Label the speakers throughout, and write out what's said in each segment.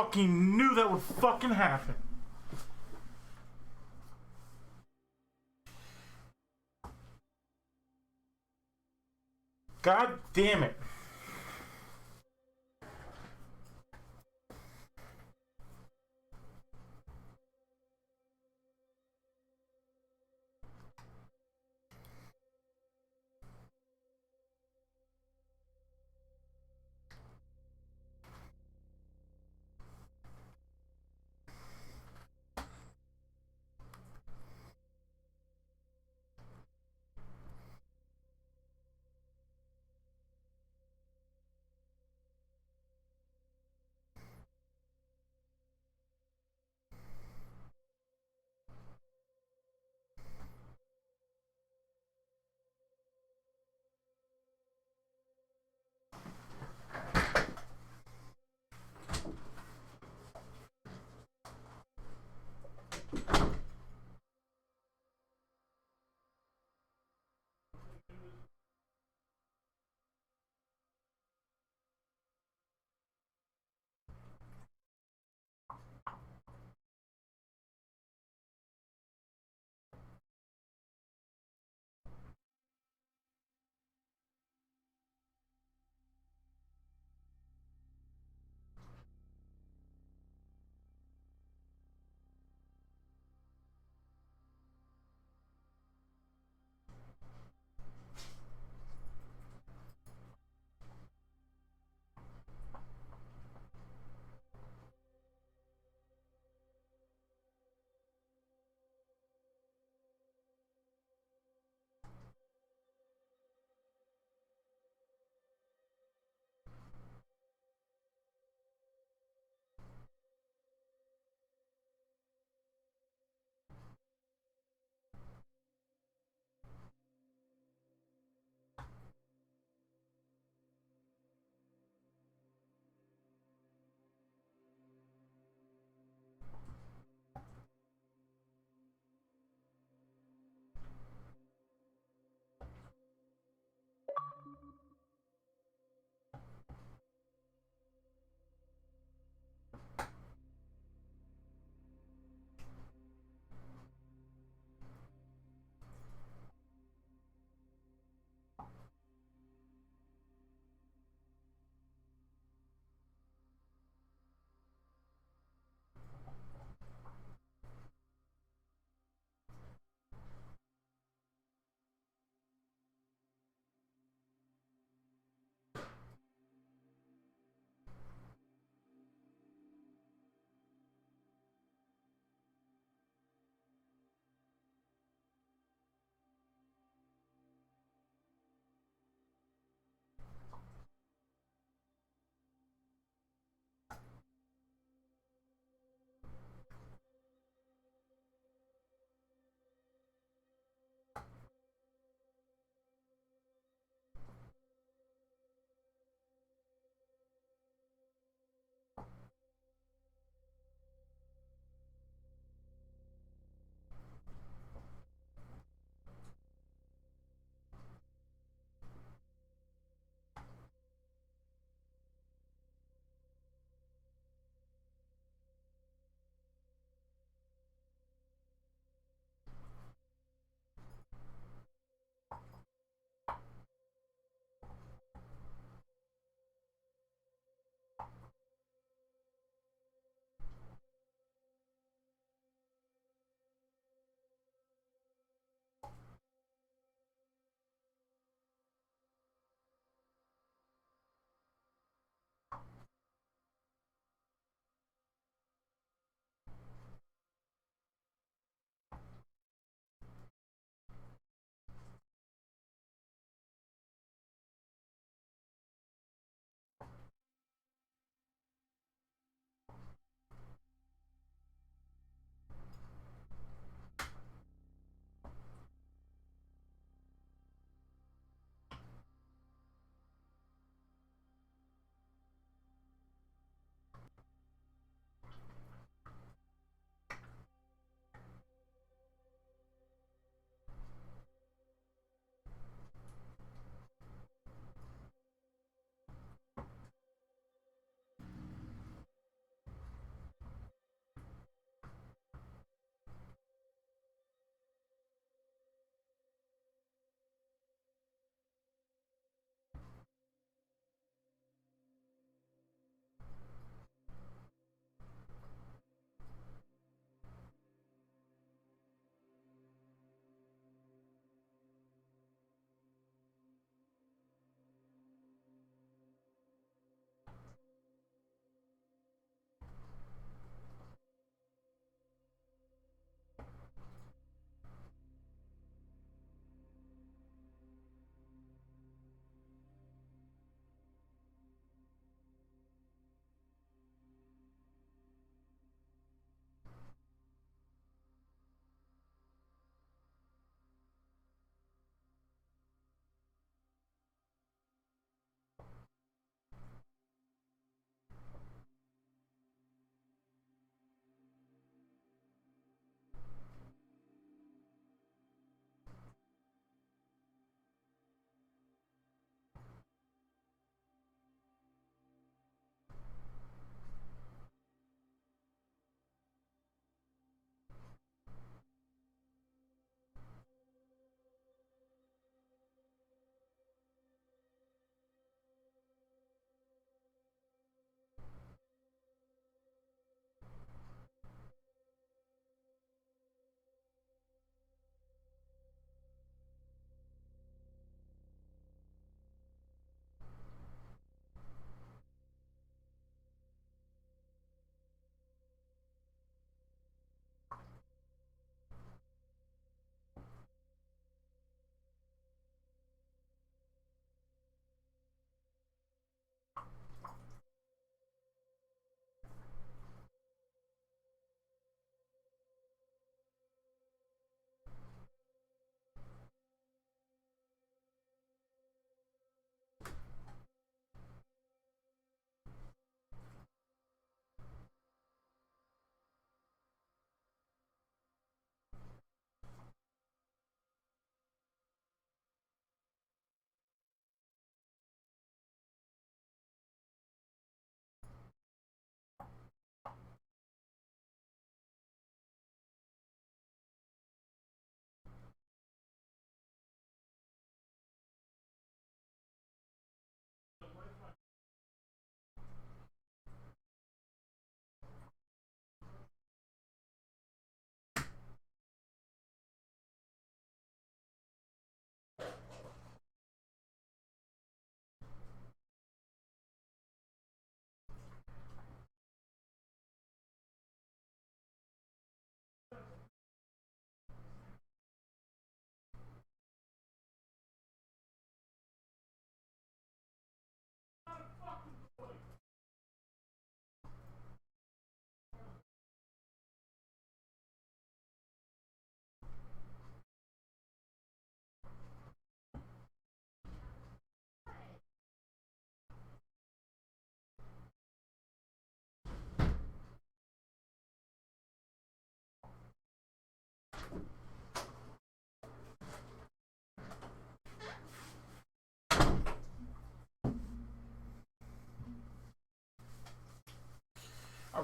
Speaker 1: fucking knew that would fucking happen. God damn it.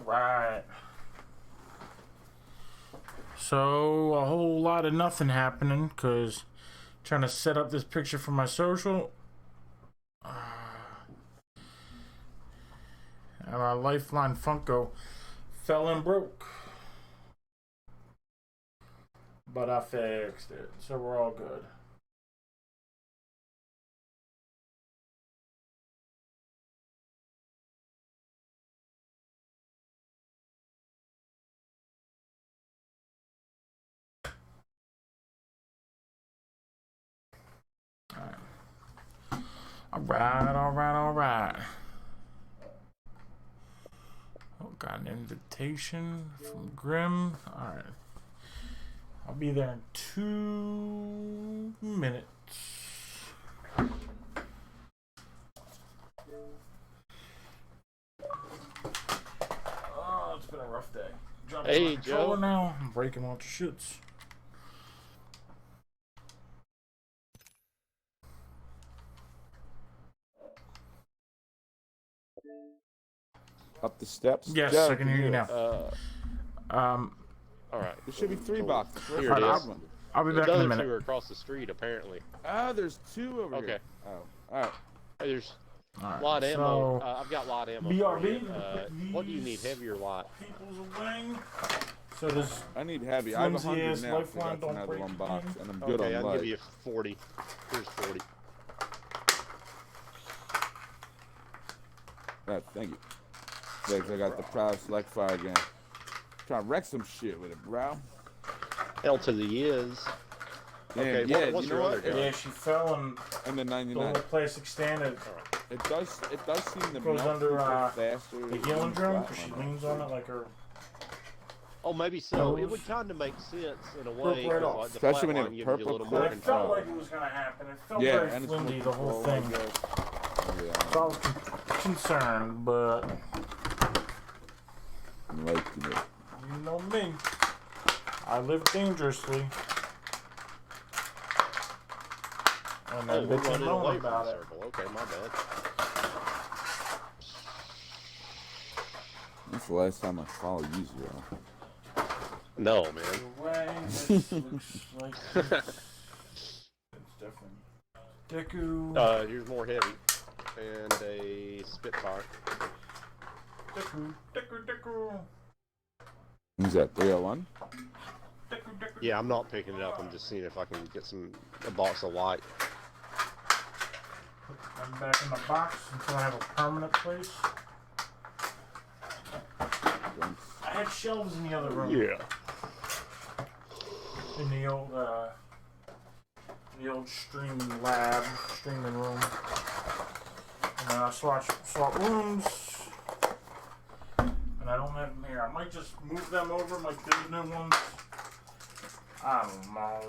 Speaker 1: Alright. So, a whole lot of nothing happening, because trying to set up this picture for my social. And our Lifeline Funko fell and broke. But I fixed it, so we're all good. Alright. Oh, got an invitation from Grim. Alright. I'll be there in 2 minutes. Oh, it's been a rough day.
Speaker 2: Hey, Joe.
Speaker 1: Now. I'm breaking all the shits.
Speaker 3: Up the steps?
Speaker 1: Yes,
Speaker 3: Joe,
Speaker 1: I can hear you now.
Speaker 2: All right.
Speaker 3: There should be 3 boxes.
Speaker 2: Here it is.
Speaker 1: I'll be back
Speaker 2: The
Speaker 1: in a
Speaker 2: other
Speaker 1: minute.
Speaker 2: 2 are across the street, apparently.
Speaker 3: Ah, there's 2 over here.
Speaker 2: Okay.
Speaker 3: Oh, all right.
Speaker 2: Hey, there's
Speaker 1: Alright,
Speaker 2: light ammo.
Speaker 1: so
Speaker 2: I've got light ammo.
Speaker 1: BRB,
Speaker 2: for you. What do you need, heavy or light?
Speaker 1: people's wing. So this
Speaker 3: I need heavy. I have
Speaker 1: flimsy
Speaker 3: 100
Speaker 1: ass
Speaker 3: now.
Speaker 1: Lifeline
Speaker 3: That's
Speaker 1: don't
Speaker 3: another
Speaker 1: break
Speaker 3: 1 box,
Speaker 1: again.
Speaker 3: and I'm good
Speaker 2: Okay,
Speaker 3: on
Speaker 2: I'll
Speaker 3: light.
Speaker 2: give you 40. Here's 40.
Speaker 3: Right, thank you. Thanks, I got the Proud Select Fire again. Trying to wreck some shit with it, bro.
Speaker 2: L to the is. Okay,
Speaker 3: yeah,
Speaker 2: what's
Speaker 3: you
Speaker 2: your
Speaker 3: know
Speaker 2: other
Speaker 3: what?
Speaker 2: gun?
Speaker 1: yeah, she fell and
Speaker 3: And the
Speaker 1: the
Speaker 3: 99.
Speaker 1: little plastic stand
Speaker 3: It does seem to
Speaker 1: goes
Speaker 3: melt
Speaker 1: under,
Speaker 3: people faster.
Speaker 1: the
Speaker 3: than
Speaker 1: healing
Speaker 3: the
Speaker 1: drum
Speaker 3: flat
Speaker 1: because she
Speaker 3: one.
Speaker 1: leans on it like her.
Speaker 2: Oh, maybe so.
Speaker 1: Those
Speaker 2: It would kind of make sense in a
Speaker 1: broke
Speaker 2: way.
Speaker 1: right
Speaker 2: 'Cause,
Speaker 1: off.
Speaker 2: like, the
Speaker 3: Especially when you
Speaker 2: flat
Speaker 3: have
Speaker 2: line gives you a
Speaker 3: purple
Speaker 2: little
Speaker 1: But
Speaker 2: more
Speaker 1: it
Speaker 3: clip.
Speaker 1: felt
Speaker 2: control.
Speaker 1: like it was gonna happen. It felt
Speaker 3: Yeah,
Speaker 1: very
Speaker 3: and it's
Speaker 1: flimsy, the whole
Speaker 3: multiple,
Speaker 1: thing.
Speaker 3: Yeah,
Speaker 1: So I was concerned, but
Speaker 3: I'm liking it.
Speaker 1: you know me. I live dangerously. And
Speaker 2: Oh,
Speaker 1: that
Speaker 2: we're
Speaker 1: bitch ain't
Speaker 2: running away
Speaker 1: knowing
Speaker 2: from
Speaker 1: about
Speaker 2: the
Speaker 1: it.
Speaker 2: circle. Okay, my bad.
Speaker 3: That's the last time I followed you, Zero.
Speaker 2: No, man.
Speaker 1: The way this looks like it's different. Deku.
Speaker 2: Here's more heavy. And a Spitfire.
Speaker 1: Deku.
Speaker 3: Who's that? 301?
Speaker 1: Deku.
Speaker 2: Yeah, I'm not picking it up. I'm just seeing if I can get a box of light.
Speaker 1: Put them back in the box until I have a permanent place. I had shelves in the other room.
Speaker 2: Yeah.
Speaker 1: In the old streaming room. And then I swap rooms. And I don't have them here. I might just move them over, like these new ones. I don't know.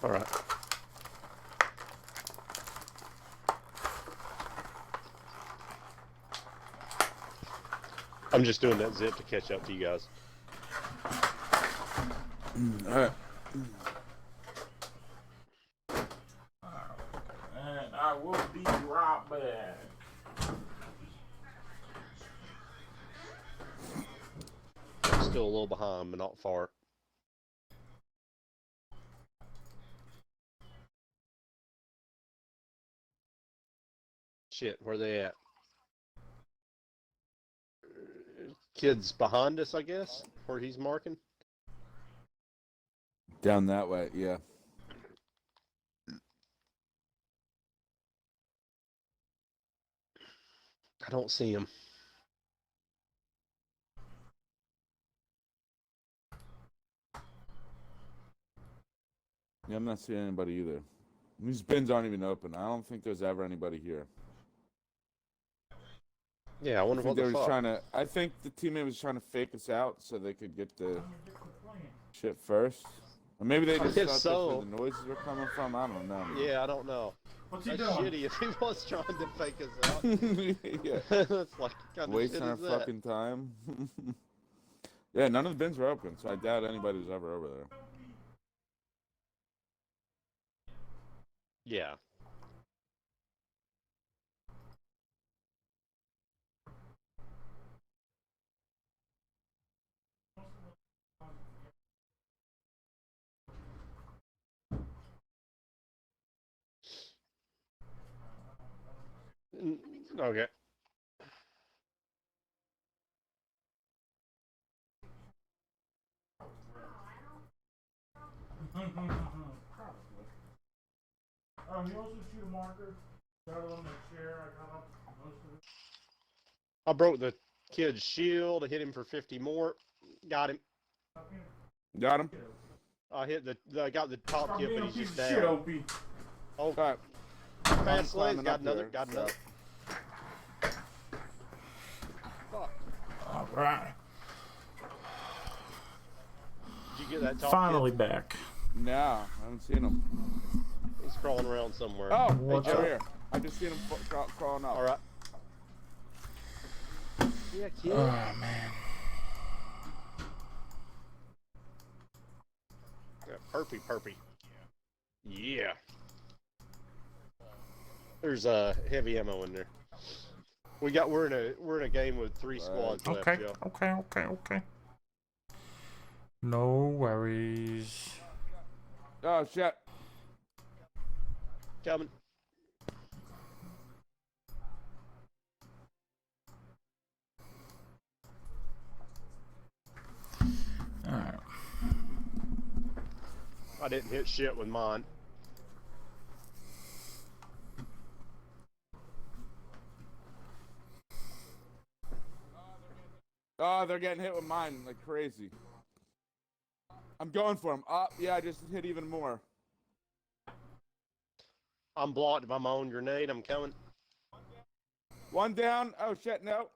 Speaker 2: All right. I'm just doing that zip to catch up to you guys.
Speaker 3: Alright.
Speaker 1: And I will be right back.
Speaker 2: I'm still a little behind, but not far. Shit, where they at? Kid's behind us, I guess, where he's marking.
Speaker 3: Down that way, yeah.
Speaker 2: I don't see him.
Speaker 3: Yeah, I'm not seeing anybody either. These bins aren't even open. I don't think there's ever anybody here.
Speaker 2: Yeah, I wonder what the fuck.
Speaker 3: I think the teammate was trying to fake us out so they could get the shit first. Or maybe they just
Speaker 2: If
Speaker 3: thought
Speaker 2: so-
Speaker 3: that's where the noises were coming from. I don't know.
Speaker 2: Yeah, I don't know.
Speaker 1: What's he
Speaker 2: That's
Speaker 1: doing?
Speaker 2: shitty if he was trying to fake us out.
Speaker 3: Yeah.
Speaker 2: That's like kind of
Speaker 3: Wasting
Speaker 2: shit
Speaker 3: our
Speaker 2: is that?
Speaker 3: fucking time. Yeah, none of the bins were open, so I doubt anybody was ever over there.
Speaker 2: Yeah. Okay.
Speaker 1: You also shoot a marker. Settle on the chair. I got up most of it.
Speaker 2: I broke the kid's shield. I hit him for 50 more. Got him.
Speaker 3: Got him.
Speaker 2: I hit I got the top kid, but he's just down.
Speaker 1: Shit, OP.
Speaker 2: Oh,
Speaker 3: All right.
Speaker 2: fast lanes.
Speaker 3: climbing
Speaker 2: Got
Speaker 3: up
Speaker 2: another.
Speaker 3: here,
Speaker 2: Got
Speaker 3: so-
Speaker 2: another. Fuck.
Speaker 1: All right.
Speaker 2: Did you get that top
Speaker 1: Finally
Speaker 2: kid?
Speaker 1: back.
Speaker 3: No, I haven't seen him.
Speaker 2: He's crawling around somewhere.
Speaker 3: Oh,
Speaker 1: What's
Speaker 3: over
Speaker 1: up?
Speaker 3: here. I just seen him crawling up.
Speaker 2: All right. Yeah, kid.
Speaker 1: Oh man.
Speaker 2: Yeah, perpy. Yeah. There's heavy ammo in there. We're in a game with 3 squads left,
Speaker 1: Okay.
Speaker 2: Joe.
Speaker 1: Okay. No worries.
Speaker 3: Oh shit.
Speaker 2: Coming.
Speaker 1: All right.
Speaker 2: I didn't hit shit with mine.
Speaker 3: Oh, they're getting hit with mine like crazy. I'm going for him. Yeah, I just hit even more.
Speaker 2: I'm blocked by my own grenade. I'm coming.
Speaker 3: One down. Oh shit, no.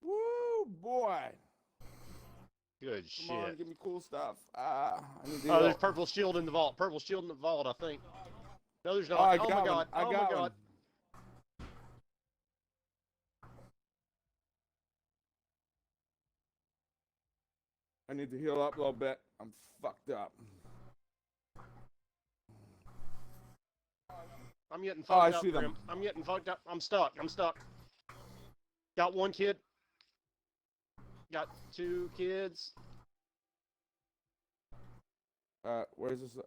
Speaker 3: Woo, boy.
Speaker 2: Good
Speaker 3: Come on,
Speaker 2: shit.
Speaker 3: give me cool stuff. I need to
Speaker 2: Oh, there's
Speaker 3: heal.
Speaker 2: purple shield in the vault. Purple shield in the vault, I think. No, there's not.
Speaker 3: Oh, I
Speaker 2: Oh
Speaker 3: got
Speaker 2: my
Speaker 3: one.
Speaker 2: god.
Speaker 3: I
Speaker 2: Oh
Speaker 3: got
Speaker 2: my god.
Speaker 3: one. I need to heal up a little bit. I'm fucked up.
Speaker 2: I'm getting
Speaker 3: Oh, I
Speaker 2: fucked up,
Speaker 3: see them.
Speaker 2: Grim. I'm getting fucked up. I'm stuck. Got one kid. Got 2 kids.
Speaker 3: Where's this?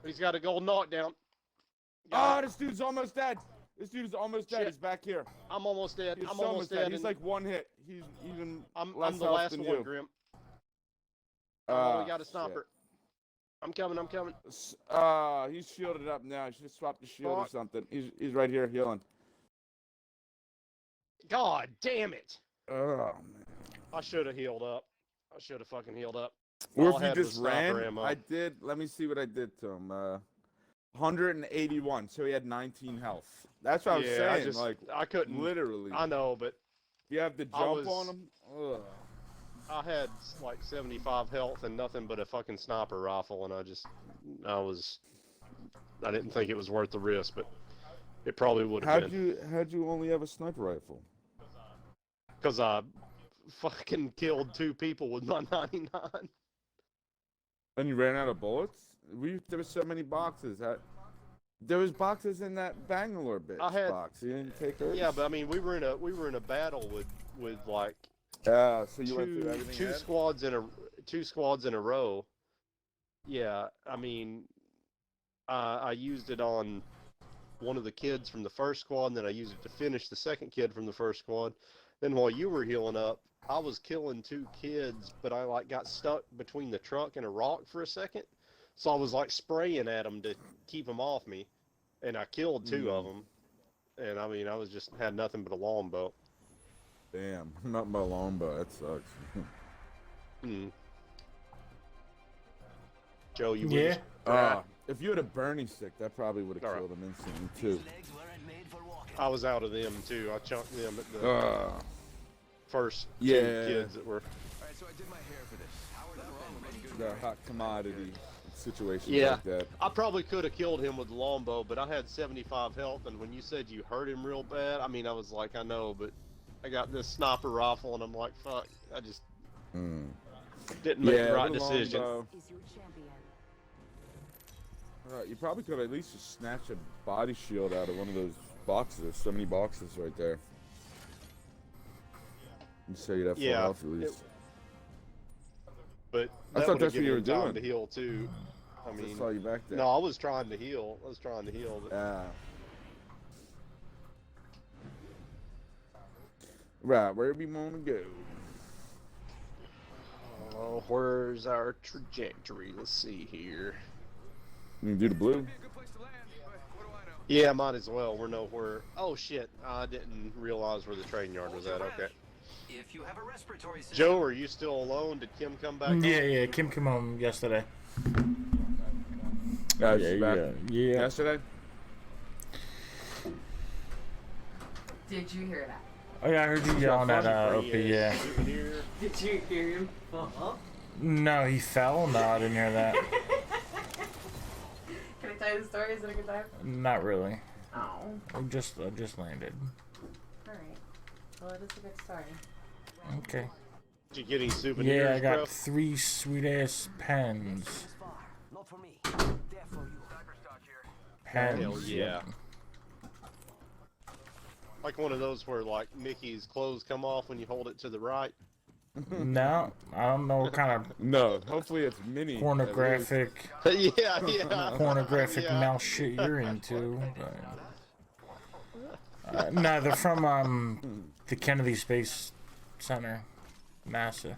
Speaker 2: He's got a gold knockdown.
Speaker 3: Oh, this dude's almost dead. This dude's almost dead.
Speaker 2: Shit.
Speaker 3: He's back here.
Speaker 2: I'm almost dead.
Speaker 3: He's
Speaker 2: I'm
Speaker 3: so
Speaker 2: almost
Speaker 3: dead.
Speaker 2: dead.
Speaker 3: He's
Speaker 2: and
Speaker 3: like one hit. He's even
Speaker 2: I'm
Speaker 3: less
Speaker 2: the
Speaker 3: health
Speaker 2: last
Speaker 3: than
Speaker 2: one,
Speaker 3: you.
Speaker 2: Grim.
Speaker 3: Oh,
Speaker 2: We got a sniper. I'm coming.
Speaker 3: He's shielded up now. He should have swapped the shield or
Speaker 2: Fuck.
Speaker 3: something. He's right here healing.
Speaker 2: God damn it.
Speaker 3: Oh man.
Speaker 2: I should have healed up. I should have fucking healed up.
Speaker 3: Or
Speaker 2: All
Speaker 3: if
Speaker 2: I
Speaker 3: you
Speaker 2: had was
Speaker 3: just
Speaker 2: sniper
Speaker 3: ran,
Speaker 2: ammo.
Speaker 3: I did. Let me see what I did to him. 181, so he had 19 health. That's what I was saying. Like
Speaker 2: I couldn't.
Speaker 3: literally.
Speaker 2: I know, but
Speaker 3: You have the
Speaker 2: I
Speaker 3: jump
Speaker 2: was-
Speaker 3: on him. Ugh.
Speaker 2: I had like 75 health and nothing but a fucking sniper rifle, and I didn't think it was worth the risk, but it probably would have been.
Speaker 3: How'd you only have a sniper rifle?
Speaker 2: Because I fucking killed 2 people with my 99.
Speaker 3: And you ran out of bullets? There was so many boxes. There was boxes in that Bangalore bitch box. You didn't take hers?
Speaker 2: Yeah, but I mean, we were in a battle with like
Speaker 3: so you went through everything.
Speaker 2: two squads in a row. Yeah, I mean, I used it on one of the kids from the first squad, and then I used it to finish the second kid from the first squad. Then while you were healing up, I was killing 2 kids, but I like got stuck between the truck and a rock for a second. So I was like spraying at them to keep them off me, and I killed 2 of them. And I mean, I was just had nothing but a longbow.
Speaker 3: Damn, not my longbow. That sucks.
Speaker 2: Joe, you
Speaker 1: Yeah.
Speaker 3: If you had a Bernie stick, that probably would have
Speaker 2: All right.
Speaker 3: killed him instantly too.
Speaker 2: I was out of them too. I chunked them at the first 2
Speaker 3: Yeah.
Speaker 2: kids that were.
Speaker 4: Alright, so I did my hair for this. Powered up and ready to go.
Speaker 3: The hot commodity situation
Speaker 2: Yeah.
Speaker 3: like that.
Speaker 2: I probably could have killed him with the longbow, but I had 75 health, and when you said you hurt him real bad, I mean, I was like, I know, but I got this sniper rifle, and I'm like, fuck, I just didn't make the right
Speaker 3: with a
Speaker 2: decision.
Speaker 3: longbow,
Speaker 5: Is your champion.
Speaker 3: You probably could at least just snatch a body shield out of one of those boxes. There's so many boxes right there. You say you'd have full health at least.
Speaker 2: But
Speaker 3: I thought that's what you were
Speaker 2: time
Speaker 3: doing.
Speaker 2: to heal too. I
Speaker 3: just
Speaker 2: mean,
Speaker 3: saw you back there.
Speaker 2: no, I was trying to heal. But...
Speaker 3: Right, where we want to go?
Speaker 2: Where's our trajectory? Let's see here.
Speaker 3: You can do the blue.
Speaker 2: Yeah, might as well. We're nowhere. Oh shit! I didn't realize where the train yard was at. Okay.
Speaker 4: If you have a respiratory system,
Speaker 2: Joe, are you still alone? Did Kim come back?
Speaker 1: Yeah. Kim came home yesterday.
Speaker 3: Yeah.
Speaker 1: Yesterday.
Speaker 5: Did you hear that?
Speaker 1: Oh yeah, I heard you yelling at OP. Yeah.
Speaker 5: Did you hear him fall up?
Speaker 1: No, he fell. No, I didn't hear that.
Speaker 5: Can I tell you the story? Is it a good time?
Speaker 1: Not really.
Speaker 5: Oh.
Speaker 1: I just landed.
Speaker 5: All right. Well, it is a good story.
Speaker 1: Okay.
Speaker 2: Did you get any souvenirs?
Speaker 1: Yeah, I got
Speaker 2: bro?
Speaker 1: 3 sweet ass pens.
Speaker 4: not for me. There for you.
Speaker 1: Pens.
Speaker 2: Hell yeah. Like one of those where like Mickey's clothes come off when you hold it to the right.
Speaker 1: No, I don't know what kind of
Speaker 3: No, hopefully it's mini.
Speaker 1: pornographic
Speaker 2: pornographic
Speaker 1: mouse shit you're into. But, no, they're from the Kennedy Space Center, NASA.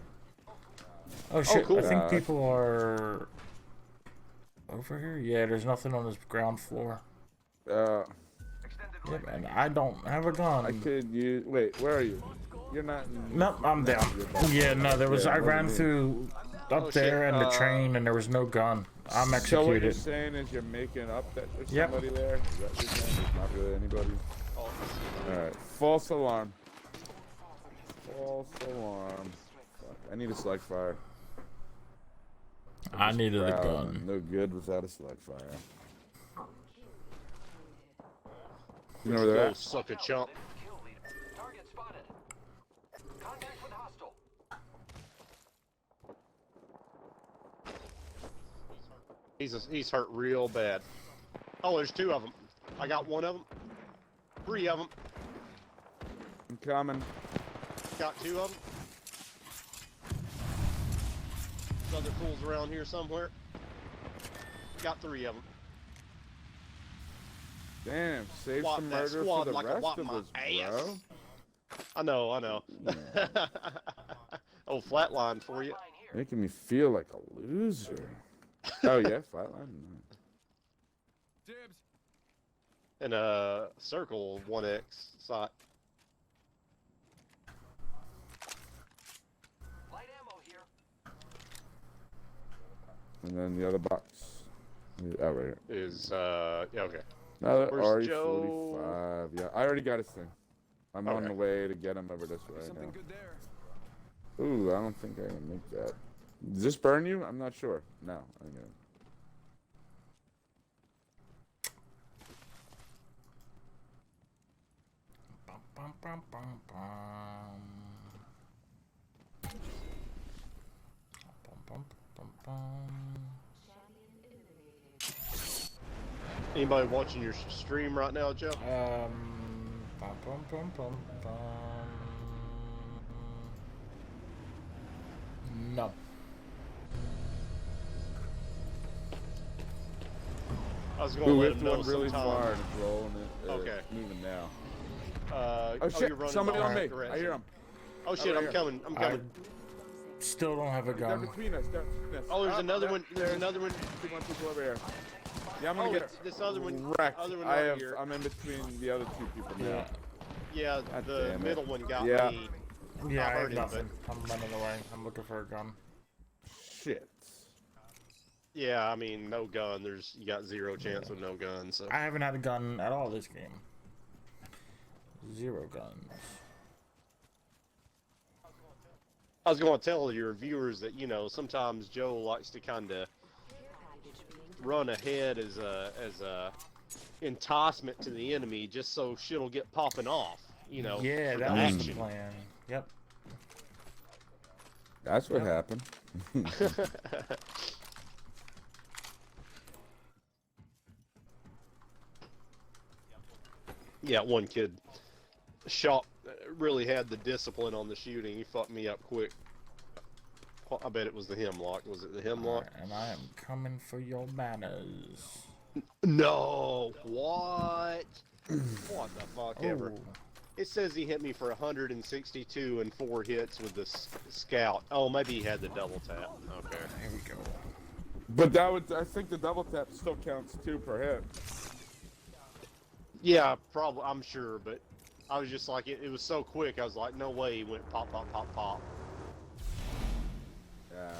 Speaker 1: Oh shit!
Speaker 2: cool.
Speaker 1: I think people are over here. Yeah, there's nothing on this ground floor. Yep, and I don't have a gun.
Speaker 3: I could use. Wait, where are you? You're not.
Speaker 1: Nope, I'm down. Yeah, no, there was. I ran through up there in the train, and there was no gun. I'm executed.
Speaker 3: So what you're saying is you're making up that there's somebody there? Is that what you're saying? There's not really anybody. Alright, false alarm. False alarm. Fuck, I need a select fire.
Speaker 1: I needed a gun.
Speaker 3: No good without a select fire. You know where they're at?
Speaker 2: Suck a chump.
Speaker 4: Target spotted. Contact with hostile.
Speaker 2: He's hurt real bad. Oh, there's 2 of them. I got 1 of them. 3 of them.
Speaker 3: I'm coming.
Speaker 2: Got 2 of them. There's other fools around here somewhere. Got 3 of them.
Speaker 3: Damn, save
Speaker 2: Swap
Speaker 3: some
Speaker 2: that
Speaker 3: murder for
Speaker 2: squad
Speaker 3: the
Speaker 2: like I
Speaker 3: rest
Speaker 2: whopped
Speaker 3: of
Speaker 2: my
Speaker 3: us,
Speaker 2: ass.
Speaker 3: bro.
Speaker 2: I know.
Speaker 3: Yeah.
Speaker 2: Oh, flatline for you.
Speaker 3: Making me feel like a loser. Oh yeah, flatline.
Speaker 4: Dibs.
Speaker 2: And a circle 1x site.
Speaker 4: Light ammo here.
Speaker 3: And then the other box. Oh, right here.
Speaker 2: Is yeah, okay.
Speaker 3: Another
Speaker 2: Where's
Speaker 3: RE45.
Speaker 2: Joe?
Speaker 3: Yeah, I already got his thing. I'm on
Speaker 2: Okay.
Speaker 3: the way to get him over this way
Speaker 4: Something
Speaker 3: now.
Speaker 4: good there.
Speaker 3: Ooh, I don't think I can make that. Does this burn you? I'm not sure. No, I know.
Speaker 1: Bum, bum, bum, bum. Bum, bum, bum, bum.
Speaker 2: Anybody watching your stream right now, Joe?
Speaker 1: Bum, bum, bum, bum, bum. No.
Speaker 2: I was going to
Speaker 3: Ooh,
Speaker 2: let
Speaker 3: it's
Speaker 2: him know
Speaker 3: going really
Speaker 2: sometime.
Speaker 3: far and it's rolling it.
Speaker 2: Okay.
Speaker 3: It's moving now.
Speaker 2: Oh
Speaker 3: shit,
Speaker 2: you're running
Speaker 3: somebody
Speaker 2: the
Speaker 3: on me.
Speaker 2: right direction.
Speaker 3: I hear him.
Speaker 2: Oh shit,
Speaker 3: Over
Speaker 2: I'm
Speaker 3: here.
Speaker 2: coming. I'm
Speaker 1: I
Speaker 2: coming.
Speaker 1: still don't have a
Speaker 3: They're
Speaker 1: gun.
Speaker 3: between us. They're between us.
Speaker 2: Oh, there's
Speaker 3: Ah,
Speaker 2: another
Speaker 3: yeah,
Speaker 2: one. There's another one.
Speaker 3: 2 more people over here. Yeah, I'm gonna
Speaker 2: Oh,
Speaker 3: get
Speaker 2: it's this other one.
Speaker 3: wrecked.
Speaker 2: Other one
Speaker 3: I
Speaker 2: right
Speaker 3: have.
Speaker 2: here.
Speaker 3: I'm in between the other 2 people now.
Speaker 1: Yeah.
Speaker 2: Yeah,
Speaker 3: God
Speaker 2: the
Speaker 3: damn it.
Speaker 2: middle one got
Speaker 3: Yeah.
Speaker 2: me.
Speaker 1: Yeah, I have
Speaker 2: heard him,
Speaker 1: nothing. I'm running away. I'm looking for a gun.
Speaker 3: Shit.
Speaker 2: Yeah, I mean, no gun. You got 0 chance with no gun. So
Speaker 1: I haven't had a gun at all this game. 0 guns.
Speaker 2: I was going to tell your viewers that sometimes Joe likes to kind of run ahead as a enticement to the enemy, just so shit'll get popping off.
Speaker 1: Yeah,
Speaker 2: for
Speaker 1: that
Speaker 2: the
Speaker 1: was the
Speaker 2: action.
Speaker 1: plan. Yep.
Speaker 3: That's what happened.
Speaker 2: Yeah, one kid shot, really had the discipline on the shooting. He fucked me up quick. I bet it was the hemlock. Was it the hemlock?
Speaker 1: Alright, and I am coming for your banners.
Speaker 2: No. What? What the fuck ever?
Speaker 1: Oh.
Speaker 2: It says he hit me for 162 and 4 hits with the scout. Oh, maybe he had the double tap. Okay.
Speaker 1: Here we go.
Speaker 3: But that would, I think the double tap still counts 2 per hit.
Speaker 2: Yeah, probably. I'm sure, but I was just like, it was so quick. I was like, no way he went pop, pop, pop, pop.
Speaker 3: Yeah.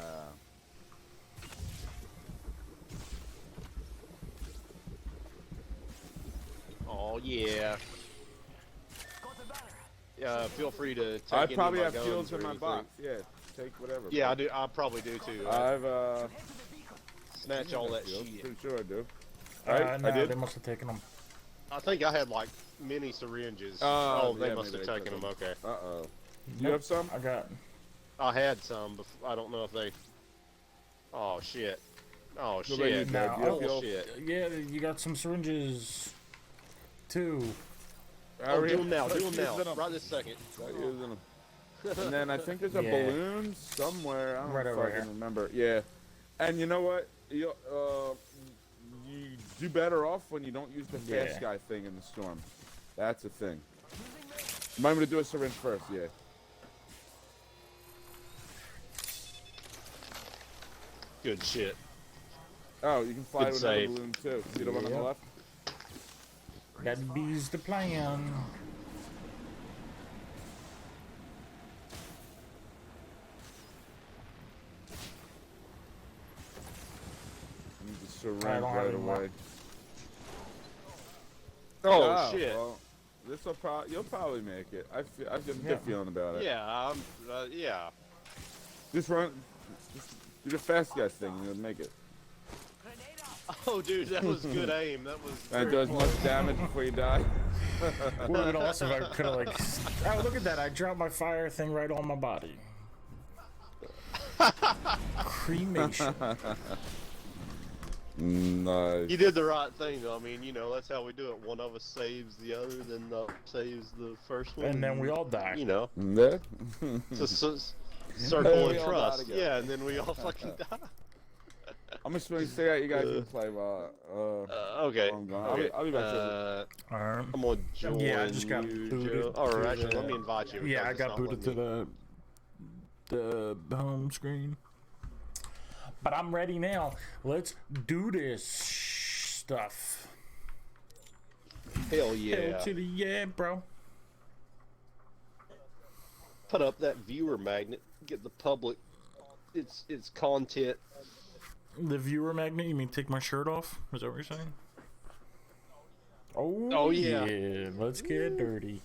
Speaker 2: Oh yeah. Feel free to take
Speaker 3: I
Speaker 2: any
Speaker 3: probably
Speaker 2: of my
Speaker 3: have
Speaker 2: guns
Speaker 3: shields
Speaker 2: or
Speaker 3: in my
Speaker 2: anything.
Speaker 3: box. Yeah, take whatever.
Speaker 2: Yeah, I do. I probably do too.
Speaker 3: I've
Speaker 2: Snatch all that
Speaker 3: shields.
Speaker 2: shit.
Speaker 3: Pretty sure I do.
Speaker 1: No,
Speaker 3: I did.
Speaker 1: they must have taken them.
Speaker 2: I think I had like mini syringes. They
Speaker 3: yeah,
Speaker 2: must
Speaker 3: maybe
Speaker 2: have
Speaker 3: they
Speaker 2: taken
Speaker 3: took
Speaker 2: them. Okay.
Speaker 3: Uh-oh. You have some?
Speaker 1: I got.
Speaker 2: I had some, but I don't know if they. Oh shit. Oh
Speaker 3: What about you,
Speaker 2: shit.
Speaker 3: Dad? You have
Speaker 2: Oh
Speaker 3: fuel?
Speaker 2: shit.
Speaker 1: Yeah, you got some syringes. 2.
Speaker 2: Oh, do them now. Do
Speaker 3: Start
Speaker 2: them now.
Speaker 3: using 'em.
Speaker 2: Right this second.
Speaker 3: Start using them. And then I think there's a
Speaker 1: Yeah.
Speaker 3: balloon somewhere. I don't
Speaker 1: Right over
Speaker 3: fucking
Speaker 1: here.
Speaker 3: remember. Yeah. And you know what? You do better off when you don't use the fast
Speaker 1: Yeah.
Speaker 3: guy thing in the storm. That's a thing. Remind me to do a syringe first, yeah.
Speaker 2: Good shit.
Speaker 3: Oh, you can fly
Speaker 2: Good
Speaker 3: with another
Speaker 2: save.
Speaker 3: balloon too. See the one on the
Speaker 1: Yep.
Speaker 3: left?
Speaker 1: That be's the plan.
Speaker 3: You need the syringe
Speaker 1: I don't have
Speaker 3: right
Speaker 1: any more.
Speaker 3: away.
Speaker 2: Oh shit.
Speaker 3: Well, this will probably you'll probably make it. I have a
Speaker 1: Yeah.
Speaker 3: good feeling about it.
Speaker 2: Yeah. Yeah.
Speaker 3: Just run. Just do the fast guy thing and you'll make it.
Speaker 2: Oh, dude, that was good aim. That was.
Speaker 3: And it
Speaker 2: very
Speaker 3: does much damage before you die.
Speaker 1: Would have been awesome if I could have like. Oh, look at that! I dropped my fire thing right on my body. Cremation.
Speaker 3: Nice.
Speaker 2: You did the right thing, though. I mean, you know, that's how we do it. One of us saves the other, then the other saves the first one.
Speaker 1: And then we all die.
Speaker 2: You know,
Speaker 3: Yeah.
Speaker 2: it's a circle
Speaker 3: We
Speaker 2: of
Speaker 3: all die
Speaker 2: trust.
Speaker 3: together.
Speaker 2: Yeah, and then we all fucking die.
Speaker 3: I'm just going to say that you guys can play while
Speaker 2: Okay.
Speaker 3: I'm gone. I'll be back to
Speaker 1: Alright.
Speaker 2: I'm gonna join
Speaker 1: Yeah, I just got
Speaker 2: you,
Speaker 1: booted
Speaker 2: Joe. Or
Speaker 1: to
Speaker 2: actually,
Speaker 1: the-
Speaker 2: let me invite you.
Speaker 1: Yeah, I
Speaker 2: because it's
Speaker 1: got
Speaker 2: not
Speaker 1: booted to
Speaker 2: letting me.
Speaker 1: the home screen. But I'm ready now. Let's do this stuff.
Speaker 2: Hell yeah!
Speaker 1: Hell to the yeah, bro.
Speaker 2: Put up that viewer magnet. Get the public. It's content.
Speaker 1: The viewer magnet? You mean take my shirt off? Is that what you're saying? Oh,
Speaker 2: Oh, yeah.
Speaker 1: Let's get dirty.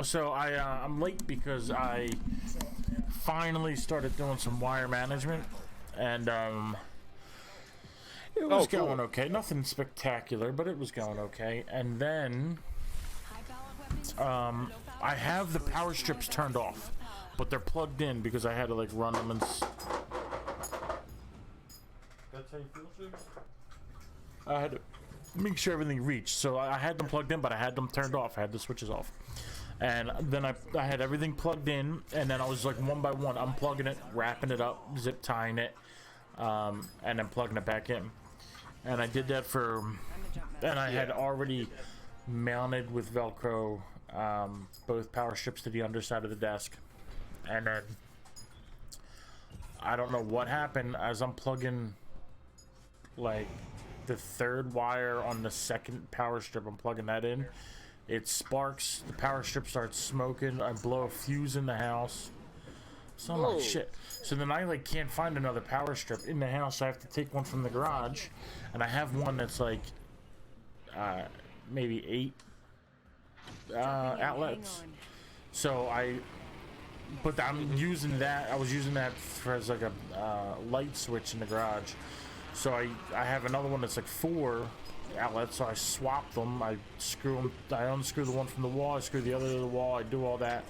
Speaker 1: So I'm late because I finally started doing some wire management, and it was
Speaker 2: cool.
Speaker 1: going okay. Nothing spectacular, but it was going okay. And then I have the power strips turned off, but they're plugged in because I had to like run them and. That's how you feel, Sue? I had to make sure everything reached, so I had them plugged in, but I had them turned off. I had the switches off. And then I had everything plugged in, and then I was like one by one unplugging it, wrapping it up, zip tying it, and then plugging it back in. And I did that for, and I had already mounted with Velcro both power strips to the underside of the desk. And then I don't know what happened as I'm plugging like the third wire on the second power strip. I'm plugging that in. It sparks, the power strip starts smoking, I blow a fuse in the house. So I'm
Speaker 2: Whoa.
Speaker 1: like, shit. So then I like can't find another power strip in the house, so I have to take one from the garage. And I have one that's like, maybe 8 outlets. So but I'm using that, I was using that as like a light switch in the garage. So I have another one that's like 4 outlets, so I swap them. I unscrew the one from the wall, I screw the other to the wall, I do all that.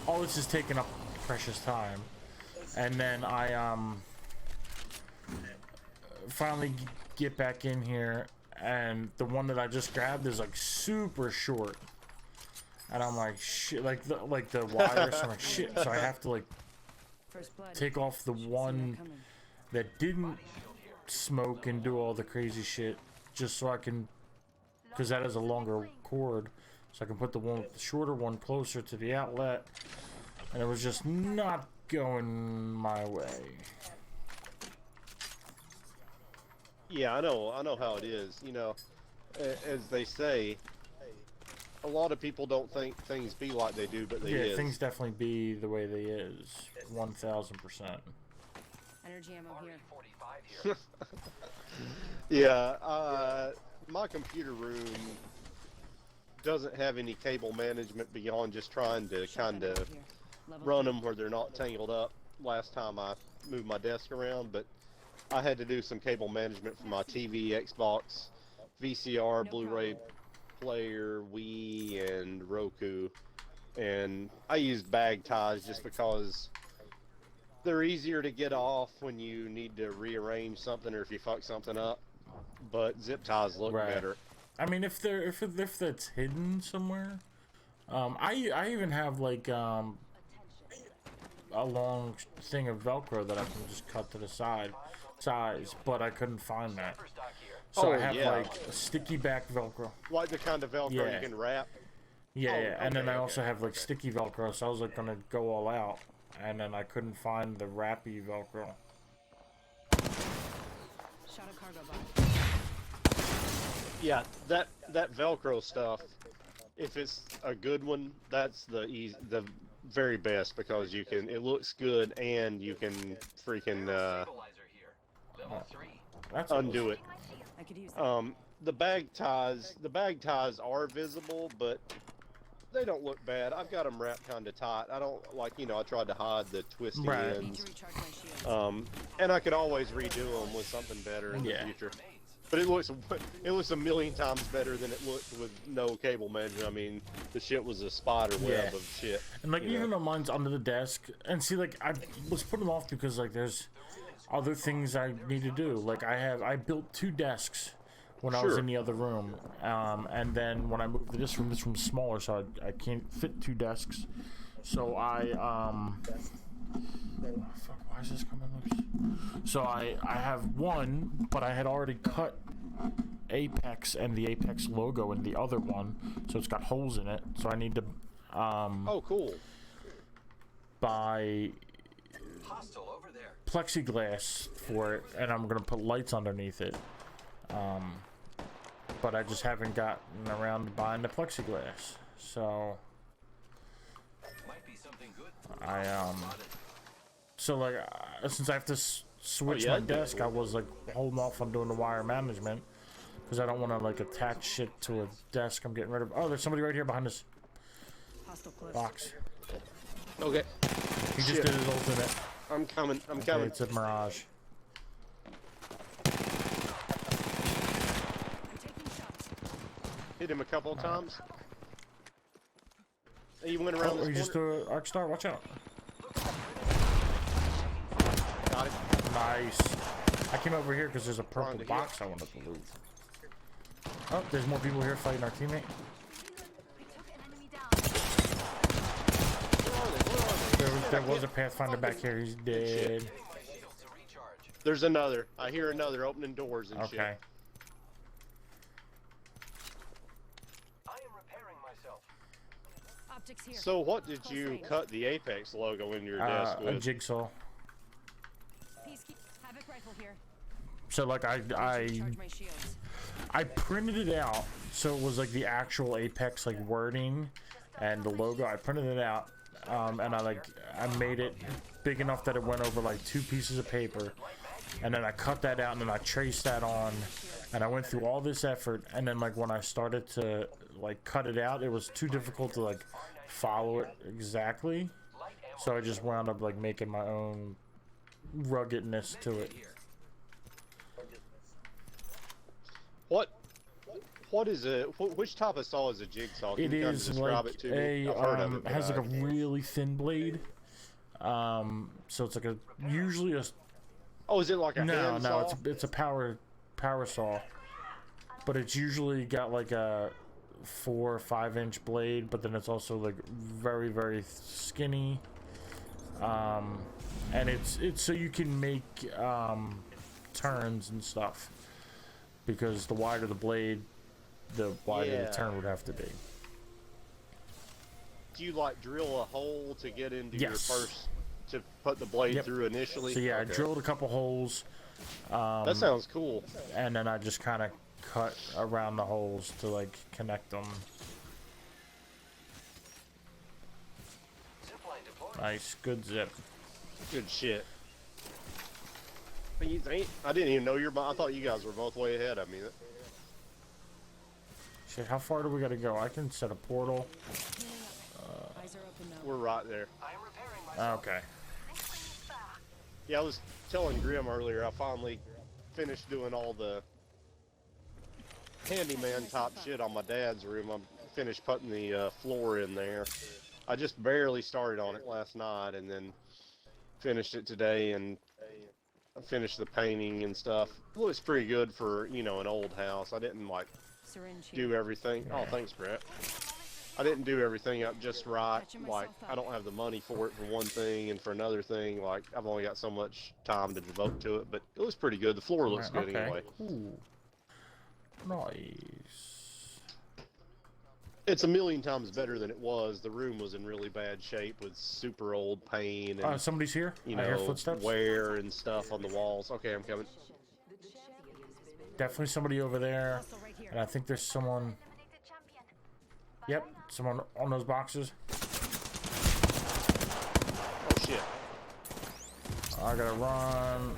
Speaker 1: All this is taking up precious time. And then I finally get back in here, and the one that I just grabbed is like super short, and I'm like shit, like the wire. So I'm like shit. So I have to like
Speaker 6: First blood.
Speaker 1: take off the one that didn't smoke and do all the crazy shit, just so I can, because that has a longer cord, so I can put the one with the shorter one closer to the outlet, and it was just not going my way.
Speaker 2: Yeah, I know how it is. You know, as they say, a lot of people don't think things be like they do, but they
Speaker 1: Yeah,
Speaker 2: is.
Speaker 1: things definitely be the way they is, 1000%.
Speaker 6: Energy ammo here.
Speaker 4: 45 here.
Speaker 2: Yeah, my computer room doesn't have any cable management beyond just trying to kind of
Speaker 6: Here. Level
Speaker 2: run
Speaker 6: 3.
Speaker 2: them where they're not tangled up. Last time I moved my desk around, but I had to do some cable management for my TV, Xbox, VCR,
Speaker 6: No
Speaker 2: Blu-ray player, Wii, and Roku. And I used bag ties just because they're easier to get off when you need to rearrange something or if you fuck something up. But zip ties look
Speaker 1: Right.
Speaker 2: better.
Speaker 1: I mean, if that's hidden somewhere, I even have like a long thing of Velcro that I can just cut to the size, but I couldn't find that.
Speaker 4: Stock here.
Speaker 1: So I
Speaker 2: Oh,
Speaker 1: have
Speaker 2: yeah.
Speaker 1: like a sticky back Velcro.
Speaker 2: Like the kind of Velcro
Speaker 1: Yeah.
Speaker 2: you can wrap.
Speaker 1: Yeah,
Speaker 2: Oh,
Speaker 1: yeah. And then
Speaker 2: okay,
Speaker 1: I also
Speaker 2: okay.
Speaker 1: have like sticky Velcro, so I was like gonna go all out, and then I couldn't find the wrappy Velcro.
Speaker 6: Shot a cargo bot.
Speaker 2: Yeah, that Velcro stuff, if it's a good one, that's the very best because it looks good and you can freaking
Speaker 4: Stabilizer here. Level 3.
Speaker 1: That's
Speaker 2: undo it.
Speaker 6: I could use that.
Speaker 2: The bag ties are visible, but they don't look bad. I've got them wrapped kind of tight. I don't like, I tried to hide the twisty
Speaker 1: Right.
Speaker 6: Need
Speaker 2: ends.
Speaker 6: to recharge my shields.
Speaker 2: And I could always redo them with something better in
Speaker 1: Yeah.
Speaker 2: the future. But it looks a million times better than it looked with no cable management. I mean, the shit was a spider web
Speaker 1: Yeah.
Speaker 2: of shit.
Speaker 1: And like
Speaker 2: you know?
Speaker 1: even though mine's under the desk, and see, like I was putting them off because like there's other things I need to do. Like I built 2 desks when I was
Speaker 2: Sure.
Speaker 1: in the other room, and then when I moved to this room's smaller, so I can't fit 2 desks. So fuck, why is this coming loose? So I have one, but I had already cut Apex and the Apex logo in the other one, so it's got holes in it. So I need to
Speaker 2: Oh, cool.
Speaker 1: buy
Speaker 4: Hostile over there.
Speaker 1: plexiglass for it, and I'm gonna put lights underneath it. But I just haven't gotten around to buying the plexiglass. So
Speaker 4: Might be something good.
Speaker 1: so like since I have to switch
Speaker 2: yeah,
Speaker 1: my
Speaker 2: that'd be
Speaker 1: desk, I
Speaker 2: cool.
Speaker 1: was like holding off on doing the wire management because I don't want to like attach shit to a desk I'm getting rid of. Oh, there's somebody right here behind this
Speaker 6: Hostile close.
Speaker 1: box.
Speaker 2: Okay.
Speaker 1: He just
Speaker 2: Shit.
Speaker 1: did his ultimate.
Speaker 2: I'm coming. I'm
Speaker 1: Okay,
Speaker 2: coming.
Speaker 1: it's a mirage.
Speaker 6: I'm taking shots.
Speaker 2: Hit him a couple of times. He went around
Speaker 1: Oh, you
Speaker 2: this
Speaker 1: just
Speaker 2: corner.
Speaker 1: do an arc star. Watch out.
Speaker 2: Got it.
Speaker 1: Nice. I came over here because there's a purple
Speaker 2: Trying to
Speaker 1: box I wanted to loot. Oh, there's more people here fighting our teammate. There was a Pathfinder back here. He's dead.
Speaker 4: Shields to recharge.
Speaker 2: There's another. I hear another opening doors and shit.
Speaker 1: Okay.
Speaker 4: I am repairing myself.
Speaker 6: Optics here.
Speaker 2: So what did
Speaker 6: Close
Speaker 2: you
Speaker 6: range.
Speaker 2: cut the Apex logo in your desk
Speaker 1: A
Speaker 2: with?
Speaker 1: jigsaw.
Speaker 6: Peacekeep. Havoc rifle here.
Speaker 1: So like
Speaker 6: Recharge my shields.
Speaker 1: I printed it out so it was like the actual Apex like wording and the logo. I printed it out and I made it big enough that it went over like 2 pieces of paper, and then I cut that out and then I traced that on, and I went through all this effort, and then like when I started to like cut it out, it was too difficult to like follow it exactly, so I just wound up like making my own ruggedness to it.
Speaker 2: What is a which type of saw is a jigsaw? Can
Speaker 1: It
Speaker 2: you kind of
Speaker 1: is
Speaker 2: describe
Speaker 1: like
Speaker 2: it to me? I've heard of it, but
Speaker 1: has like a
Speaker 2: I-
Speaker 1: really thin blade. So it's like usually a
Speaker 2: Oh, is it like a
Speaker 1: No,
Speaker 2: hand
Speaker 1: no,
Speaker 2: saw?
Speaker 1: it's a power saw, but it's usually got like a 4 or 5 inch blade, but then it's also like very, very skinny. And it's so you can make turns and stuff, because the wider the blade, the wider
Speaker 2: Yeah.
Speaker 1: the turn would have to be.
Speaker 2: Do you like drill a hole to get into your
Speaker 1: Yes.
Speaker 2: first to put the blade
Speaker 1: Yep.
Speaker 2: through initially?
Speaker 1: So yeah,
Speaker 2: Okay.
Speaker 1: I drilled a couple holes,
Speaker 2: That sounds cool.
Speaker 1: and then I just kind of cut around the holes to like connect them.
Speaker 4: Zipline deployed.
Speaker 1: Nice, good zip.
Speaker 2: Good shit. I didn't even know I thought you guys were both way ahead of me.
Speaker 1: Shit, how far do we gotta go? I can set a portal.
Speaker 6: Eyes are open though.
Speaker 2: We're right there.
Speaker 4: I am repairing myself.
Speaker 1: Okay.
Speaker 2: Yeah, I was telling Grim earlier, I finally finished doing all the handyman type shit on my dad's room. I finished putting the floor in there. I just barely started on it last night, and then finished it today, and I finished the painting and stuff. It looks pretty good for, you know, an old house. I didn't like
Speaker 6: Syringe here.
Speaker 2: do everything. Oh, thanks, Brett. I didn't do everything up just right.
Speaker 6: Catching
Speaker 2: Like,
Speaker 6: myself
Speaker 2: I
Speaker 6: up.
Speaker 2: don't have the money for it for one thing, and for another thing, like, I've only got so much time to devote to it, but it looks pretty good. The floor looks good
Speaker 1: Okay.
Speaker 2: anyway.
Speaker 1: Ooh. Nice.
Speaker 2: It's a million times better than it was. The room was in really bad shape with super old paint and,
Speaker 1: Somebody's here.
Speaker 2: you
Speaker 1: I hear
Speaker 2: know,
Speaker 1: footsteps.
Speaker 2: wear and stuff on the walls. Okay, I'm coming.
Speaker 1: Definitely somebody over there.
Speaker 6: Hostile right here.
Speaker 1: And I think there's someone. Yep, someone on those boxes.
Speaker 2: Oh, shit.
Speaker 1: I gotta run.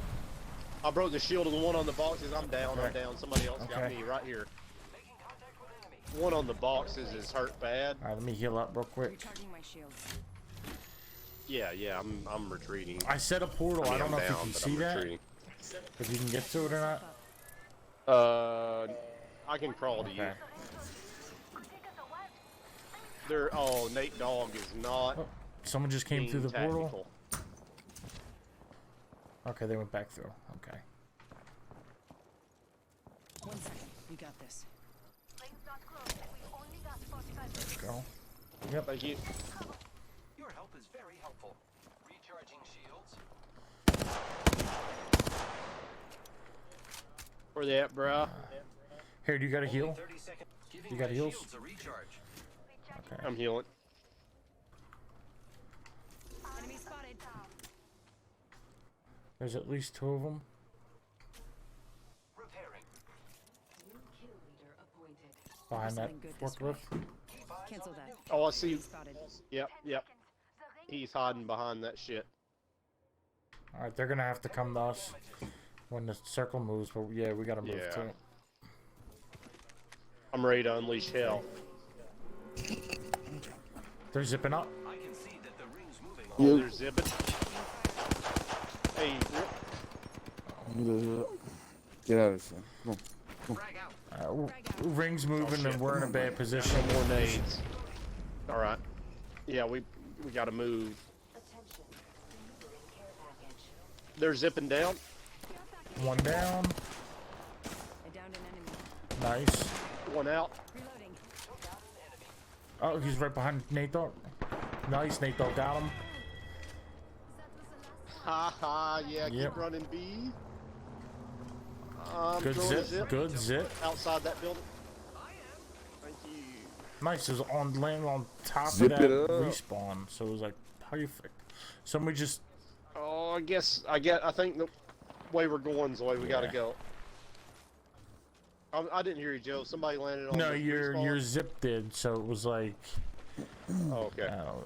Speaker 2: I broke the shield of the one on the boxes. I'm down, I'm
Speaker 1: Okay.
Speaker 2: down. Somebody else got
Speaker 1: Okay.
Speaker 2: me right here.
Speaker 4: Making contact with enemy.
Speaker 2: One on the boxes is hurt bad.
Speaker 1: Alright, let me heal up real quick.
Speaker 6: Recharging my shields.
Speaker 2: Yeah, I'm retreating.
Speaker 1: I set a portal. I
Speaker 2: mean,
Speaker 1: don't
Speaker 2: I'm
Speaker 1: know if you
Speaker 2: down,
Speaker 1: can
Speaker 2: but
Speaker 1: see
Speaker 2: I'm
Speaker 1: that.
Speaker 2: retreating.
Speaker 1: If you can get to it or not.
Speaker 2: I can crawl to you.
Speaker 1: Okay.
Speaker 2: Oh, Nate Dogg is not
Speaker 1: Oh, someone just came
Speaker 2: being
Speaker 1: through the portal.
Speaker 2: tactical.
Speaker 1: Okay, they went back through. Okay.
Speaker 6: 1 second. We got this.
Speaker 1: Let's go. Yep.
Speaker 2: Thank you.
Speaker 4: Your help is very helpful. Recharging shields.
Speaker 2: Where they at, bruh?
Speaker 1: Here, do you got a heal?
Speaker 4: 30 seconds. Giving
Speaker 1: You got
Speaker 4: my
Speaker 1: heals?
Speaker 4: shields a recharge.
Speaker 1: Okay.
Speaker 2: I'm healing.
Speaker 6: Enemy spotted.
Speaker 1: There's at least 2 of them.
Speaker 4: Repairing.
Speaker 1: Behind that
Speaker 6: Something good this
Speaker 1: forklift.
Speaker 4: Keep eyes
Speaker 6: Cancel
Speaker 4: on the
Speaker 6: that.
Speaker 4: new
Speaker 2: Oh, I see.
Speaker 6: Spotted.
Speaker 2: Yep. He's hiding behind that shit.
Speaker 1: Alright, they're gonna have to come to us when the circle moves, but yeah, we gotta move
Speaker 2: Yeah.
Speaker 1: too.
Speaker 2: I'm ready to unleash hell.
Speaker 1: They're zipping up.
Speaker 4: I can see that the ring's moving.
Speaker 2: Oh, they're zipping. Hey,
Speaker 3: Get out of this thing. Come on.
Speaker 4: Frag out.
Speaker 1: Ring's moving and we're in a bad position.
Speaker 2: more nades. All right. Yeah, we gotta move. They're zipping down.
Speaker 1: One down.
Speaker 6: I downed an enemy.
Speaker 1: Nice.
Speaker 2: One out.
Speaker 6: Reloading.
Speaker 1: Oh, he's right behind Nate Dogg. Nice, Nate Dogg got him.
Speaker 2: Ha ha. Yeah,
Speaker 1: Yep.
Speaker 2: keep running, B.
Speaker 1: Good
Speaker 2: throwing a
Speaker 1: zip. Good zip.
Speaker 2: Outside that building. Thank you.
Speaker 1: Nice. It was on land on top
Speaker 3: Zip
Speaker 1: of that
Speaker 3: it up.
Speaker 1: respawn. So it was like, how you frick? Somebody just.
Speaker 2: Oh, I think the way we're going is the way we gotta
Speaker 1: Yeah.
Speaker 2: go. I didn't hear you, Joe. Somebody landed on
Speaker 1: No,
Speaker 2: the
Speaker 1: your
Speaker 2: respawn?
Speaker 1: zip did. So it was like.
Speaker 2: Oh, okay.
Speaker 1: Oh,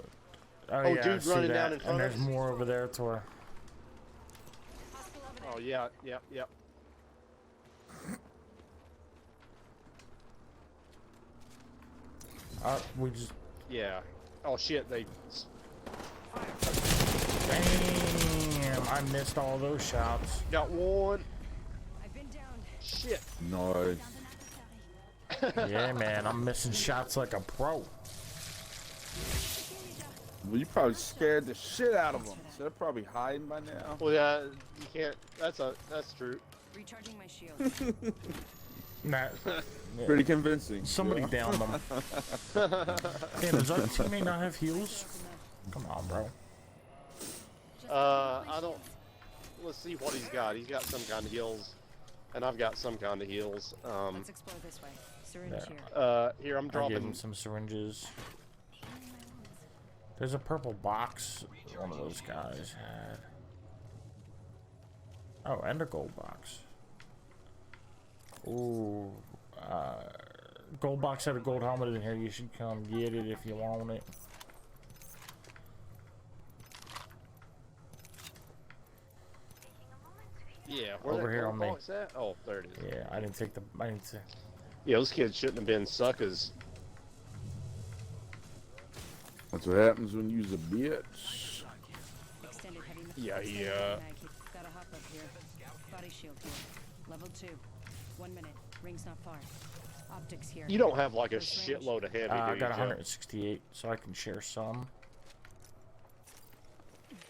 Speaker 2: Oh,
Speaker 1: yeah, I
Speaker 2: dude
Speaker 1: see
Speaker 2: running
Speaker 1: that.
Speaker 2: down in front
Speaker 1: and
Speaker 2: of
Speaker 1: there's
Speaker 2: us?
Speaker 1: more over there to where.
Speaker 6: Hostile over there.
Speaker 2: Oh, yeah, yep.
Speaker 1: We just.
Speaker 2: Yeah. Oh, shit, they...
Speaker 1: Damn! I missed all those shots.
Speaker 2: Got one.
Speaker 6: I've been downed.
Speaker 2: Shit.
Speaker 3: Nice.
Speaker 1: Yeah, man, I'm missing shots like a pro.
Speaker 3: Well, you probably scared the shit out of them. So they're probably hiding by now.
Speaker 2: Well, yeah, you can't. That's true.
Speaker 6: Recharging my shield.
Speaker 1: Nah,
Speaker 3: Pretty convincing.
Speaker 1: somebody
Speaker 3: yeah.
Speaker 1: downed them. Damn, does our teammate not have heals? Come on, bro.
Speaker 2: I don't. Let's see what he's got. He's got some kind of heals, and I've got some kind of heals.
Speaker 6: Let's explore this way. Syringe
Speaker 1: Yeah.
Speaker 6: here.
Speaker 2: Here I'm
Speaker 1: I gave
Speaker 2: dropping.
Speaker 1: him some syringes. There's a purple box one of those guys had. Oh, and a gold box. Ooh, gold box had a gold helmet in here. You should come get it if you want it.
Speaker 2: Yeah, where
Speaker 1: Over
Speaker 2: that
Speaker 1: here
Speaker 2: gold
Speaker 1: on me.
Speaker 2: box at? Oh, there it is.
Speaker 1: Yeah, I didn't take the. I didn't.
Speaker 2: Yeah, those kids shouldn't have been suckers.
Speaker 3: That's what happens when you use a bitch.
Speaker 6: Extended heavy
Speaker 2: Yeah,
Speaker 6: extended
Speaker 2: yeah.
Speaker 6: heavy mag. Gotta hop up here. Body shield here. Level 2. 1 minute. Ring's not far. Optics here.
Speaker 2: You don't have like a
Speaker 6: Close range.
Speaker 2: shitload of heavy, do
Speaker 1: I
Speaker 2: you,
Speaker 1: got
Speaker 2: Joe?
Speaker 1: 168, so I can share some.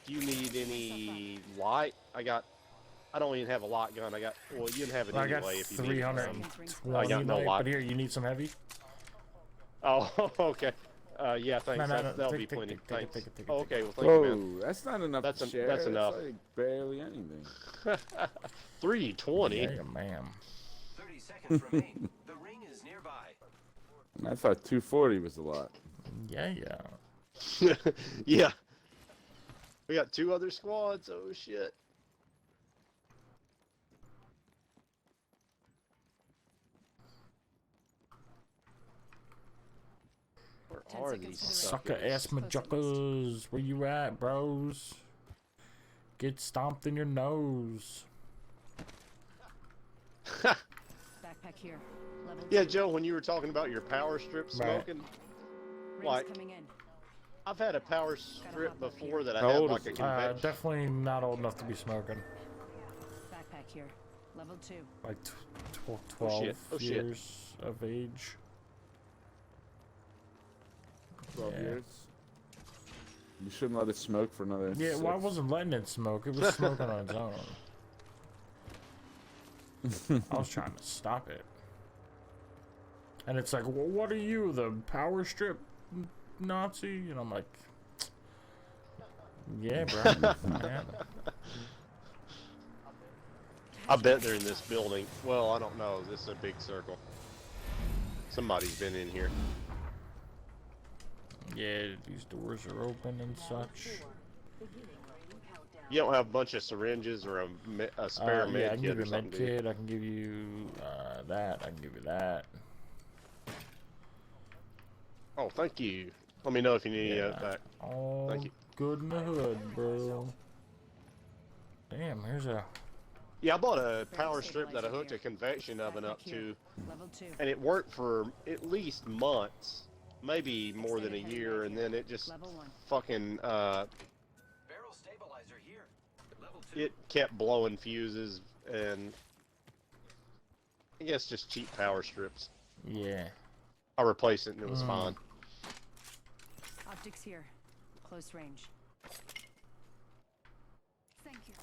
Speaker 2: Do you need any light? I don't even have a light gun. Well, you can have it
Speaker 1: I got
Speaker 2: anyway if you need some.
Speaker 1: 320.
Speaker 2: I got no
Speaker 1: light,
Speaker 2: light.
Speaker 1: but here, you need some heavy?
Speaker 2: Oh, okay. Yeah, thanks.
Speaker 1: No,
Speaker 2: That'll
Speaker 1: take
Speaker 2: be
Speaker 1: it,
Speaker 2: plenty.
Speaker 1: take it,
Speaker 2: Thanks.
Speaker 1: take it.
Speaker 2: Oh, okay, well, thank you, man.
Speaker 3: Whoa, that's not enough
Speaker 2: That's
Speaker 3: to
Speaker 2: en-
Speaker 3: share.
Speaker 2: that's enough.
Speaker 3: Like barely anything.
Speaker 2: 320.
Speaker 1: Yeah, ma'am.
Speaker 4: 30 seconds remain. The ring is nearby.
Speaker 3: I thought 240 was a lot.
Speaker 1: Yeah.
Speaker 2: Yeah. We got 2 other squads. Oh shit. Where
Speaker 6: 10
Speaker 2: are
Speaker 6: seconds
Speaker 2: these
Speaker 6: to the
Speaker 1: Sucker
Speaker 2: suckers?
Speaker 1: ass majuckas. Where you at, bros? Get stomped in your nose.
Speaker 6: Backpack here. Level 2.
Speaker 2: Yeah, Joe, when you were talking about your power strip
Speaker 1: Right.
Speaker 2: smoking,
Speaker 6: Rings
Speaker 2: like-
Speaker 6: coming in.
Speaker 2: I've had a power strip
Speaker 6: hop up
Speaker 2: before
Speaker 6: here.
Speaker 2: that I
Speaker 3: How
Speaker 2: had
Speaker 3: old
Speaker 2: like
Speaker 3: is
Speaker 2: a
Speaker 3: it?
Speaker 2: convention.
Speaker 1: Definitely not old enough to be smoking.
Speaker 6: Backpack here. Level 2.
Speaker 1: Like 12
Speaker 2: Oh, shit. Oh, shit.
Speaker 1: years of age.
Speaker 3: 12
Speaker 1: Yeah.
Speaker 3: years. You shouldn't let it smoke for another.
Speaker 1: Yeah, well, I
Speaker 3: 6.
Speaker 1: wasn't letting it smoke. It was smoking on its own. I was trying to stop it. And it's like, well, what are you, the power strip Nazi? And I'm like, yeah, bro. I am.
Speaker 2: I bet they're in this building. Well, I don't know. This is a big circle. Somebody's been in here.
Speaker 1: Yeah, these doors are open and such.
Speaker 2: You don't have a bunch of syringes or a spare
Speaker 1: Yeah, I
Speaker 2: med
Speaker 1: can
Speaker 2: kit
Speaker 1: give
Speaker 2: or
Speaker 1: you a
Speaker 2: something,
Speaker 1: med
Speaker 2: do you?
Speaker 1: kit. I can give you that. I can give you that.
Speaker 2: Oh, thank you. Let me know if you need any of
Speaker 1: Yeah.
Speaker 2: that.
Speaker 1: All
Speaker 2: Thank you.
Speaker 1: good in the hood, bro. Damn, here's a.
Speaker 2: Yeah, I bought a power strip that I hooked a convection oven up to,
Speaker 6: Level 2.
Speaker 2: and it worked for at least months, maybe more than a year, and then it just
Speaker 6: Level 1.
Speaker 2: fucking
Speaker 4: Barrel stabilizer here. Level 2.
Speaker 2: it kept blowing fuses, and I guess just cheap power strips.
Speaker 1: Yeah.
Speaker 2: I replaced it and it was fine.
Speaker 6: Optics here. Close range. Thank you.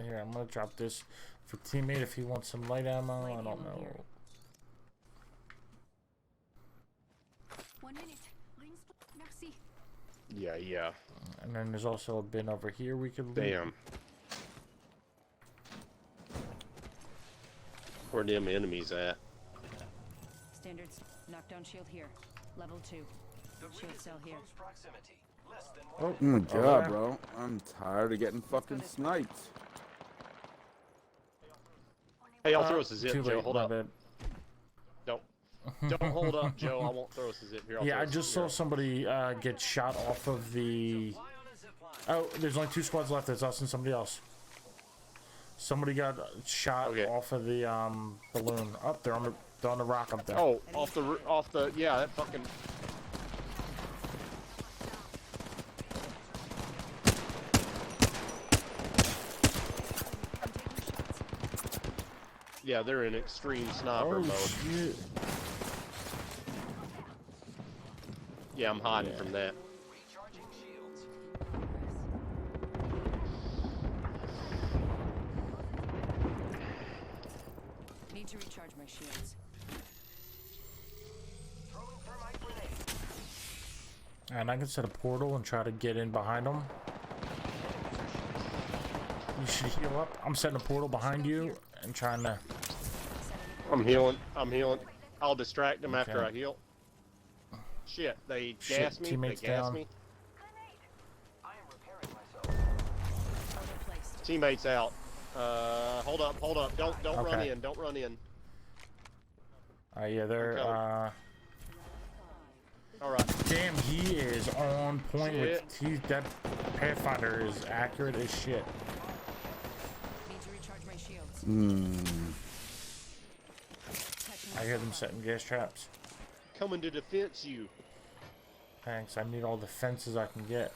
Speaker 1: Here, I'm gonna drop this for teammate if he wants some light ammo. I don't
Speaker 6: ammo
Speaker 1: know.
Speaker 6: here.
Speaker 7: 1 minute. Rings. Merci.
Speaker 2: Yeah, yeah.
Speaker 1: And then there's also a bin over here we could loot.
Speaker 2: Damn. Where them enemies at?
Speaker 6: Standards. Knockdown shield here. Level 2.
Speaker 4: The ring
Speaker 6: Shield
Speaker 4: is
Speaker 6: cell
Speaker 4: in
Speaker 6: here.
Speaker 4: close proximity. Less than
Speaker 1: Oh,
Speaker 4: 1
Speaker 3: Oh my
Speaker 1: over
Speaker 3: god,
Speaker 1: there.
Speaker 3: bro. I'm tired of getting fucking
Speaker 6: this way.
Speaker 3: sniped.
Speaker 2: Hey, I'll throw us a zip,
Speaker 1: Too
Speaker 2: Joe.
Speaker 1: late,
Speaker 2: Hold
Speaker 1: my
Speaker 2: up.
Speaker 1: bad.
Speaker 2: Don't hold up, Joe. I won't throw us a zip here. I'll
Speaker 1: Yeah,
Speaker 2: throw
Speaker 1: I
Speaker 2: us a
Speaker 1: just
Speaker 2: zip
Speaker 1: saw
Speaker 2: here.
Speaker 1: somebody get shot off of the.
Speaker 4: Fly on a zip line.
Speaker 1: Oh, there's only 2 squads left. It's us and somebody else. Somebody got shot
Speaker 2: Okay.
Speaker 1: off of the balloon. Up there on the rock up there.
Speaker 2: Oh, off the yeah, that fucking. Yeah, they're in extreme sniper
Speaker 1: Oh
Speaker 2: mode.
Speaker 1: shit!
Speaker 2: Yeah, I'm hiding from that.
Speaker 4: Recharging shields.
Speaker 6: Need to recharge my shields.
Speaker 4: Throwing thermite grenade.
Speaker 1: And I can set a portal and try to get in behind them. You should heal up. I'm setting a portal behind you and trying to.
Speaker 2: I'm healing. I'll distract them after
Speaker 1: Okay.
Speaker 2: I heal. Shit, they
Speaker 1: Shit,
Speaker 2: gassed me. They
Speaker 1: teammates
Speaker 2: gassed
Speaker 1: down.
Speaker 2: me.
Speaker 4: I am repairing myself.
Speaker 6: Portal placed.
Speaker 2: Teammates out. Hold up. Don't run
Speaker 1: Okay.
Speaker 2: in. Don't run in.
Speaker 1: Yeah, they're.
Speaker 2: Okay. All right.
Speaker 1: Damn, he is on point with. That Pathfinder is accurate as shit.
Speaker 6: Need to recharge my shields. Catching
Speaker 1: I hear them setting gas traps.
Speaker 2: Coming to defense you.
Speaker 1: Thanks. I need all the fences I can get.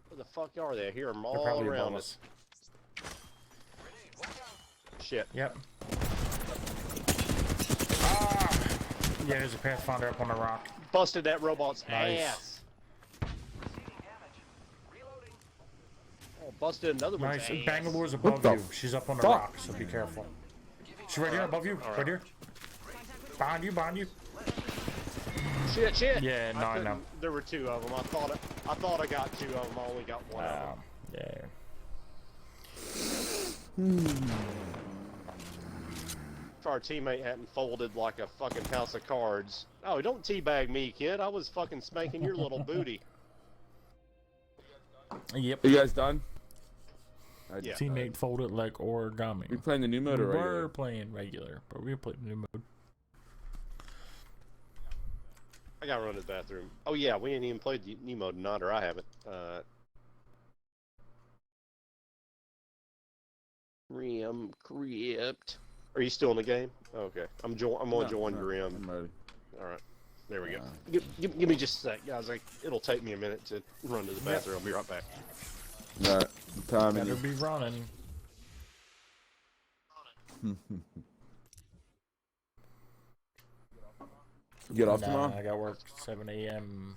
Speaker 2: Where the fuck are they? I hear them
Speaker 1: They're
Speaker 2: all
Speaker 1: probably
Speaker 2: around
Speaker 1: above
Speaker 2: us.
Speaker 1: us.
Speaker 2: Shit.
Speaker 1: Yep. Ah! Yeah, there's a Pathfinder up on the rock.
Speaker 2: Busted that robot's
Speaker 1: Nice.
Speaker 2: ass.
Speaker 4: Receiving damage. Reloading.
Speaker 2: Oh, busted another one's
Speaker 1: Nice.
Speaker 2: ass.
Speaker 1: Bangalore's above
Speaker 3: the
Speaker 1: you. She's up on the
Speaker 3: fuck?
Speaker 1: rock, so be careful. She's right here above you. Right here. Behind you.
Speaker 2: Shit.
Speaker 1: Yeah, no, I know.
Speaker 2: couldn't- There were two of them. I thought I got two of them. I only got one of them.
Speaker 1: Yeah.
Speaker 2: If our teammate hadn't folded like a fucking house of cards. Oh, don't teabag me, kid. I was fucking spanking your little booty.
Speaker 1: Yep.
Speaker 3: Are you guys done?
Speaker 2: Yeah.
Speaker 1: Teammate folded like origami.
Speaker 3: We playing the new mode
Speaker 1: We
Speaker 3: or
Speaker 1: were
Speaker 3: regular?
Speaker 1: playing regular, but we were playing new mode.
Speaker 2: I gotta run to the bathroom. Oh yeah, we ain't even played the new mode tonight, or I haven't. Rim crypt. Are you still in the game? Okay, I'm gonna join
Speaker 3: No,
Speaker 2: Grim.
Speaker 3: I'm ready.
Speaker 2: All right, there we go. Give me just a sec, guys. It'll take me a minute to run to the bathroom. I'll be right back.
Speaker 3: Alright, the time
Speaker 1: Better
Speaker 3: and
Speaker 1: be running.
Speaker 3: get off
Speaker 1: Nah,
Speaker 3: tomorrow?
Speaker 1: I got work 7 a.m.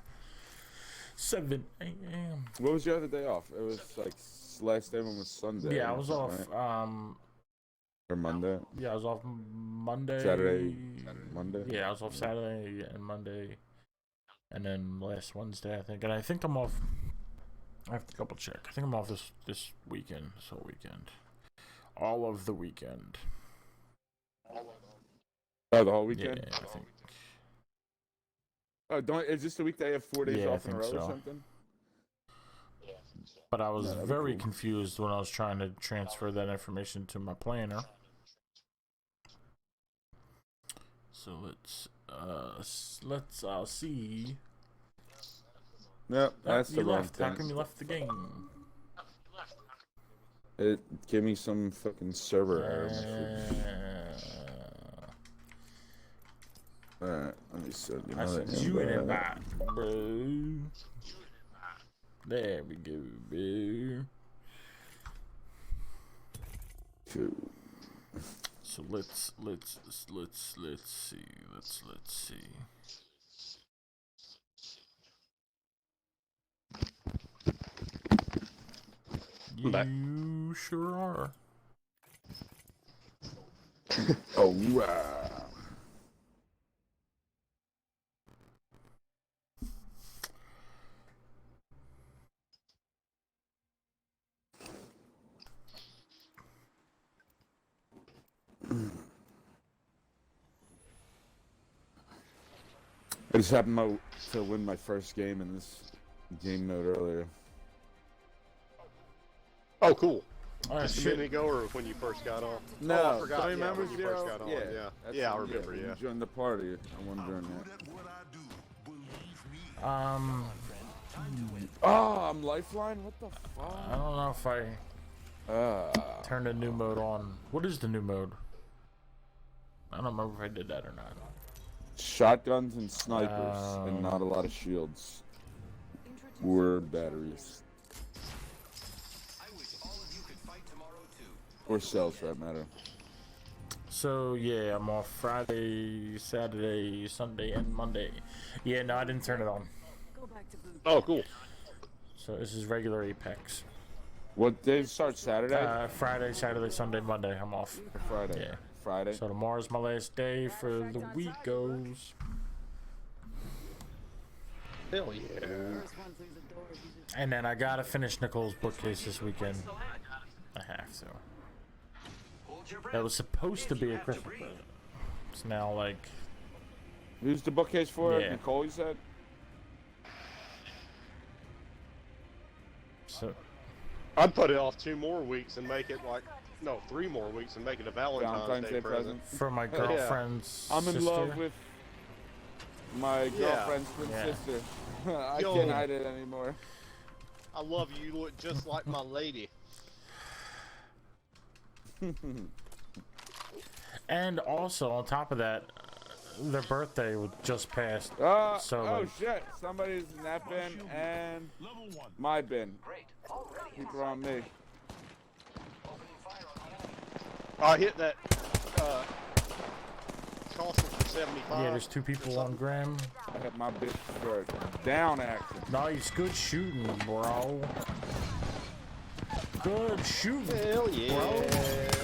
Speaker 1: 7 a.m.
Speaker 3: What was your other day off? It was like last day one was Sunday.
Speaker 1: Yeah, I was off.
Speaker 3: right? Or Monday.
Speaker 1: Yeah, I was off Monday.
Speaker 3: Saturday, Monday?
Speaker 1: Yeah, I was off Saturday and Monday, and then last Wednesday, I think. And I think I'm off. I have to double check. I think I'm off this weekend. This whole weekend. All of the weekend.
Speaker 3: Oh, the whole weekend?
Speaker 1: Yeah, I think.
Speaker 3: Oh, is this the week they have 4 days
Speaker 1: Yeah, I
Speaker 3: off in a row
Speaker 1: think
Speaker 3: or
Speaker 1: so.
Speaker 3: something?
Speaker 1: But I was
Speaker 3: that'd be
Speaker 1: very
Speaker 3: cool.
Speaker 1: confused when I was trying to transfer that information to my planner. So let's see.
Speaker 3: Yep,
Speaker 1: Oh,
Speaker 3: that's
Speaker 1: you
Speaker 3: the wrong
Speaker 1: left. How
Speaker 3: thing.
Speaker 1: come you left the game?
Speaker 3: It gave me some fucking server errors. Alright, let me send you
Speaker 1: I
Speaker 3: another
Speaker 1: sent you an
Speaker 3: invite.
Speaker 1: invite, bro. There we go, bro.
Speaker 3: Cool.
Speaker 1: So let's see. Let's see.
Speaker 2: I'm back.
Speaker 1: You sure are.
Speaker 3: Oh, wow. I just happened to win my first game in this game mode earlier.
Speaker 2: Oh, cool.
Speaker 1: All right,
Speaker 2: Just a
Speaker 1: shit.
Speaker 2: minute ago, or when you first got on?
Speaker 3: No,
Speaker 2: oh, I forgot.
Speaker 3: don't you
Speaker 2: Yeah,
Speaker 3: remember
Speaker 2: when you first got on. Yeah,
Speaker 3: that's
Speaker 2: yeah, I
Speaker 3: when-
Speaker 2: remember.
Speaker 3: when
Speaker 2: Yeah.
Speaker 3: you joined the party. I won during that. Oh, I'm Lifeline? What the
Speaker 1: I
Speaker 3: fuck?
Speaker 1: don't know if I turned the new mode on. What is the new mode? I don't remember if I did that or not.
Speaker 3: Shotguns and snipers, and not a lot of shields. Or batteries.
Speaker 4: I wish all of you could fight tomorrow too.
Speaker 3: Or cells, for that matter.
Speaker 1: So yeah, I'm off Friday, Saturday, Sunday, and Monday. Yeah, no, I didn't turn it on.
Speaker 6: Go back to boot
Speaker 2: Oh, cool.
Speaker 1: So this is regular Apex.
Speaker 3: What day start Saturday?
Speaker 1: Friday, Saturday, Sunday, Monday. I'm off.
Speaker 3: Or Friday?
Speaker 1: Yeah.
Speaker 3: Friday.
Speaker 1: So tomorrow's my last day for the week goes.
Speaker 2: Hell yeah.
Speaker 6: First one through the door.
Speaker 1: And then I gotta finish Nicole's bookcase this weekend. I have to.
Speaker 4: Hold your breath.
Speaker 1: That was supposed to be a Christmas present. It's now like,
Speaker 3: Who's the bookcase for?
Speaker 1: Yeah.
Speaker 3: Nicole, you said?
Speaker 1: so
Speaker 2: I'd put it off 2 more weeks and make it like, no, 3 more weeks and make it a Valentine's Day present.
Speaker 1: for my girlfriend's
Speaker 3: I'm in
Speaker 1: sister.
Speaker 3: love with my
Speaker 2: Yeah.
Speaker 3: girlfriend's twin
Speaker 1: Yeah.
Speaker 3: sister. I
Speaker 2: Yo.
Speaker 3: can't hide it anymore.
Speaker 2: I love you. You look just like my lady.
Speaker 1: And also on top of that, their birthday just passed. So,
Speaker 3: oh
Speaker 1: like-
Speaker 3: shit! Somebody's in that bin and my bin.
Speaker 4: Great. Already
Speaker 3: People are on me.
Speaker 4: opening fire on the enemy.
Speaker 2: I hit that. Cost it for 75.
Speaker 1: Yeah, there's 2 people on Graham.
Speaker 3: I got my bitch for down action.
Speaker 1: Nice, good shooting, bro. Good shooting.
Speaker 2: Hell yeah.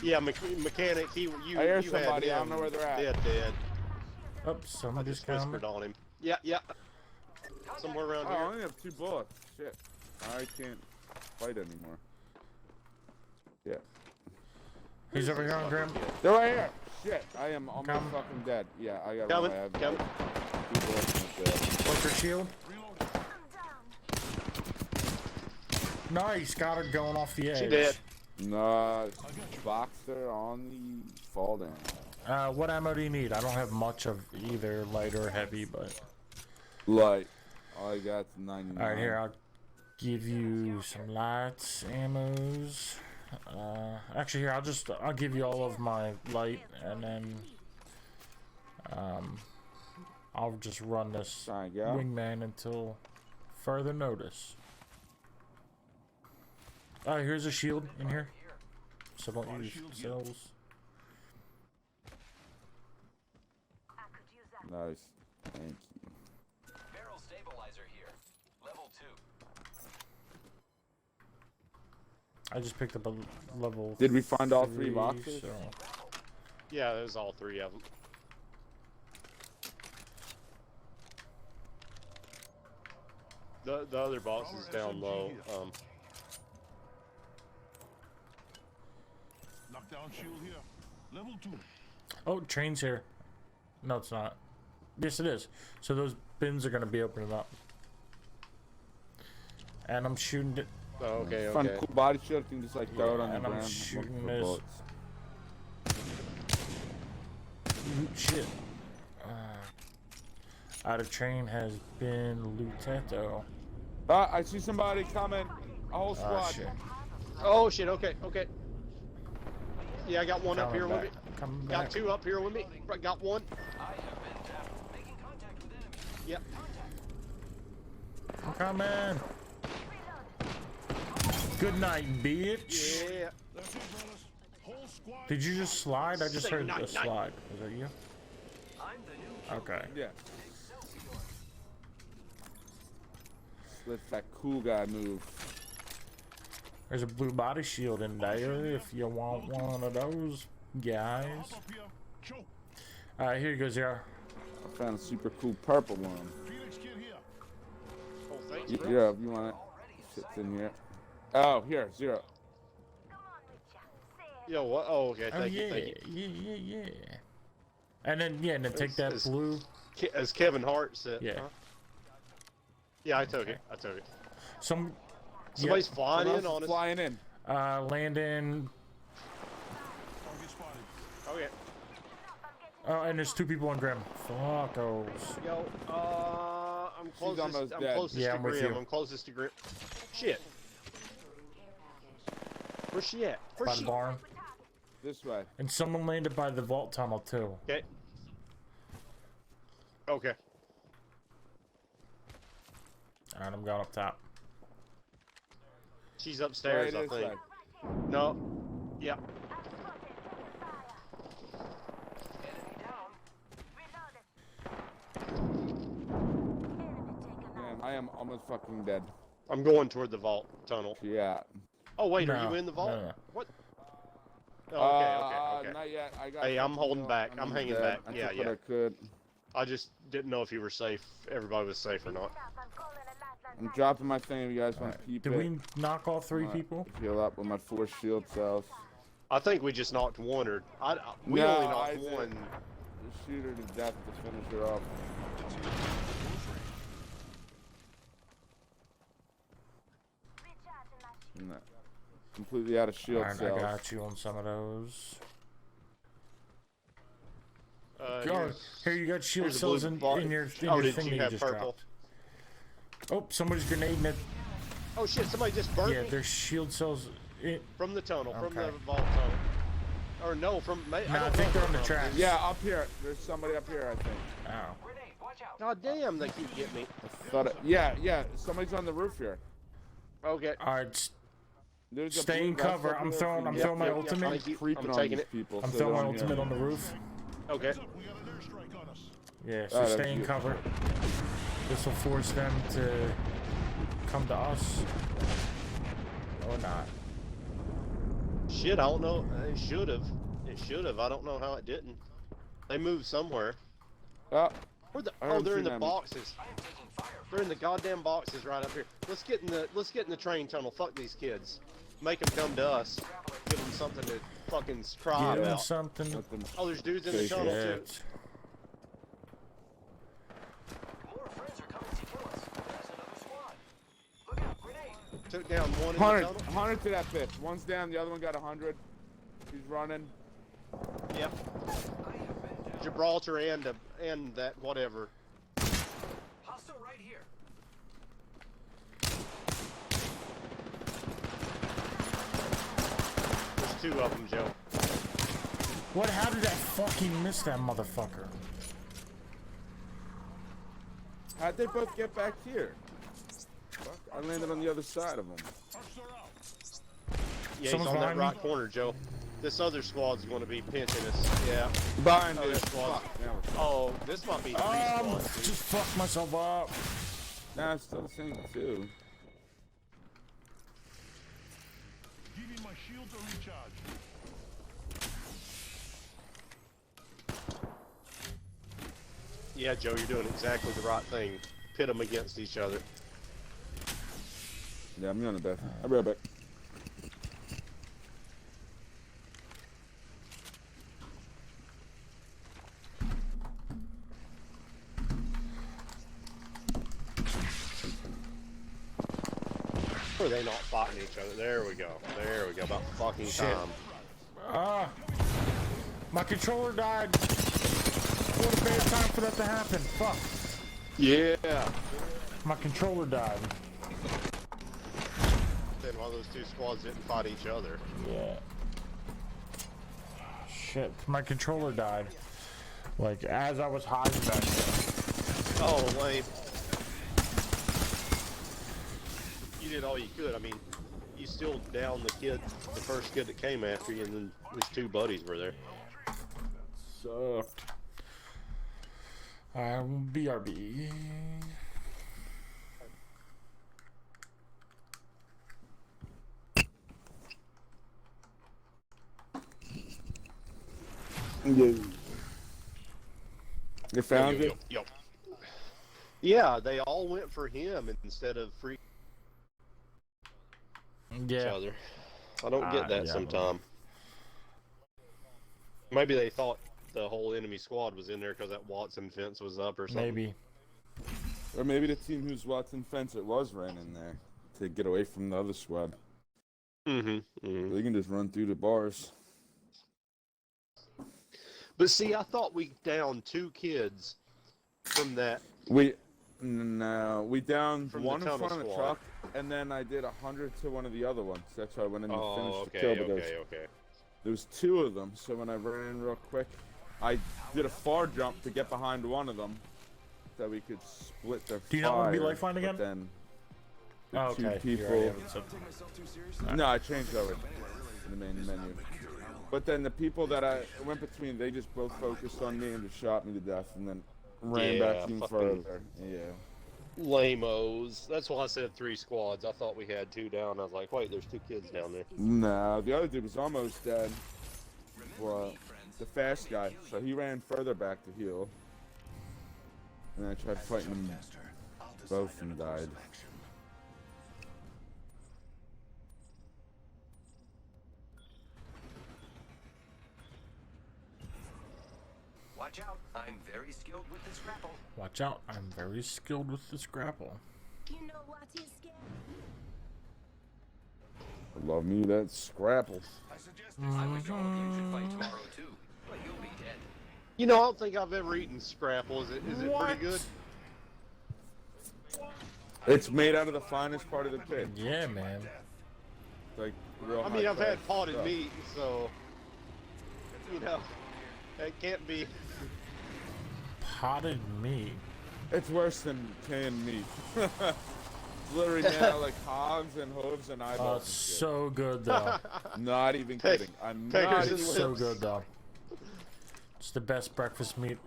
Speaker 2: Yeah, mechanic. You
Speaker 3: I hear
Speaker 2: you
Speaker 3: somebody,
Speaker 2: had
Speaker 3: I
Speaker 2: him
Speaker 3: don't know where they're at.
Speaker 2: Dead.
Speaker 1: Oops,
Speaker 2: I
Speaker 1: somebody
Speaker 2: just
Speaker 1: just
Speaker 2: whispered on him. Yeah. Somewhere around
Speaker 3: Oh, I
Speaker 2: here.
Speaker 3: only have 2 bullets. Shit. I can't fight anymore. Yeah.
Speaker 1: He's over here on Graham.
Speaker 3: They're right here. Shit. I am almost
Speaker 1: Come.
Speaker 3: fucking dead. Yeah, I got
Speaker 2: Coming,
Speaker 3: I have
Speaker 2: coming.
Speaker 3: 2 bullets and that's it.
Speaker 1: Bunker shield. Nice, got her going off the edge.
Speaker 2: She dead.
Speaker 3: Nah, boxer on the fall down.
Speaker 1: What ammo do you need? I don't have much of either light or heavy, but
Speaker 3: Light. All I got's 99.
Speaker 1: all right, here I'll give you some lights, ammos. Actually, here I'll give you all of my light, and then I'll just run this
Speaker 3: Try and go.
Speaker 1: wingman until further notice. Here's a shield in here, so don't use cells.
Speaker 3: Nice. Thank you.
Speaker 4: Barrel stabilizer here. Level 2.
Speaker 1: I just picked up a level.
Speaker 3: Did we find all 3 boxes?
Speaker 1: So.
Speaker 2: Yeah, there's all 3 of them. The other box is down low.
Speaker 8: Knockdown shield here. Level 2.
Speaker 1: Oh, train's here. No, it's not. Yes, it is. So those bins are gonna be opening up, and I'm shooting it.
Speaker 2: Oh, okay.
Speaker 3: Find a cool body shield, you can just like throw it on the
Speaker 1: and I'm
Speaker 3: ground.
Speaker 1: shooting
Speaker 3: look for
Speaker 1: this.
Speaker 3: bullets.
Speaker 1: Loot shit. Outer train has been lootetto.
Speaker 3: I see somebody coming. A whole squad.
Speaker 1: Shit.
Speaker 2: Oh shit. Okay. Yeah, I got one up
Speaker 1: Coming
Speaker 2: here
Speaker 1: back.
Speaker 2: with me.
Speaker 1: Coming
Speaker 2: Got
Speaker 1: back.
Speaker 2: 2 up here with me. Got 1.
Speaker 4: I have been tapped. Making contact with enemy.
Speaker 2: Yep.
Speaker 1: I'm coming. Good night, bitch.
Speaker 2: Yeah.
Speaker 8: That's it, brothers. Whole squad.
Speaker 1: Did you just slide? I just
Speaker 2: Say
Speaker 1: heard
Speaker 2: night,
Speaker 1: a
Speaker 2: night.
Speaker 1: slide. Was that you?
Speaker 4: I'm the new
Speaker 1: Okay.
Speaker 3: Yeah. Let that cool guy move.
Speaker 1: There's a blue body shield in there if you want one of those, guys.
Speaker 8: Hop up here. Choke.
Speaker 1: Alright, here you go, Zero.
Speaker 3: I found a super cool purple one.
Speaker 8: Felix kid here.
Speaker 2: Oh, thanks,
Speaker 3: Yeah,
Speaker 2: bro.
Speaker 3: if you want it. Shit's in here. Oh, here, 0.
Speaker 2: Yo, what? Oh, okay.
Speaker 1: Oh,
Speaker 2: Thank
Speaker 1: yeah,
Speaker 2: you. Thank you.
Speaker 1: yeah. And then, take that
Speaker 2: It's-
Speaker 1: blue.
Speaker 2: As Kevin Hart said.
Speaker 1: Yeah.
Speaker 2: Huh? Yeah, I took it.
Speaker 1: Yep,
Speaker 2: Somebody's flying
Speaker 3: Someone
Speaker 2: in
Speaker 3: else
Speaker 2: on
Speaker 3: is
Speaker 2: us.
Speaker 3: flying in.
Speaker 1: landing.
Speaker 8: Target spotted.
Speaker 2: Okay.
Speaker 1: Oh, and there's 2 people on Grim. Fuckos.
Speaker 2: Yo, I'm closest.
Speaker 3: almost
Speaker 2: I'm
Speaker 3: dead.
Speaker 2: closest
Speaker 1: Yeah,
Speaker 2: to
Speaker 1: I'm with
Speaker 2: Grim.
Speaker 1: you.
Speaker 2: I'm closest to Grim. Shit. Where's she at?
Speaker 1: By
Speaker 2: Where's
Speaker 1: the
Speaker 2: she?
Speaker 1: barn.
Speaker 3: This way.
Speaker 1: And someone landed by the vault tunnel, too.
Speaker 2: Okay. Okay.
Speaker 1: Alright, I'm going up top.
Speaker 2: She's upstairs,
Speaker 3: Right
Speaker 2: I
Speaker 3: this
Speaker 2: think.
Speaker 3: way.
Speaker 2: No. Yeah.
Speaker 3: I am almost fucking dead.
Speaker 2: I'm going toward the vault tunnel.
Speaker 3: Yeah.
Speaker 2: Oh wait, are
Speaker 1: No,
Speaker 2: you in the vault?
Speaker 1: no.
Speaker 2: What? Oh, okay.
Speaker 3: Not yet. I got.
Speaker 2: Hey, I'm
Speaker 3: something
Speaker 2: holding
Speaker 3: new.
Speaker 2: back. I'm
Speaker 3: almost
Speaker 2: hanging
Speaker 3: dead.
Speaker 2: back.
Speaker 3: I
Speaker 2: Yeah,
Speaker 3: took what
Speaker 2: yeah.
Speaker 3: I could.
Speaker 2: I just didn't know if you were safe. Everybody was safe or not.
Speaker 3: I'm dropping my thing if you guys want to peep
Speaker 1: Did
Speaker 3: it.
Speaker 1: we knock all 3
Speaker 3: I'm gonna
Speaker 1: people?
Speaker 3: Heal up with my 4 shield cells.
Speaker 2: I think we just knocked one, or we
Speaker 3: No,
Speaker 2: only
Speaker 3: I
Speaker 2: knocked
Speaker 3: did.
Speaker 2: one.
Speaker 3: Just shoot her to death to finish her off. No. Completely out of shield
Speaker 1: Alright, I
Speaker 3: cells.
Speaker 1: got you on some of those.
Speaker 2: Here's-
Speaker 1: Here, you got shield
Speaker 2: here's a blue
Speaker 1: cells in
Speaker 2: bar-
Speaker 1: your
Speaker 2: Oh, did
Speaker 1: thing
Speaker 2: you
Speaker 1: that you
Speaker 2: have
Speaker 1: just
Speaker 2: purple?
Speaker 1: dropped. Oh, somebody's grenading it.
Speaker 2: Oh shit! Somebody just burnt
Speaker 1: Yeah,
Speaker 2: me
Speaker 1: there's shield cells.
Speaker 2: from the tunnel, from
Speaker 1: Okay.
Speaker 2: the vault tunnel. Or no, from.
Speaker 1: No, I
Speaker 2: don't
Speaker 1: think
Speaker 2: know
Speaker 1: they're on the
Speaker 2: from.
Speaker 1: tracks.
Speaker 3: Yeah, up here. There's somebody up here, I think.
Speaker 1: Oh.
Speaker 4: Grenade, watch out.
Speaker 2: God damn, they keep getting me.
Speaker 3: Yeah. Somebody's on the roof here.
Speaker 2: Okay.
Speaker 1: Alright,
Speaker 3: There's a
Speaker 1: stay
Speaker 3: blue
Speaker 1: in
Speaker 3: vest
Speaker 1: cover.
Speaker 3: up
Speaker 1: I'm
Speaker 3: here
Speaker 1: throwing
Speaker 3: for you.
Speaker 1: my
Speaker 2: yep,
Speaker 1: ultimate.
Speaker 2: thank you.
Speaker 3: Creeping
Speaker 2: I'm
Speaker 3: on
Speaker 2: taking
Speaker 3: these
Speaker 2: it.
Speaker 3: people.
Speaker 1: I'm
Speaker 3: so
Speaker 1: throwing
Speaker 3: they
Speaker 1: my
Speaker 3: don't hear
Speaker 1: ultimate
Speaker 3: me.
Speaker 1: on the roof.
Speaker 2: Okay.
Speaker 8: Heads up, we got an airstrike on us.
Speaker 1: Yeah, so
Speaker 3: Alright,
Speaker 1: stay in
Speaker 3: that's
Speaker 1: cover. This will force them to come to us. Or not.
Speaker 2: Shit, I don't know. It should have. It should have. I don't know how it didn't. They moved somewhere.
Speaker 3: Oh,
Speaker 2: Where the?
Speaker 3: I
Speaker 2: Oh,
Speaker 3: haven't
Speaker 2: they're in
Speaker 3: seen
Speaker 2: the
Speaker 3: them.
Speaker 2: boxes.
Speaker 4: I am taking fire.
Speaker 2: They're in the goddamn boxes right up here. Let's get in the train tunnel. Fuck these kids. Make them come to us. Give them something to fucking cry
Speaker 1: Give them
Speaker 2: about.
Speaker 1: something.
Speaker 3: let them-
Speaker 2: Oh, there's dudes in the
Speaker 3: Take
Speaker 2: tunnel too.
Speaker 1: Shit.
Speaker 4: More friends are coming to kill us. There's another squad. Look out, grenade.
Speaker 2: Took down one in the
Speaker 3: 100,
Speaker 2: tunnel.
Speaker 3: 100 to that bitch. One's down, the other one got 100. He's running.
Speaker 2: Yep.
Speaker 4: I have been down.
Speaker 2: Gibraltar and that whatever.
Speaker 4: Hostile right here.
Speaker 2: There's 2 of them, Joe.
Speaker 1: What? How did I fucking miss that motherfucker?
Speaker 3: How'd they both get back here? Fuck, I landed on the other side of them.
Speaker 8: Hucks are out.
Speaker 2: Yeah,
Speaker 1: Someone's
Speaker 2: he's on that
Speaker 1: behind me?
Speaker 2: right corner, Joe. This other squad's going to be pinching us. Yeah.
Speaker 3: Behind
Speaker 2: Oh,
Speaker 3: you.
Speaker 2: there's squad.
Speaker 3: Fuck, now we're-
Speaker 2: Oh, this might be 3 squads. dude.
Speaker 1: Just fucked myself up.
Speaker 3: Nah, it's still the same too.
Speaker 8: Giving my shield to recharge.
Speaker 2: Yeah, Joe, you're doing exactly the right thing. Pit them against each other.
Speaker 3: Yeah, I'm on the back. I'll be right back.
Speaker 2: Or are they not fighting each other? There we go. There we go. About fucking
Speaker 1: Shit.
Speaker 2: time.
Speaker 1: Ah. My controller died. What a bad time for that to happen. Fuck.
Speaker 2: Yeah.
Speaker 1: My controller died.
Speaker 2: Then while those 2 squads didn't fight each other.
Speaker 1: Yeah. Shit. My controller died. Like, as I was hiding back there.
Speaker 2: Oh, lame. You did all you could. I mean, you still downed the first kid that came after you, and then his 2 buddies were there.
Speaker 1: Sucked. BRB.
Speaker 3: Yeah. You found
Speaker 2: Yo,
Speaker 3: it?
Speaker 2: yo, yo. Yeah, they all went for him instead of free each
Speaker 1: Yeah.
Speaker 2: other. I don't get that
Speaker 1: yeah.
Speaker 2: sometime. Maybe they thought the whole enemy squad was in there because that Watson fence was up or something.
Speaker 1: Maybe.
Speaker 3: Or maybe the team whose Watson fence it was ran in there to get away from the other squad.
Speaker 2: Mm-hmm.
Speaker 3: They can just run through the bars.
Speaker 2: But see, I thought we downed 2 kids from that.
Speaker 3: We downed
Speaker 2: From the
Speaker 3: one in
Speaker 2: tunnel
Speaker 3: front of the
Speaker 2: squad.
Speaker 3: truck, and then I did 100 to one of the other ones. That's why I went in to
Speaker 2: Oh,
Speaker 3: finish
Speaker 2: okay,
Speaker 3: the kill. Because
Speaker 2: okay.
Speaker 3: there was 2 of them, so when I ran in real quick, I did a far jump to get behind one of them, so we could split their
Speaker 1: Do you not want to be
Speaker 3: fire,
Speaker 1: Lifeline again?
Speaker 3: But then the
Speaker 1: Oh,
Speaker 3: 2
Speaker 1: okay.
Speaker 3: people.
Speaker 4: Take myself too seriously.
Speaker 3: No, I changed over to the main menu. But then the people that I went between, they just both focused on me and just shot me to death, and then ran
Speaker 2: Yeah,
Speaker 3: back even
Speaker 2: fucking-
Speaker 3: further. Yeah.
Speaker 2: Lame-os. That's why I said 3 squads. I thought we had 2 down. I was like, wait, there's 2 kids down there.
Speaker 3: No, the other dude was almost dead. Well, the fast guy. So he ran further back to heal. And I tried fighting them both and died.
Speaker 4: Watch out, I'm very skilled with this grapple.
Speaker 1: Watch out, I'm very skilled with this grapple.
Speaker 7: You know what is scary?
Speaker 3: Love me that scrapple.
Speaker 4: I suggest this. I wish all of you should fight tomorrow too, but you'll be dead.
Speaker 2: You know, I don't think I've ever eaten scrapple. Is it pretty good?
Speaker 3: It's made out of the finest part of the pig.
Speaker 1: Yeah, man.
Speaker 3: Like real
Speaker 2: I mean, I've
Speaker 3: high-class
Speaker 2: had potted
Speaker 3: stuff.
Speaker 2: meat, so you know, it can't be.
Speaker 1: Potted meat.
Speaker 3: It's worse than canned meat. It's literally made out of like hogs and hooves and
Speaker 1: Oh,
Speaker 3: eyeballs.
Speaker 1: it's
Speaker 3: and shit.
Speaker 1: so good though.
Speaker 3: Not even
Speaker 2: Peg-
Speaker 3: kidding. I'm
Speaker 2: peggers
Speaker 3: not
Speaker 2: and
Speaker 3: even
Speaker 1: It's so
Speaker 2: lips.
Speaker 1: good though. It's the best breakfast meat.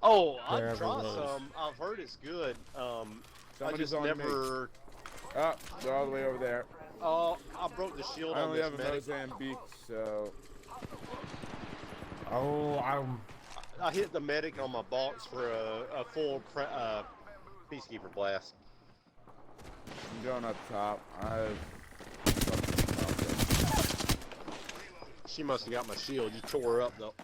Speaker 2: Oh,
Speaker 1: There
Speaker 2: I've
Speaker 1: ever
Speaker 2: tried
Speaker 1: was.
Speaker 2: some. I've heard it's good. I
Speaker 3: Somebody's
Speaker 2: just
Speaker 3: on me.
Speaker 2: never.
Speaker 3: Oh, they're all the way over there.
Speaker 2: Oh, I broke the shield
Speaker 3: I
Speaker 2: on
Speaker 3: only
Speaker 2: this
Speaker 3: have a
Speaker 2: medic.
Speaker 3: Mozambique, so
Speaker 1: Oh, I'm.
Speaker 2: I hit the medic on my box for a full peacekeeper blast.
Speaker 3: I'm going up top.
Speaker 2: She must have got my shield. You tore her up though.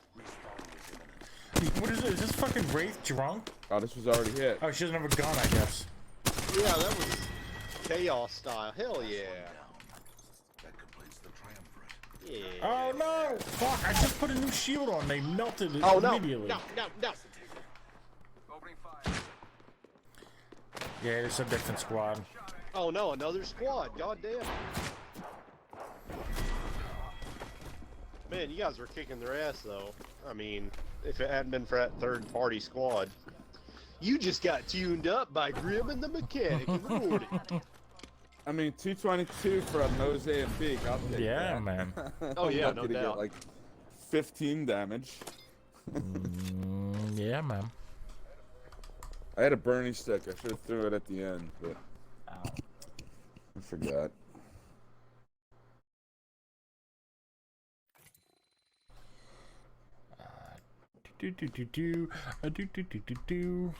Speaker 1: What is it? Is this fucking Wraith drunk?
Speaker 3: Oh, this was already hit.
Speaker 1: Oh, she's never gone, I guess.
Speaker 2: Yeah, that was chaos style. Hell yeah.
Speaker 8: That completes the triumvirate.
Speaker 2: Yeah.
Speaker 1: Oh no! Fuck! I just put a new shield on. They melted it
Speaker 2: Oh no!
Speaker 1: immediately.
Speaker 2: No! No!
Speaker 4: Opening fire.
Speaker 1: Yeah, it's a different squad.
Speaker 2: Oh no! Another squad. God damn. Man, you guys were kicking their ass though. I mean, if it hadn't been for that third-party squad, you just got tuned up by Grim and the Mechanic in the morning.
Speaker 3: I mean, 222 for a Mozambique. I'll take
Speaker 1: Yeah,
Speaker 3: that.
Speaker 1: man.
Speaker 2: Oh yeah,
Speaker 3: I'm
Speaker 2: no
Speaker 3: lucky to
Speaker 2: doubt.
Speaker 3: get like 15 damage.
Speaker 1: Yeah, man.
Speaker 3: I had a Bernie stick. I should have threw it at the end, but I forgot.
Speaker 1: Do do do do. Do do do do do.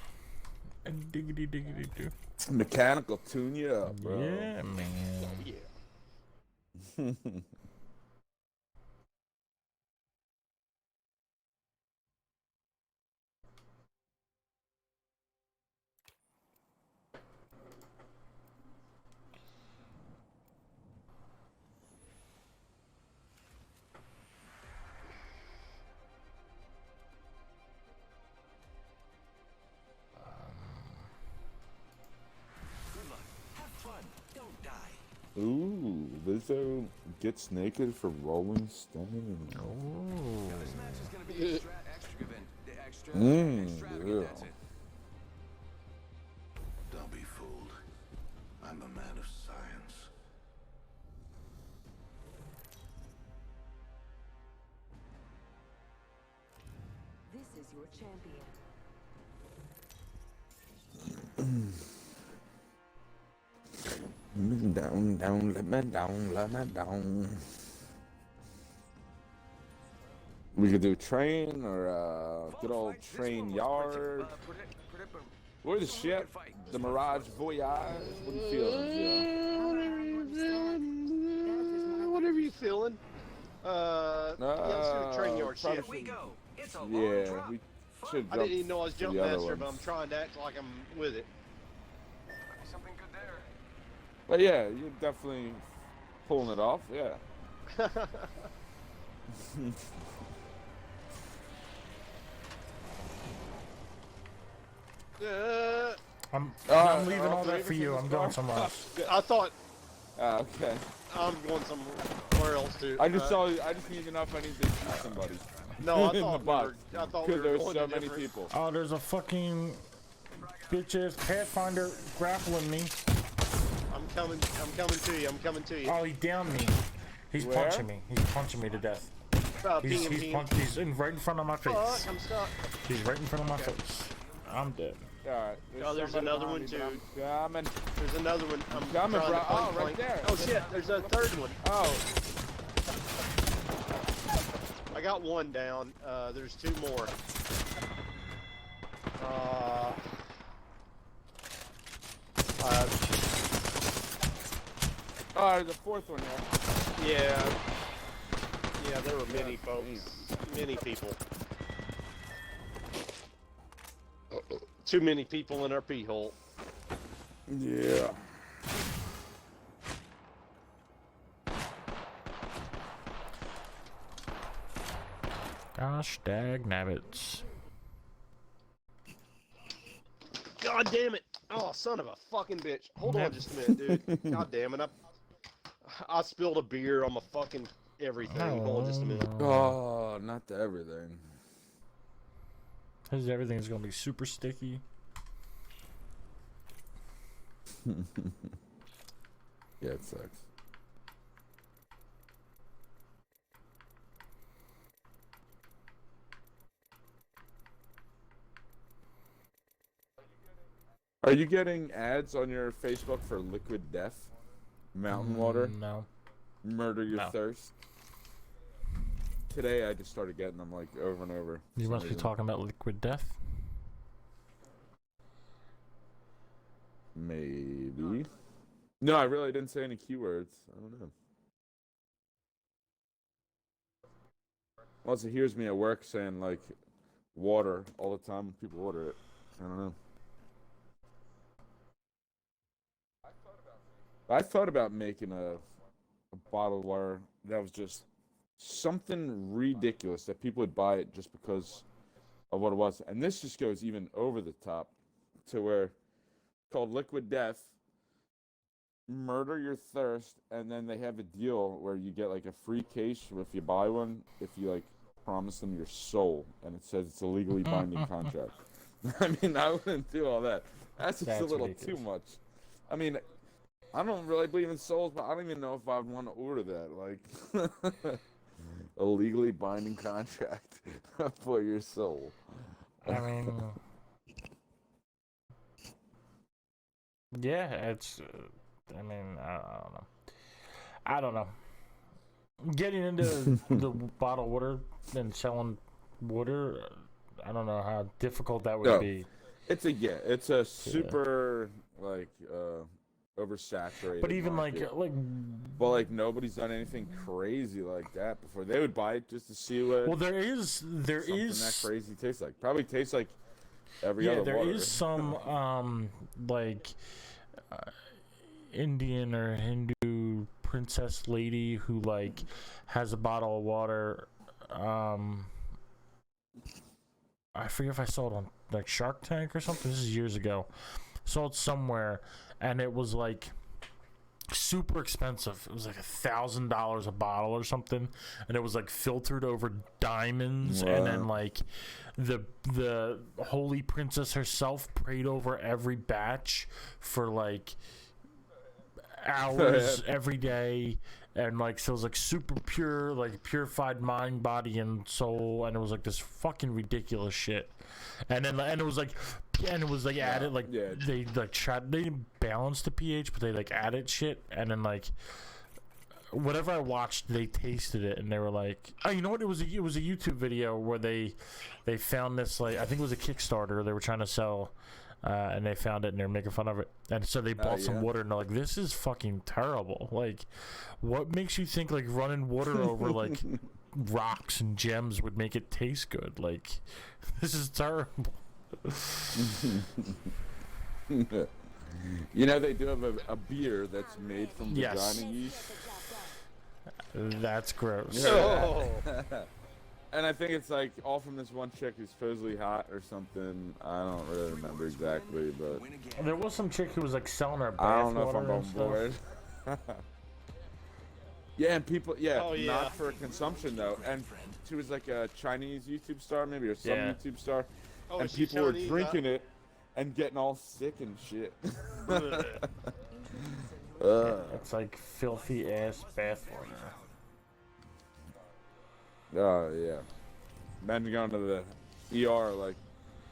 Speaker 1: Diggity diggity do.
Speaker 3: Mechanical tune you up, bro.
Speaker 1: Yeah, man.
Speaker 2: Yeah.
Speaker 4: Good luck. Have fun. Don't die.
Speaker 3: Ooh, Lizzo gets naked for Rolling Stone.
Speaker 1: Oh.
Speaker 4: This match is gonna be extravagant. Extravagant.
Speaker 3: Yeah.
Speaker 4: That's it.
Speaker 8: Don't be fooled. I'm a man of science.
Speaker 7: This is your champion.
Speaker 3: Down, down, let me down, let me down. We could do train or good old train yard. Or the ship, the Mirage Voyage. What are you feeling, Joe?
Speaker 2: Whatever you feeling. Yeah, let's do the train yard
Speaker 3: probably
Speaker 2: shit.
Speaker 4: We go. It's a long
Speaker 3: Yeah,
Speaker 4: drop.
Speaker 3: we should
Speaker 2: I
Speaker 3: jump
Speaker 2: didn't even know I was
Speaker 3: to
Speaker 2: jump
Speaker 3: the other
Speaker 2: master, but
Speaker 3: ones.
Speaker 2: I'm trying to act like I'm with it.
Speaker 4: Something good there.
Speaker 3: But yeah, you're definitely pulling it off, yeah.
Speaker 1: I'm leaving all that
Speaker 3: Davis
Speaker 1: for
Speaker 3: in
Speaker 1: you.
Speaker 3: the
Speaker 1: I'm
Speaker 3: car?
Speaker 1: going somewhere else.
Speaker 2: I thought
Speaker 3: Okay.
Speaker 2: I'm going somewhere else too.
Speaker 3: I just need enough. I need to shoot somebody.
Speaker 2: No, I
Speaker 3: in the
Speaker 2: thought
Speaker 3: box.
Speaker 2: I thought we
Speaker 3: Because
Speaker 2: were
Speaker 3: there's
Speaker 2: going
Speaker 3: so
Speaker 2: to
Speaker 3: many
Speaker 2: different-
Speaker 3: people.
Speaker 1: Oh, there's a fucking bitch-ass Pathfinder grappling me.
Speaker 2: I'm coming to you. I'm coming to you.
Speaker 1: Oh, he downed me. He's
Speaker 3: Where?
Speaker 1: punching me. He's punching me to death.
Speaker 2: Ping him, ping him.
Speaker 1: He's right in front of my face.
Speaker 2: Fuck, I'm stuck.
Speaker 1: He's right in front of my face. I'm dead.
Speaker 3: Alright.
Speaker 2: Oh, there's
Speaker 3: somebody
Speaker 2: another
Speaker 3: behind
Speaker 2: one,
Speaker 3: me,
Speaker 2: too.
Speaker 3: but I'm coming.
Speaker 2: There's another one. I'm
Speaker 3: Coming,
Speaker 2: trying
Speaker 3: bro.
Speaker 2: to
Speaker 3: Oh,
Speaker 2: flank,
Speaker 3: right
Speaker 2: flank.
Speaker 3: there.
Speaker 2: Oh, shit. There's a third one.
Speaker 3: Oh.
Speaker 2: I got one down. There's two more.
Speaker 3: Oh, there's a fourth one here.
Speaker 2: Yeah. Yeah, there were many folks. Many people. Too many people in our pee hole.
Speaker 3: Yeah.
Speaker 1: Gosh dag nabbits.
Speaker 2: God damn it! Oh, son of a fucking bitch. Hold on just a minute, dude. God damn it. I spilled a beer on my fucking everything. Hold on just a minute.
Speaker 3: Oh, not the everything.
Speaker 1: Because everything's gonna be super sticky.
Speaker 3: Yeah, it sucks. Are you getting ads on your Facebook for Liquid Death? Mountain water?
Speaker 1: No.
Speaker 3: Murder your
Speaker 1: No.
Speaker 3: thirst? Today I just started getting them like over and over. for
Speaker 1: You
Speaker 3: some
Speaker 1: must be
Speaker 3: reason.
Speaker 1: talking about liquid death.
Speaker 3: Maybe. No, I really didn't say any keywords. I don't know. Also, hears me at work saying like water all the time when people order it. I don't know. I thought about making a bottle of water that was just something ridiculous that people would buy it just because of what it was. And this just goes even over the top to where called Liquid Death, murder your thirst, and then they have a deal where you get like a free case if you buy one, if you like promise them your soul, and it says it's a legally binding contract. I mean, I wouldn't do all that. That's just
Speaker 1: That's
Speaker 3: a little
Speaker 1: ridiculous.
Speaker 3: too much. I mean, I don't really believe in souls, but I don't even know if I'd want to order that. Like, a legally binding contract for your soul.
Speaker 1: I mean, yeah, it's. I mean, I don't know. I don't know. Getting into the bottled water and selling water, I don't know how difficult that would
Speaker 3: No.
Speaker 1: be.
Speaker 3: It's a super like oversaturated.
Speaker 1: But even
Speaker 3: market.
Speaker 1: well,
Speaker 3: like nobody's done anything crazy like that before. They would buy it just to see what
Speaker 1: there is
Speaker 3: something that crazy tastes like. Probably tastes like every
Speaker 1: yeah,
Speaker 3: other
Speaker 1: there
Speaker 3: water.
Speaker 1: is some like Indian or Hindu princess lady who like has a bottle of water. I forget if I saw it on like Shark Tank or something. This is years ago. Saw it somewhere, and it was like super expensive. It was like $1,000 a bottle or something, and it was like filtered over diamonds, and then like the holy princess herself prayed over every batch for like hours every day, and like so it was like super pure, like purified mind, body, and soul, and it was like this fucking ridiculous shit. And then it was like added like they like tried, they didn't balance the pH, but they like added shit, and then like whatever I watched, they tasted it and they were like, oh, you know what? It was a YouTube video where they found this, like, I think it was a Kickstarter. They were trying to sell, and they found it and they're making fun of it. And so they bought some water and they're like, this is fucking terrible. Like, what makes you think like running water over like rocks and gems would make it taste good? Like, this is terrible.
Speaker 3: You know, they do have a beer that's made from
Speaker 1: Yes.
Speaker 3: vagina yeast.
Speaker 1: That's gross.
Speaker 2: Oh.
Speaker 3: And I think it's like all from this one chick who's supposedly hot or something. I don't really remember exactly, but
Speaker 1: There was some chick who was like selling her bath
Speaker 3: I don't know if
Speaker 1: water
Speaker 3: I'm
Speaker 1: and
Speaker 3: on
Speaker 1: stuff.
Speaker 3: board. Yeah, and people,
Speaker 2: Oh, yeah.
Speaker 3: not for consumption though. And she was like a Chinese YouTube star, maybe, or some
Speaker 1: Yeah.
Speaker 3: YouTube star.
Speaker 2: Oh,
Speaker 3: And
Speaker 2: is she
Speaker 3: people were
Speaker 2: Chinese,
Speaker 3: drinking it and getting all sick and shit.
Speaker 2: Ugh.
Speaker 1: It's like filthy ass bath water.
Speaker 3: Oh yeah. Imagine going to the ER like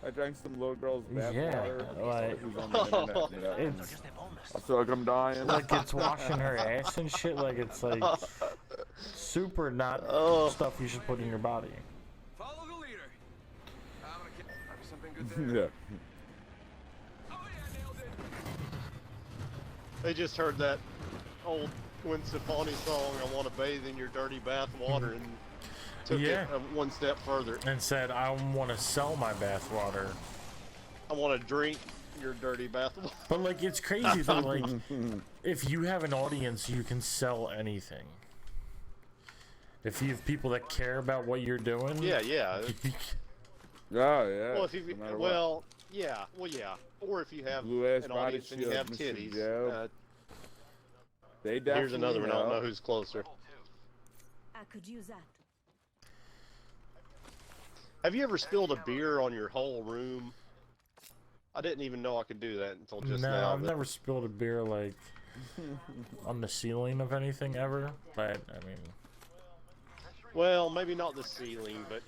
Speaker 3: I drank some little girl's bath
Speaker 1: Yeah,
Speaker 3: water.
Speaker 1: like-
Speaker 3: Who's on the internet, you know, and
Speaker 1: It's
Speaker 3: I feel like I'm dying.
Speaker 1: like it's washing her ass and shit. Like it's like super not
Speaker 2: Oh.
Speaker 1: stuff you should put in your body.
Speaker 4: Follow the leader. I'm gonna maybe something good there.
Speaker 3: Yeah.
Speaker 4: Oh yeah, nailed it.
Speaker 2: They just heard that old Gwen Stefani song, I Want to Bathe in Your Dirty Bath Water, and took
Speaker 1: Yeah.
Speaker 2: it one step further.
Speaker 1: And said, I want to sell my bath water.
Speaker 2: I want to drink your dirty bath water.
Speaker 1: But like it's crazy though, like if you have an audience you can sell anything. If you have people that care about what you're doing.
Speaker 2: Yeah, yeah.
Speaker 3: Oh yeah.
Speaker 2: Well, if you,
Speaker 3: no matter what.
Speaker 2: well, yeah, well, yeah. Or if you have
Speaker 3: Blue-ass
Speaker 2: an
Speaker 3: body
Speaker 2: audience and you
Speaker 3: shield,
Speaker 2: have
Speaker 3: Mr.
Speaker 2: titties.
Speaker 3: Joe. They definitely
Speaker 2: Here's another one. I don't know who's closer.
Speaker 7: I could use that.
Speaker 2: Have you ever spilled a beer on your whole room? I didn't even know I could do that until just
Speaker 1: No,
Speaker 2: now.
Speaker 1: I've never spilled a beer like on the ceiling of anything ever. But I mean,
Speaker 2: Well, maybe not the ceiling, but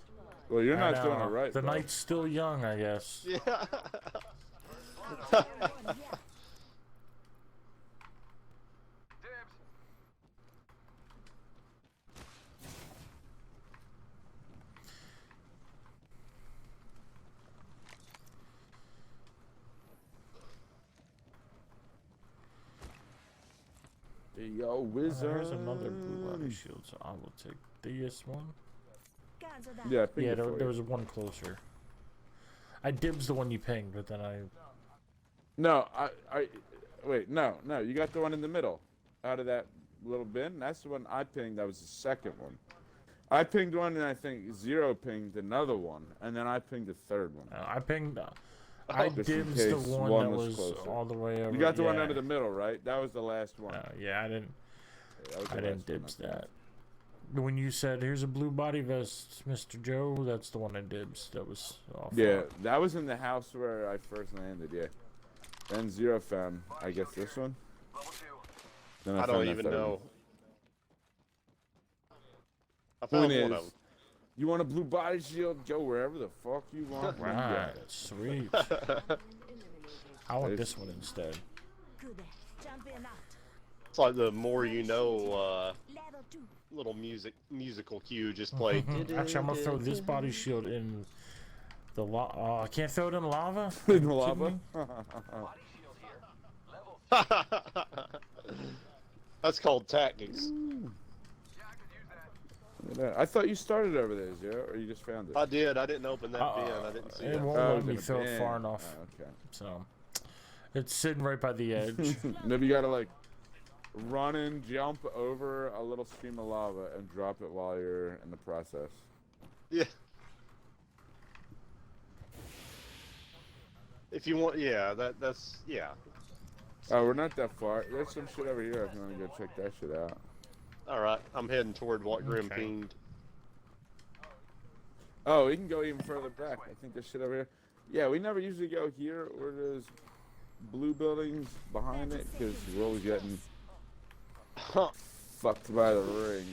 Speaker 3: Well, you're
Speaker 1: I
Speaker 3: not doing
Speaker 1: know.
Speaker 3: it right.
Speaker 1: The
Speaker 3: bro.
Speaker 1: night's still young, I guess.
Speaker 2: yeah.
Speaker 4: Dibs.
Speaker 3: Yo, wizard.
Speaker 1: There's another blue body shield, so I will take this one.
Speaker 7: Cancel that.
Speaker 3: Yeah, I think
Speaker 1: Yeah,
Speaker 3: it
Speaker 1: there,
Speaker 3: for
Speaker 1: there
Speaker 3: you.
Speaker 1: was one closer. I dibs the one you pinged, but then I.
Speaker 3: No, wait, no, you got the one in the middle, out of that little bin. That's the one I pinged. That was the second one. I pinged one, and I think Zero pinged another one, and then I pinged the third one.
Speaker 1: I pinged. I
Speaker 3: Just in
Speaker 1: dibs the
Speaker 3: case
Speaker 1: one
Speaker 3: one
Speaker 1: that
Speaker 3: was
Speaker 1: was
Speaker 3: closer.
Speaker 1: all the way over.
Speaker 3: You got the one
Speaker 1: yeah.
Speaker 3: under the middle, right? That was the last one.
Speaker 1: Yeah, I didn't.
Speaker 3: Yeah, that was the
Speaker 1: I didn't
Speaker 3: last one,
Speaker 1: dibs
Speaker 3: I think.
Speaker 1: that. When you said, "Here's a blue body vest, Mr. Joe," that's the one I dibs. That was off.
Speaker 3: Yeah, that was in the house where I first landed. Yeah. Then Zero found, I guess, this one.
Speaker 4: Level 2.
Speaker 3: Then
Speaker 2: I
Speaker 3: found
Speaker 2: don't
Speaker 3: that
Speaker 2: even
Speaker 3: third one.
Speaker 2: know. I
Speaker 3: Point
Speaker 2: found one
Speaker 3: is,
Speaker 2: of them.
Speaker 3: you want a blue body shield? Go wherever the fuck you want. You
Speaker 1: Right,
Speaker 3: got it.
Speaker 1: sweet. I want this one instead.
Speaker 7: Good. Jump in out.
Speaker 2: It's like the more you know
Speaker 7: Level 2.
Speaker 2: little musical cue just played.
Speaker 1: Actually, I'm gonna throw this body shield in the I can't throw it in lava.
Speaker 3: In the
Speaker 1: Kidding
Speaker 3: lava?
Speaker 1: me?
Speaker 4: Body shield here. Level 3.
Speaker 2: That's called tactics.
Speaker 4: Yeah, I could use that.
Speaker 3: Look at that. I thought you started over there, Zero, or you just found it?
Speaker 2: I did. I didn't open that bin. I didn't see
Speaker 1: It
Speaker 2: that.
Speaker 1: won't
Speaker 3: Oh, it
Speaker 1: let
Speaker 3: was
Speaker 1: me
Speaker 3: in a
Speaker 1: throw it
Speaker 3: bin.
Speaker 1: far enough.
Speaker 3: Oh, okay.
Speaker 1: So it's sitting right by the edge.
Speaker 3: Maybe you gotta like run and jump over a little stream of lava and drop it while you're in the process.
Speaker 2: Yeah. If you want, yeah, that's yeah.
Speaker 3: Oh, we're not that far. There's some shit over here if you want to go check that shit out.
Speaker 2: All right, I'm heading toward what Grim
Speaker 1: Okay.
Speaker 2: pinged.
Speaker 3: Oh, we can go even further back. I think there's shit over here. Yeah, we never usually go here where there's blue buildings behind it because we're always getting fucked by the ring.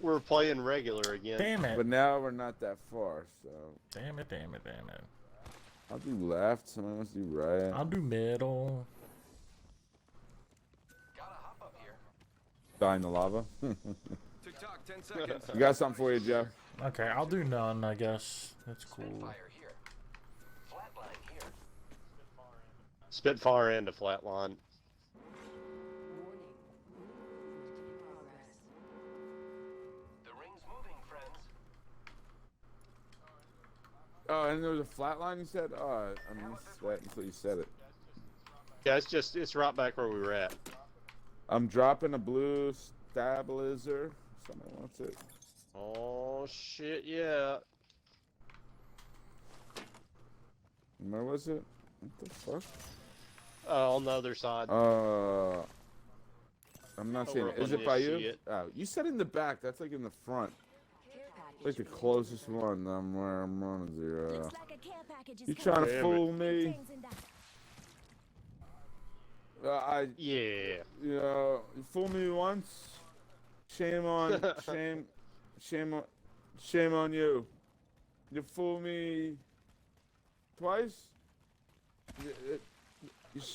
Speaker 2: We're playing regular again.
Speaker 1: Damn it!
Speaker 3: But now we're not that far, so
Speaker 1: Damn it! Damn it! Damn it!
Speaker 3: I'll do left. Somebody wants to do right.
Speaker 1: I'll do middle.
Speaker 4: Gotta hop up here.
Speaker 3: Die in the lava.
Speaker 4: Tick-tock, 10 seconds.
Speaker 3: We got something for you, Joe.
Speaker 1: Okay, I'll do none. I guess that's cool.
Speaker 4: Fire here. Flatline here.
Speaker 2: Spitfire and a flatline.
Speaker 7: Warning. Movement in progress.
Speaker 4: The ring's moving, friends.
Speaker 3: Oh, and there was a flat line you said? Oh, I missed that until you said it.
Speaker 2: Yeah, it's right back where we were at.
Speaker 3: I'm dropping a blue stabilizer. Somebody wants it.
Speaker 2: Oh shit, yeah.
Speaker 3: Where was it? What the fuck?
Speaker 2: On the other side.
Speaker 3: I'm not
Speaker 2: Over
Speaker 3: seeing it.
Speaker 2: up
Speaker 3: Is
Speaker 2: on
Speaker 3: it by
Speaker 2: this,
Speaker 3: you?
Speaker 2: see it?
Speaker 3: Oh, you said in the back. That's like in the front.
Speaker 7: Care package.
Speaker 3: Like the closest one. I'm where I'm on Zero.
Speaker 7: Looks like a care package is
Speaker 3: You
Speaker 7: coming.
Speaker 3: trying to
Speaker 2: Damn
Speaker 3: fool me?
Speaker 7: Things in that.
Speaker 2: Yeah.
Speaker 3: You know, you fool me once. Shame on, shame on you. You fool me twice.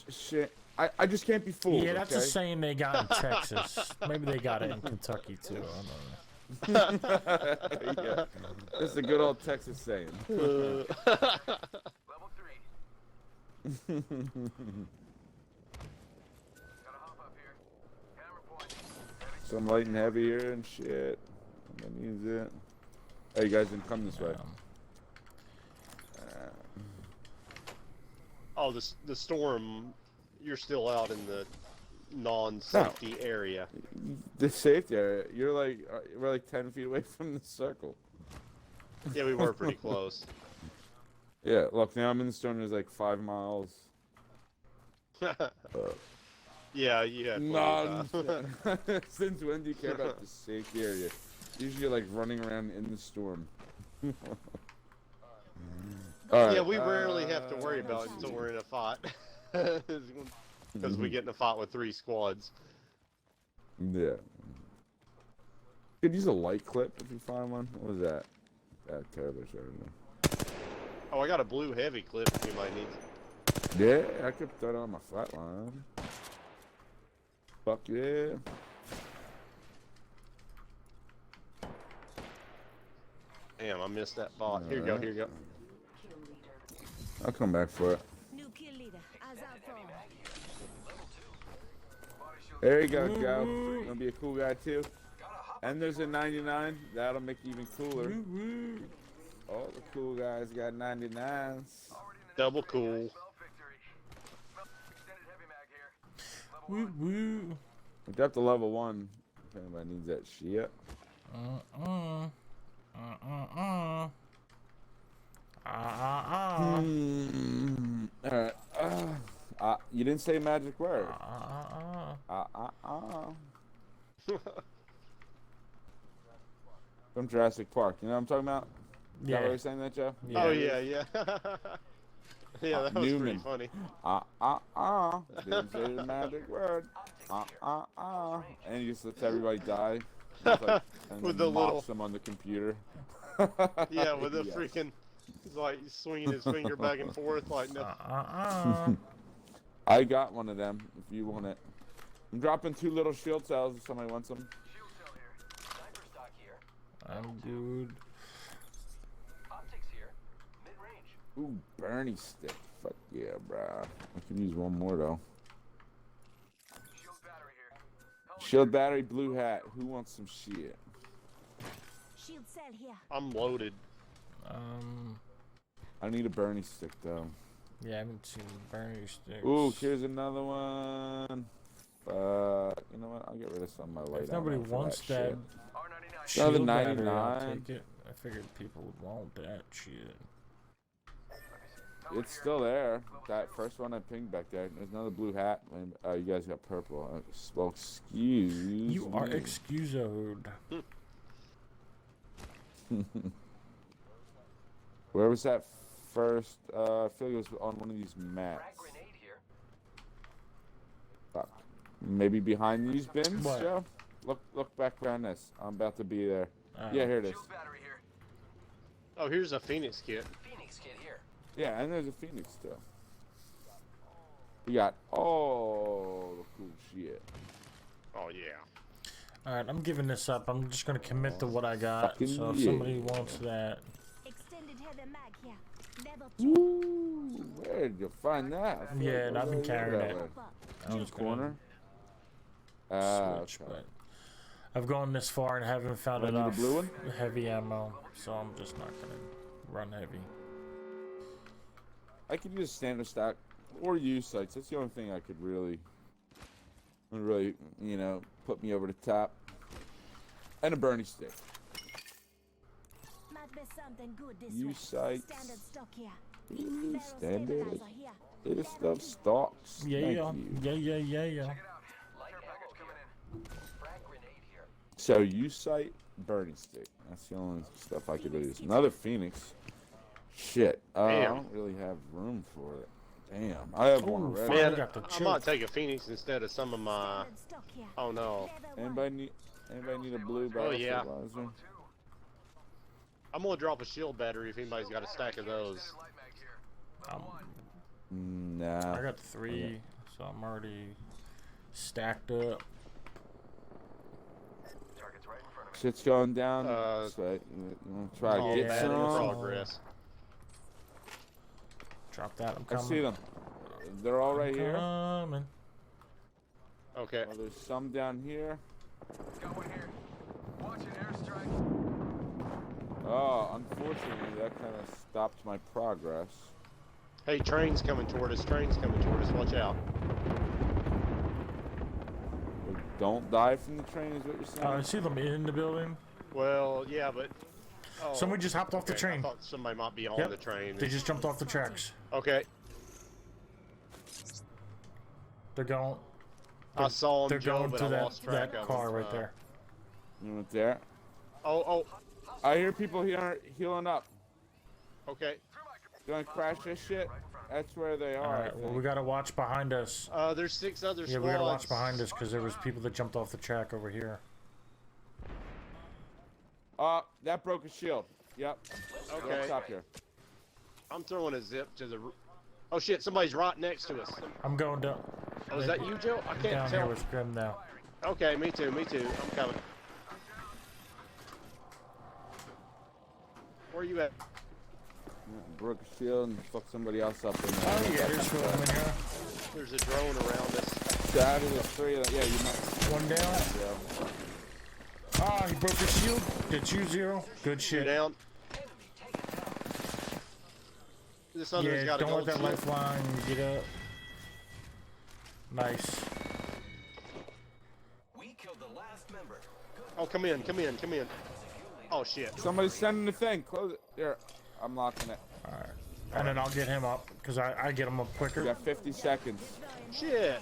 Speaker 3: Shit. I just can't be fooled.
Speaker 1: Yeah, that's
Speaker 3: okay?
Speaker 1: a saying they got in Texas. Maybe they got it in Kentucky too. I don't know.
Speaker 3: Yeah. That's a good old Texas saying.
Speaker 4: Level 3. Gotta hop up here. Hammer point.
Speaker 3: Some light and heavier and shit. I'm gonna use it. Hey, you guys didn't come this way.
Speaker 2: Oh, the storm. You're still out in the non-safety area.
Speaker 3: The safety area. We're like 10 feet away from the circle.
Speaker 2: Yeah, we were pretty close.
Speaker 3: Yeah, look, now I'm in the storm. There's like 5 miles.
Speaker 2: Yeah.
Speaker 3: None. Since when do you care about the safety area? Usually you're like running around in the storm.
Speaker 2: Yeah, we rarely have to worry about it until we're in a fight. Because we get in a fight with 3 squads.
Speaker 3: Yeah. Could use a light clip if you find one. What was that? That terrible shot.
Speaker 2: Oh, I got a blue heavy clip if you might need it.
Speaker 3: Yeah, I could throw it on my flatline. Fuck yeah.
Speaker 2: Damn, I missed that bot. Here you go, here you go.
Speaker 3: I'll come back for it.
Speaker 7: New kill leader. As out for.
Speaker 3: There you go, Joe. Gonna be a cool guy too. And there's a 99. That'll make you even cooler. All the cool guys got 99s.
Speaker 2: Double cool.
Speaker 1: Woo woo.
Speaker 3: We got to level 1. If anybody needs that shit. Alright. You didn't say a magic word. From Jurassic Park. You know what I'm talking about? Is that what you're saying that, Joe?
Speaker 2: Oh, yeah. Yeah, that was
Speaker 3: Newman.
Speaker 2: pretty funny.
Speaker 3: Didn't say the magic word. And he just lets everybody die. Like,
Speaker 2: With the little...
Speaker 3: them on the computer.
Speaker 2: Yeah, with the freaking... He's like swinging his finger back and forth like no.
Speaker 3: I got one of them if you want it. I'm dropping 2 little shield cells if somebody wants them.
Speaker 4: Shield cell here. Sniper stock here.
Speaker 1: I'm good.
Speaker 4: Optics here. Mid-range.
Speaker 3: Ooh, Bernie stick. Fuck yeah, bruh. I can use one more though.
Speaker 4: Shield battery here.
Speaker 3: Shield battery, blue hat. Who wants some shit?
Speaker 7: Shield cell here.
Speaker 2: I'm loaded.
Speaker 3: I need a Bernie stick though.
Speaker 1: Yeah, I haven't seen Bernie sticks.
Speaker 3: Ooh, here's another one. You know what? I'll get rid of some of my light.
Speaker 1: If nobody wants that
Speaker 4: R99.
Speaker 1: shield
Speaker 3: Another
Speaker 1: battery, I'll
Speaker 3: 99.
Speaker 1: take it. I figured people would want that shit.
Speaker 3: It's still there. That first one I pinged back there. There's another blue hat. And, you guys got purple. Well, excuse
Speaker 1: You are
Speaker 3: me.
Speaker 1: excusoed.
Speaker 3: Where was that first? I feel like it was on one of these mats.
Speaker 4: Frag grenade here.
Speaker 3: Fuck. Maybe behind these bins,
Speaker 1: What?
Speaker 3: Joe? Look back behind this. I'm about to be there. Yeah, here it is.
Speaker 4: Shield battery here.
Speaker 2: Oh, here's a Phoenix kit.
Speaker 4: Phoenix kit here.
Speaker 3: Yeah, and there's a Phoenix still. We got all the cool shit.
Speaker 2: Oh yeah.
Speaker 1: Alright, I'm giving this up. I'm just gonna commit to what I got.
Speaker 3: Fucking
Speaker 1: So if
Speaker 3: yeah.
Speaker 1: somebody wants that.
Speaker 7: Extended heavy mag here. Level 2.
Speaker 3: Ooh, where did you find that? I feel
Speaker 1: Yeah,
Speaker 3: like
Speaker 1: and I've been
Speaker 3: over
Speaker 1: carrying
Speaker 3: that
Speaker 1: it.
Speaker 3: way.
Speaker 1: I
Speaker 3: In
Speaker 1: was
Speaker 3: the
Speaker 1: gonna
Speaker 3: corner?
Speaker 1: switch,
Speaker 3: Okay.
Speaker 1: but I've gone this far and haven't found
Speaker 3: I need a
Speaker 1: enough
Speaker 3: blue one?
Speaker 1: heavy ammo, so I'm just not gonna run heavy.
Speaker 3: I could use standard stock or use sights. That's the only thing I could really, you know, put me over the top. And a Bernie stick.
Speaker 7: Might be something good this
Speaker 3: Use
Speaker 7: way.
Speaker 3: sights.
Speaker 7: Standard stock here.
Speaker 3: Ooh,
Speaker 7: Barrel
Speaker 3: standard.
Speaker 7: stabilizer here.
Speaker 3: This stuff stocks.
Speaker 1: Yeah,
Speaker 3: Thank
Speaker 1: yeah,
Speaker 3: you.
Speaker 1: yeah.
Speaker 4: Check it out. Light package coming in. Frag grenade here.
Speaker 3: So use sight, Bernie stick. That's the only stuff I could really use. Another Phoenix. Shit. I
Speaker 2: Damn.
Speaker 3: don't really have room for it. Damn. I have one
Speaker 1: Ooh,
Speaker 3: already.
Speaker 1: finally
Speaker 2: Man,
Speaker 1: got the
Speaker 2: I might
Speaker 1: choke.
Speaker 2: take a Phoenix instead of some of my.
Speaker 7: Standard stock here.
Speaker 2: Oh no.
Speaker 7: Level 1.
Speaker 3: Anybody need a blue barrel
Speaker 2: yeah.
Speaker 3: stabilizer?
Speaker 2: I'm gonna drop a shield battery if anybody's got a stack of those.
Speaker 4: Light mag here.
Speaker 3: Nah.
Speaker 1: I got 3, so I'm already stacked up.
Speaker 4: Target's right in front of me.
Speaker 3: Shit's going down.
Speaker 2: Uh,
Speaker 3: So you want to try
Speaker 2: all
Speaker 3: to get
Speaker 2: bad in
Speaker 3: some?
Speaker 2: progress.
Speaker 1: Drop that. I'm
Speaker 3: I
Speaker 1: coming.
Speaker 3: see them. They're all right here.
Speaker 1: Coming.
Speaker 2: Okay.
Speaker 3: Well, there's some down here.
Speaker 4: Got one here. Watch an airstrike.
Speaker 3: Oh, unfortunately, that kind of stopped my progress.
Speaker 2: Hey, train's coming toward us. Train's coming toward us. Watch out.
Speaker 3: Don't die from the train, is what you're saying?
Speaker 1: I see them in the building.
Speaker 2: Well, yeah, but. Oh,
Speaker 1: Someone just hopped off the
Speaker 2: okay,
Speaker 1: train.
Speaker 2: I thought somebody might be on
Speaker 1: Yep.
Speaker 2: the train.
Speaker 1: They just jumped off the tracks.
Speaker 2: Okay.
Speaker 1: They're going.
Speaker 2: I saw
Speaker 1: They're
Speaker 2: him, Joe,
Speaker 1: going
Speaker 2: but
Speaker 1: to
Speaker 2: I
Speaker 1: that
Speaker 2: lost track of
Speaker 1: car
Speaker 2: him.
Speaker 1: right there.
Speaker 3: You went there.
Speaker 2: Oh,
Speaker 3: I hear people here healing up.
Speaker 2: okay.
Speaker 3: Gonna crash this shit? That's where they are.
Speaker 1: All
Speaker 3: I
Speaker 1: right. Well,
Speaker 3: think.
Speaker 1: we gotta watch behind us.
Speaker 2: There's 6 other
Speaker 1: Yeah,
Speaker 2: squads.
Speaker 1: we gotta watch behind us because there was people that jumped off the track over here.
Speaker 3: That broke a shield. Yep.
Speaker 2: Okay.
Speaker 3: Stop here.
Speaker 2: I'm throwing a zip to the. Oh shit! Somebody's right next to us.
Speaker 1: I'm going down.
Speaker 2: Oh, is that you, Joe? I
Speaker 1: I'm
Speaker 2: can't
Speaker 1: down
Speaker 2: tell.
Speaker 1: here with Grim now.
Speaker 2: Okay, me too. Me too. I'm coming. Where you at?
Speaker 3: Broke a shield and fucked somebody else up in there.
Speaker 1: Oh yeah, there's two of them in here.
Speaker 2: There's a drone around us.
Speaker 3: So out of the 3 of them, yeah, you might.
Speaker 1: One down.
Speaker 3: Yeah.
Speaker 1: Ah, he broke his shield. Did you 0? Good
Speaker 2: Two
Speaker 1: shit.
Speaker 2: down. This other's
Speaker 1: Yeah,
Speaker 2: got a
Speaker 1: don't let
Speaker 2: gold
Speaker 1: that
Speaker 2: shield.
Speaker 1: lifeline get up. Nice.
Speaker 4: We killed the last member.
Speaker 2: Oh, come in, come in, come in. Oh shit.
Speaker 3: Somebody's sending the thing. Close it. Here. I'm locking it.
Speaker 1: All right. And then I'll get him up because I get him up
Speaker 3: You
Speaker 1: quicker.
Speaker 3: got 50 seconds.
Speaker 2: Shit.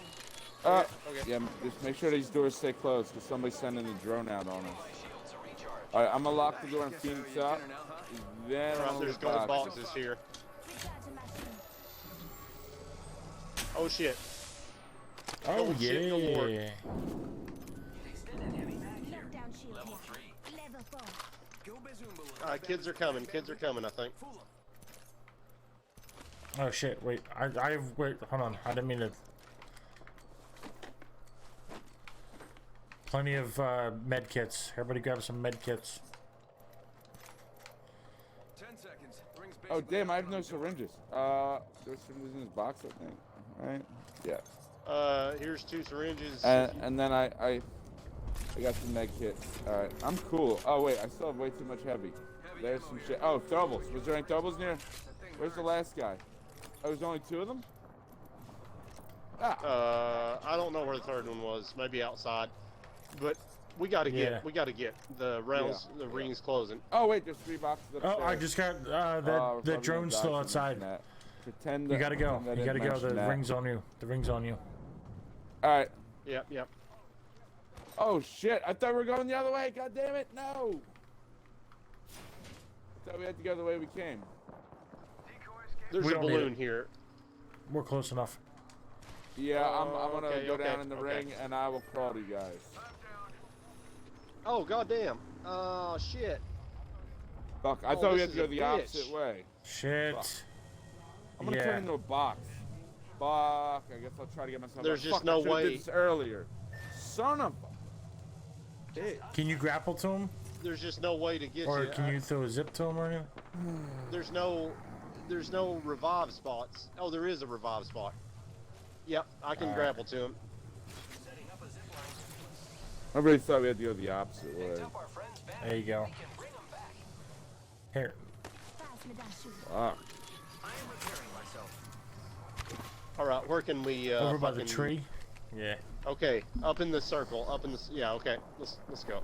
Speaker 3: Okay.
Speaker 2: Okay.
Speaker 3: Yeah, just make sure these doors stay closed because somebody's sending the drone out on us. Alright, I'm gonna lock the door and Phoenix up. Then
Speaker 2: Alright,
Speaker 3: I'm
Speaker 2: there's
Speaker 3: gonna
Speaker 2: gold
Speaker 3: box.
Speaker 2: boxes here. Oh shit.
Speaker 1: Oh
Speaker 2: Oh, shit, no more.
Speaker 1: yeah.
Speaker 4: Extended heavy mag here.
Speaker 7: Knockdown shield
Speaker 4: Level
Speaker 7: here.
Speaker 4: 3.
Speaker 7: Level 4.
Speaker 4: Go Bazoom balloon.
Speaker 2: Kids are coming. Kids are coming. I think.
Speaker 4: Fool 'em.
Speaker 1: Oh shit! Wait, wait. Hold on. I didn't mean to. Plenty of med kits. Everybody grab some med kits.
Speaker 4: 10 seconds. Rings
Speaker 3: Oh
Speaker 4: basically
Speaker 3: damn, I have
Speaker 4: up
Speaker 3: no
Speaker 4: on
Speaker 3: syringes. There's syringes in this box, I think. Right? Yeah.
Speaker 2: Here's 2 syringes.
Speaker 3: And then I got some med kits. Alright, I'm cool. Oh wait, I still have way too much heavy. There's some shit. Oh, throwables. Was there any throwables near? Where's the last guy? Oh, there's only 2 of them? Ah.
Speaker 2: I don't know where the 3rd one was. Maybe outside. But we gotta
Speaker 1: Yeah.
Speaker 2: get the rounds, the rings closing.
Speaker 3: Oh wait, there's 3 boxes upstairs.
Speaker 1: Oh, I just got
Speaker 3: Oh,
Speaker 1: that.
Speaker 3: we're
Speaker 1: The
Speaker 3: probably
Speaker 1: drone's
Speaker 3: gonna
Speaker 1: still
Speaker 3: die from
Speaker 1: outside.
Speaker 3: that. Pretend
Speaker 1: You
Speaker 3: that-
Speaker 1: gotta go.
Speaker 3: pretend I
Speaker 1: You gotta
Speaker 3: didn't
Speaker 1: go. The
Speaker 3: mention that.
Speaker 1: ring's on you. The ring's on you.
Speaker 3: Alright.
Speaker 2: Yep, yep.
Speaker 3: Oh shit, I thought we were going the other way. God damn it, no. I thought we had to go the way we came.
Speaker 2: There's
Speaker 1: We
Speaker 2: a
Speaker 1: don't need
Speaker 2: balloon
Speaker 1: it.
Speaker 2: here.
Speaker 1: We're close enough.
Speaker 3: Yeah, I'm gonna
Speaker 2: okay,
Speaker 3: go
Speaker 2: okay,
Speaker 3: down in the
Speaker 2: okay.
Speaker 3: ring and I will crawl to you guys.
Speaker 2: Oh goddamn. Oh shit.
Speaker 3: Fuck, I
Speaker 2: Oh,
Speaker 3: thought we
Speaker 2: this
Speaker 3: had to go
Speaker 2: is a
Speaker 3: the
Speaker 2: bitch.
Speaker 3: opposite way.
Speaker 1: Shit.
Speaker 3: I'm gonna
Speaker 1: Yeah.
Speaker 3: turn into a box. Fuck, I guess I'll try to get myself
Speaker 2: There's
Speaker 3: out.
Speaker 2: just
Speaker 3: Fuck,
Speaker 2: no
Speaker 3: I should've
Speaker 2: way.
Speaker 3: did this earlier. Son of a bitch.
Speaker 1: Can you grapple to him,
Speaker 2: There's just no way to get
Speaker 1: or
Speaker 2: you.
Speaker 1: can you throw a zip to him or anything?
Speaker 2: There's no revive spots. Oh, there is a revive spot. Yep, I can grapple to him.
Speaker 4: setting up a zip line.
Speaker 3: I really thought we had to go the opposite way.
Speaker 4: Tell our friends back.
Speaker 1: There you go.
Speaker 4: We can bring 'em back.
Speaker 1: Here.
Speaker 7: Pass me that shield.
Speaker 3: Fuck.
Speaker 4: I am repairing myself.
Speaker 2: All right, where can we?
Speaker 1: Over by the
Speaker 2: fucking-
Speaker 1: tree. Yeah.
Speaker 2: Okay, up in the circle. Up in the. Yeah. Okay. Let's go.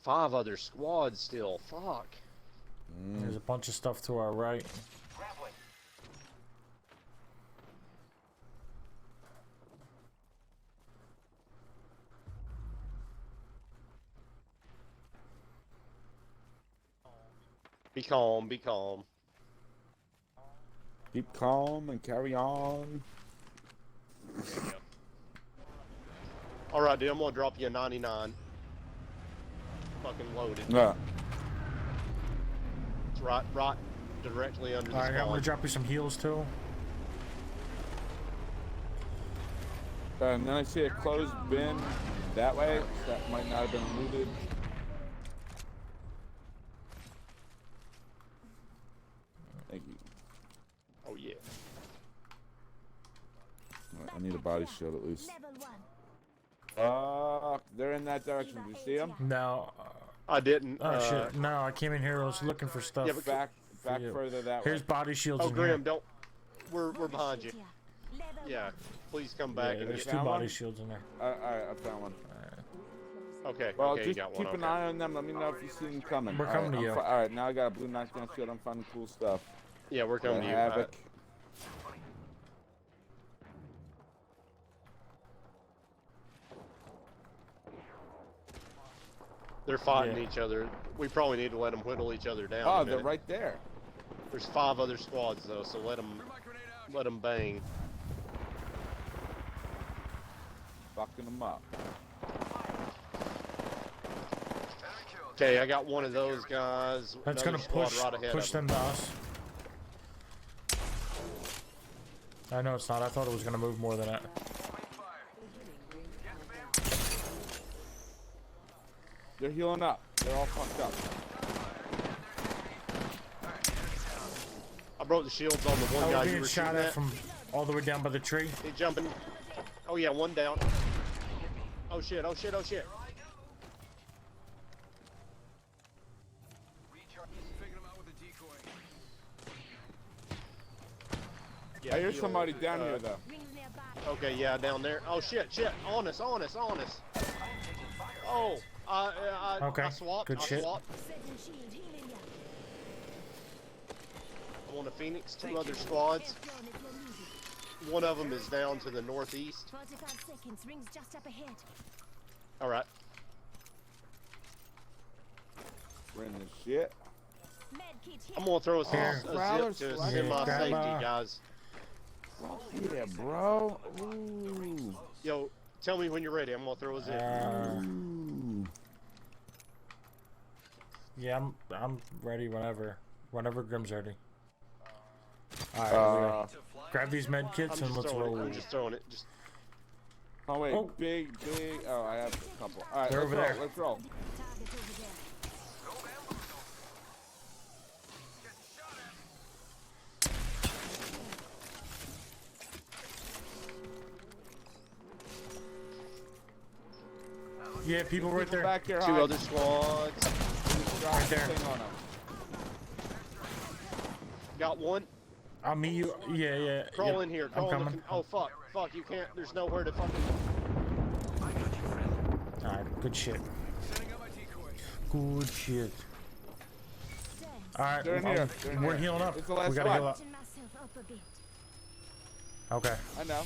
Speaker 2: Five other squads still. Fuck.
Speaker 1: There's a bunch of stuff to our right.
Speaker 4: Grappling.
Speaker 2: Be calm. Be calm.
Speaker 3: Keep calm and carry on.
Speaker 2: There you go. All right, dude. I'm gonna drop you a 99. Fucking loaded.
Speaker 3: Yeah.
Speaker 2: It's right directly under the
Speaker 1: Alright, I'm
Speaker 2: spawn.
Speaker 1: gonna drop you some heals too.
Speaker 3: And then I see a closed bin that way. That might not have been looted. Thank you.
Speaker 2: Oh yeah.
Speaker 3: Alright, I need a body shield at least.
Speaker 7: Level 1.
Speaker 3: They're in that direction. Do you see them?
Speaker 1: No.
Speaker 2: I didn't.
Speaker 1: Oh shit. No, I came in here. I was looking for stuff.
Speaker 2: Yeah, but
Speaker 3: Back
Speaker 1: you.
Speaker 3: further that
Speaker 1: Here's
Speaker 3: way.
Speaker 1: body shields
Speaker 2: Oh,
Speaker 1: in
Speaker 2: Graham,
Speaker 1: here.
Speaker 2: don't. We're behind you. Yeah. Please come back
Speaker 1: Yeah,
Speaker 2: and
Speaker 1: there's
Speaker 2: get.
Speaker 1: two
Speaker 3: Found
Speaker 1: body
Speaker 3: one?
Speaker 1: shields in there.
Speaker 3: Alright, I found one.
Speaker 2: Okay.
Speaker 3: Well,
Speaker 2: okay, you
Speaker 3: just
Speaker 2: got one.
Speaker 3: keep an
Speaker 2: Okay.
Speaker 3: eye on them. Let me know if you see them coming.
Speaker 1: We're coming to you.
Speaker 3: Alright, now I got a blue knockdown shield. I'm finding cool stuff.
Speaker 2: Yeah, we're coming to you.
Speaker 3: Havoc.
Speaker 2: They're fighting
Speaker 1: Yeah.
Speaker 2: each other. We probably need to let them whittle each other down.
Speaker 3: Oh,
Speaker 2: a
Speaker 3: they're
Speaker 2: minute.
Speaker 3: right there.
Speaker 2: There's 5 other squads though, so let them bang.
Speaker 3: Fucking them up.
Speaker 2: Okay, I got one of those guys.
Speaker 1: That's
Speaker 2: another
Speaker 1: gonna
Speaker 2: squad
Speaker 1: push
Speaker 2: right ahead
Speaker 1: push
Speaker 2: of them.
Speaker 1: them to us. I know it's not. I thought it was gonna move more than that.
Speaker 3: They're healing up. They're all fucked up.
Speaker 2: I broke the shields on the one
Speaker 1: Oh,
Speaker 2: guy
Speaker 1: we're
Speaker 2: you
Speaker 1: being
Speaker 2: were
Speaker 1: shot
Speaker 2: shooting
Speaker 1: at
Speaker 2: at.
Speaker 1: from all the way down by the tree.
Speaker 2: He jumping. Oh yeah, one down. Oh shit! Oh shit! Oh shit! Yeah,
Speaker 3: I hear
Speaker 2: heal,
Speaker 3: somebody down here though.
Speaker 7: Rings nearby.
Speaker 2: Okay, yeah, down there. Oh shit! Shit! On us! On us! On us! Oh,
Speaker 1: Okay,
Speaker 2: I swapped.
Speaker 1: good
Speaker 2: I
Speaker 1: shit.
Speaker 2: swapped.
Speaker 7: Setting shield, healing ya.
Speaker 2: I'm on the Phoenix. 2 other squads.
Speaker 7: Air drone if you're needed.
Speaker 2: One of them is down to the northeast.
Speaker 7: 45 seconds. Rings just up ahead.
Speaker 2: All right.
Speaker 3: We're in this shit.
Speaker 7: Med kit here.
Speaker 2: I'm gonna throw a
Speaker 1: Here.
Speaker 2: zip to
Speaker 3: Yeah,
Speaker 2: semi-safety,
Speaker 1: grandma.
Speaker 2: guys.
Speaker 3: Yeah, bro. Ooh.
Speaker 2: Yo, tell me when you're ready. I'm gonna throw a zip.
Speaker 3: Ooh.
Speaker 1: Yeah, I'm ready whenever. Whenever Grim's ready. Alright, here we go. Grab these med
Speaker 2: I'm
Speaker 1: kits and
Speaker 2: just
Speaker 1: let's
Speaker 2: throwing
Speaker 1: roll.
Speaker 2: it. I'm just throwing it. Just
Speaker 3: Oh wait,
Speaker 1: Oh.
Speaker 3: big. Oh, I have a couple. All right,
Speaker 1: They're
Speaker 3: let's
Speaker 1: over
Speaker 3: roll.
Speaker 1: there.
Speaker 3: Let's roll.
Speaker 7: Target over there.
Speaker 1: Yeah, people right there.
Speaker 3: Back here,
Speaker 2: 2
Speaker 3: high.
Speaker 2: other squads.
Speaker 3: Drop
Speaker 1: right there.
Speaker 3: the thing on 'em.
Speaker 2: Got one.
Speaker 1: I'll meet you. Yeah, yeah.
Speaker 2: Crawl
Speaker 1: yep,
Speaker 2: in here.
Speaker 1: I'm
Speaker 2: Crawl in the
Speaker 1: coming.
Speaker 2: oh fuck. Fuck. You can't. There's nowhere to fucking.
Speaker 1: Alright, good shit. Good shit. Alright,
Speaker 3: They're in here. They're in
Speaker 1: we're
Speaker 3: here.
Speaker 1: healing up.
Speaker 3: It's the last
Speaker 1: We gotta heal
Speaker 3: one.
Speaker 1: up.
Speaker 7: Patching myself up a bit.
Speaker 1: Okay.
Speaker 3: I know.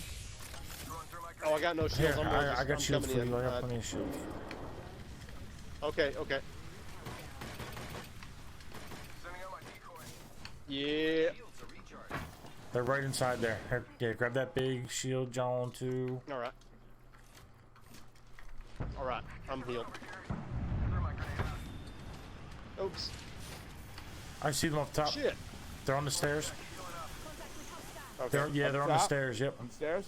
Speaker 2: Oh, I got no
Speaker 1: Here,
Speaker 2: shields. I'm gonna
Speaker 1: I
Speaker 2: just,
Speaker 1: got
Speaker 2: I'm
Speaker 1: shields for
Speaker 2: coming
Speaker 1: you. I
Speaker 2: in.
Speaker 1: got plenty of shields.
Speaker 2: Okay. Okay. Yeah.
Speaker 1: They're right inside there. Here, yeah, grab that big shield, John, too.
Speaker 2: All right. All right. I'm healed. Oops.
Speaker 1: I see them up top.
Speaker 2: Shit.
Speaker 1: They're on the stairs.
Speaker 2: Okay.
Speaker 1: They're on the
Speaker 3: top?
Speaker 1: stairs. Yep.
Speaker 3: Upstairs.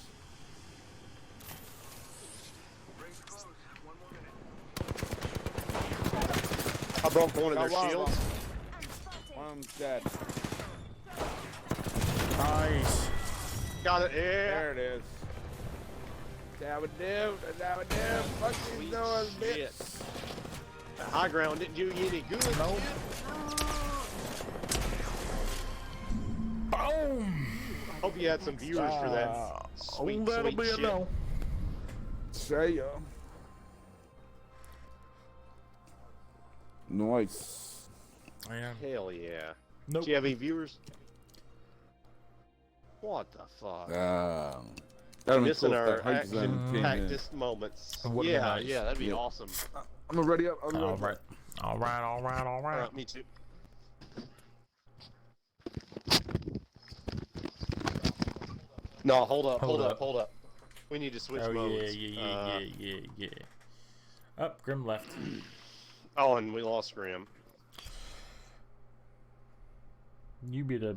Speaker 2: I broke one of
Speaker 3: Got
Speaker 2: their
Speaker 3: one of
Speaker 2: shields.
Speaker 3: One of them's dead.
Speaker 1: Nice.
Speaker 2: Got it. Yeah.
Speaker 3: There it is. That would do. That would do. Fuck these
Speaker 2: Sweet
Speaker 3: doors, bitch.
Speaker 2: shit. The high ground didn't do you any good.
Speaker 1: Nope. Boom.
Speaker 2: Hope you had some viewers for that. Sweet,
Speaker 1: That'll
Speaker 2: sweet
Speaker 1: be a
Speaker 2: shit.
Speaker 1: no.
Speaker 3: Say ya. Nice.
Speaker 1: Yeah.
Speaker 2: Hell yeah.
Speaker 1: Nope.
Speaker 2: Do you have any viewers? What the fuck?
Speaker 3: That'd be
Speaker 2: Missing
Speaker 3: cool if
Speaker 2: our
Speaker 3: that 100% came in.
Speaker 2: action-packed moments.
Speaker 1: Would've been
Speaker 2: Yeah,
Speaker 1: nice.
Speaker 2: yeah, that'd be
Speaker 3: Yeah.
Speaker 2: awesome.
Speaker 3: I'm gonna ready up. I'm
Speaker 1: All
Speaker 3: ready.
Speaker 1: right. All right. All right. All
Speaker 2: All
Speaker 1: right.
Speaker 2: right, me too. No, hold up, hold
Speaker 1: Hold
Speaker 2: up,
Speaker 1: up.
Speaker 2: hold up. We need to switch
Speaker 1: Oh
Speaker 2: modes.
Speaker 1: yeah. Up, Grim left.
Speaker 2: Oh, and we lost Graham.
Speaker 1: You be the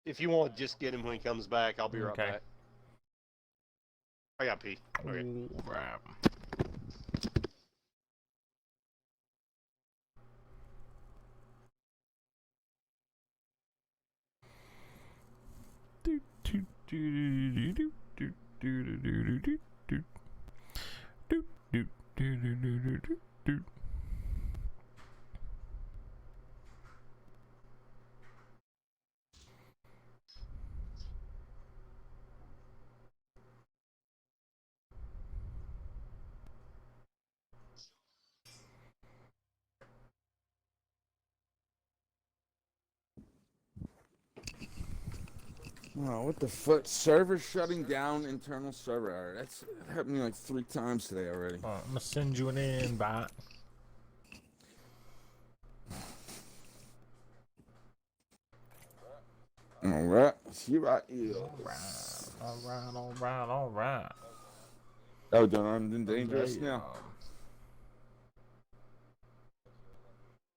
Speaker 2: If you want to just get him when he comes back, I'll be right
Speaker 1: Okay.
Speaker 2: back. I got pee. Okay.
Speaker 1: Crap.
Speaker 3: Oh, what the fuck? Server shutting down internal server error. That's happened like 3 times today already.
Speaker 1: I'm gonna send you an invite.
Speaker 3: Alright, here I is.
Speaker 1: Alright.
Speaker 3: Oh, done armed and dangerous now.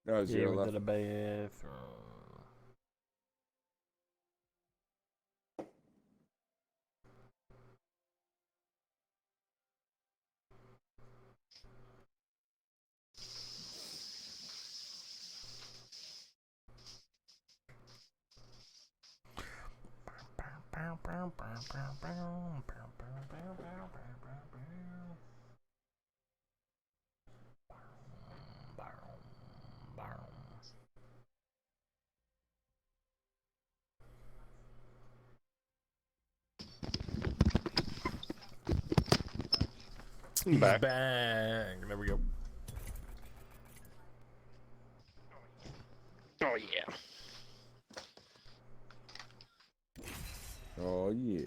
Speaker 3: Oh,
Speaker 1: Yeah,
Speaker 3: zero
Speaker 1: we
Speaker 3: left.
Speaker 1: did a bathroom. He's
Speaker 2: Back.
Speaker 1: back. There we go.
Speaker 2: Oh yeah.
Speaker 3: Oh, yeah.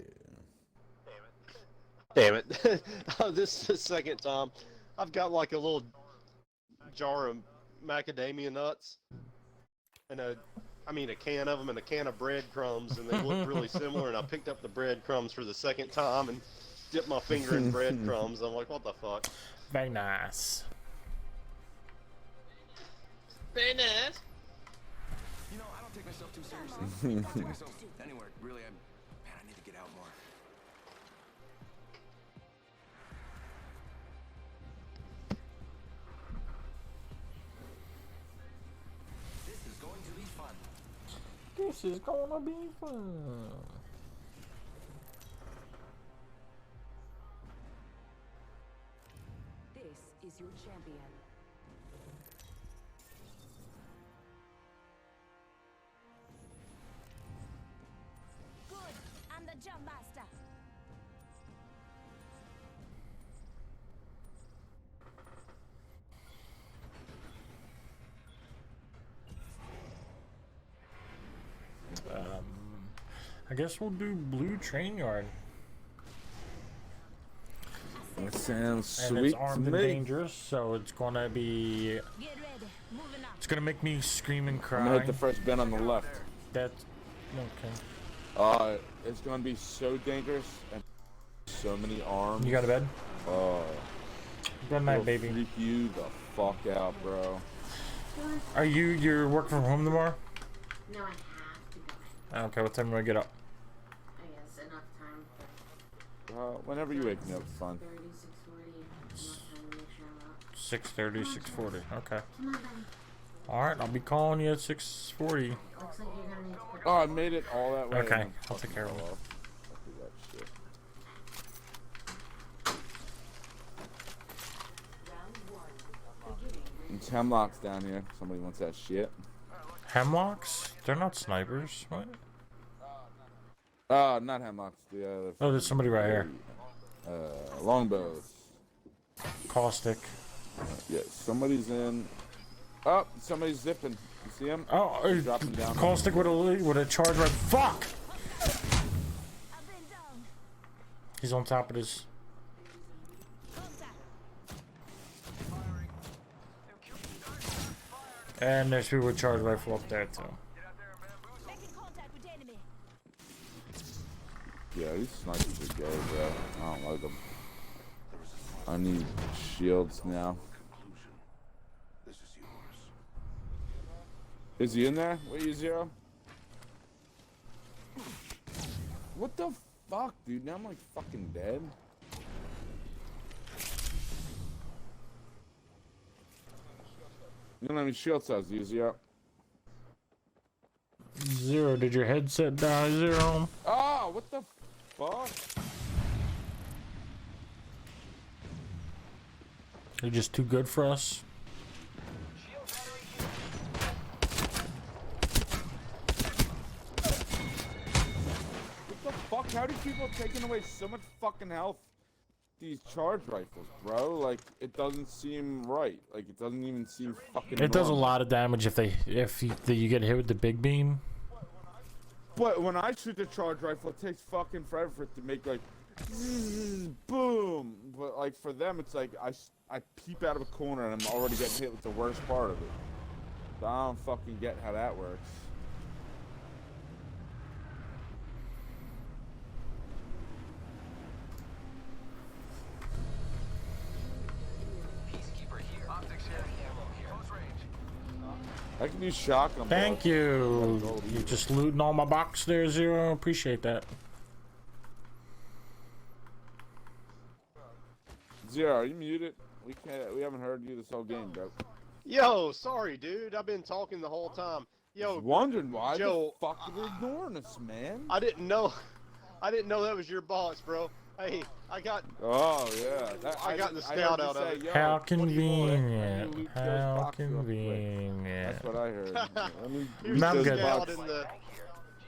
Speaker 2: Damn it. Oh, this is the second time. I've got like a little jar of macadamia nuts and a can of them and a can of breadcrumbs, and they look really similar, and I picked up the breadcrumbs for the second time and dipped my finger in breadcrumbs. I'm like, what the fuck?
Speaker 1: Very nice.
Speaker 2: Very nice.
Speaker 4: You know, I don't take myself too seriously. I don't take myself anywhere. Really, man, I need to get out more. This is going to be fun.
Speaker 1: This is gonna be fun.
Speaker 6: This is your champion.
Speaker 7: Good. I'm the jump master.
Speaker 1: I guess we'll do blue train yard.
Speaker 3: That sounds
Speaker 1: And
Speaker 3: sweet
Speaker 1: it's
Speaker 3: to
Speaker 1: armed and
Speaker 3: me.
Speaker 1: dangerous, so it's gonna be.
Speaker 7: Get ready. Moving up.
Speaker 1: It's gonna make me scream and
Speaker 3: I'm
Speaker 1: cry.
Speaker 3: gonna hit the first bin on the left.
Speaker 1: That's okay.
Speaker 3: It's gonna be so dangerous and so many arms.
Speaker 1: You got a bed? Good night,
Speaker 3: It'll
Speaker 1: baby.
Speaker 3: freak you the fuck out, bro.
Speaker 1: You're working from home tomorrow?
Speaker 5: No, I have to go.
Speaker 1: Okay, what time do I get up?
Speaker 5: I guess enough time.
Speaker 3: Whenever you wake me up, it's fine.
Speaker 5: 30, 6:40. Enough time to make sure I'm up.
Speaker 1: 6:30, 6:40. Okay.
Speaker 5: Come on, buddy.
Speaker 1: Alright, I'll be calling you at 6:40.
Speaker 5: Looks like you're gonna need to put
Speaker 3: Oh, I made it all that way.
Speaker 1: Okay,
Speaker 3: and
Speaker 1: I'll take care of it.
Speaker 3: I'll do that shit. It's hemlocks down here. Somebody wants that shit.
Speaker 1: Hemlocks? They're not snipers. What?
Speaker 3: Not hemlocks. The other.
Speaker 1: Oh, there's somebody right here.
Speaker 3: Longbows.
Speaker 1: Caustic.
Speaker 3: Yeah, somebody's in. Oh, somebody's zipping. You see him?
Speaker 1: Oh,
Speaker 3: Dropping down.
Speaker 1: Caustic with a charge right. Fuck!
Speaker 7: I've been down.
Speaker 1: He's on top of this.
Speaker 7: Contact.
Speaker 1: And there's people with charge rifle up there too.
Speaker 7: Making contact with the enemy.
Speaker 3: Yeah, these snipers are gay, bro. I don't like them. I need shields now.
Speaker 8: Conclusion. This is yours.
Speaker 3: Is he in there? Wait, you Zero? What the fuck, dude? Now I'm like fucking dead. You don't have any shield cells, do you, Zero?
Speaker 1: Zero, did your headset die, Zero?
Speaker 3: Oh, what the fuck?
Speaker 1: You're just too good for us.
Speaker 4: Shield battery here.
Speaker 3: What the fuck? How do people taking away so much fucking health? These charge rifles, bro. Like, it doesn't seem right. Like, it doesn't even seem fucking.
Speaker 1: It does a
Speaker 3: normal.
Speaker 1: lot of damage if you get hit with the big beam.
Speaker 3: But when I shoot the charge rifle, it takes fucking forever for it to make like, zzz, boom. But like for them, it's like I peep out of a corner and I'm already getting hit with the worst part of it. So I don't fucking get how that works.
Speaker 4: Peacekeeper here. Optics here. Ammo here. Close range.
Speaker 3: I can use shotgun.
Speaker 1: Thank
Speaker 3: bullets.
Speaker 1: you. You're just looting all my box there, Zero. Appreciate that.
Speaker 3: Zero, are you muted? We haven't heard you this whole game, bro.
Speaker 2: Yo, sorry, dude. I've been talking the whole time. Yo,
Speaker 3: Wondering why
Speaker 2: Joe,
Speaker 3: the fuck you're ignoring us, man.
Speaker 2: I didn't know. I didn't know that was your boss, bro. Hey, I got.
Speaker 3: Oh yeah,
Speaker 2: I got the
Speaker 3: heard
Speaker 2: scout
Speaker 3: you
Speaker 2: out of
Speaker 3: say,
Speaker 2: it.
Speaker 3: "Yo,
Speaker 1: How
Speaker 3: what do you want?" I
Speaker 1: convenient.
Speaker 3: need to loot those
Speaker 1: How
Speaker 3: boxes real quick.
Speaker 1: convenient.
Speaker 3: That's what I heard. Let me
Speaker 2: Here's
Speaker 1: I'm
Speaker 2: the
Speaker 1: good.
Speaker 2: scout
Speaker 3: boxes,
Speaker 2: in the.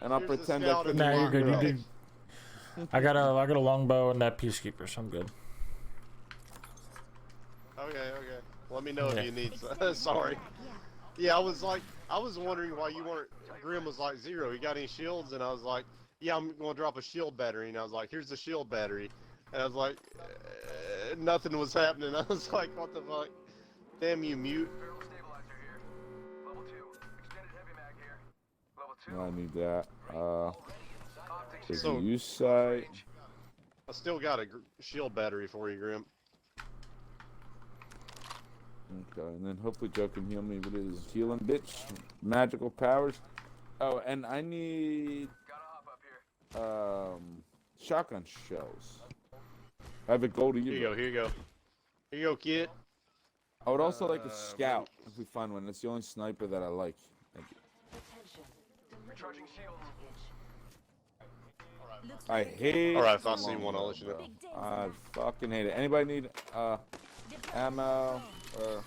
Speaker 3: and I'll
Speaker 2: here's the
Speaker 3: pretend I
Speaker 2: scout
Speaker 3: couldn't
Speaker 2: in the
Speaker 1: Nah, you're good. You
Speaker 2: bro.
Speaker 1: did. I got a longbow and that peacekeeper, so I'm good.
Speaker 2: Okay. Let me know
Speaker 1: Yeah.
Speaker 2: if you need. Sorry. Yeah, I was wondering why you weren't. Grim was like, Zero, you got any shields? And I was like, yeah, I'm gonna drop a shield battery. And I was like, here's the shield battery. And I was like, nothing was happening. I was like, what the fuck? Damn you, mute.
Speaker 4: Barrel stabilizer here. Level 2. Extended heavy mag here. Level 2.
Speaker 3: I need that.
Speaker 4: Optics
Speaker 3: There's
Speaker 4: here.
Speaker 2: So-
Speaker 3: a use site.
Speaker 2: I still got a shield battery for you, Grim.
Speaker 3: Okay, and then hopefully Joe can heal me with his healing bitch. Magical powers. Oh, and I need
Speaker 4: Gotta hop up here.
Speaker 3: shotgun shells. I have a gold
Speaker 2: Here you go. Here you go, kid.
Speaker 3: I would also like a scout if we find one. That's the only sniper that I like. Thank you.
Speaker 4: Recharging shields.
Speaker 3: I hate.
Speaker 2: Alright, if I see one, I'll let you know.
Speaker 3: bro. I fucking hate it. Anybody need ammo or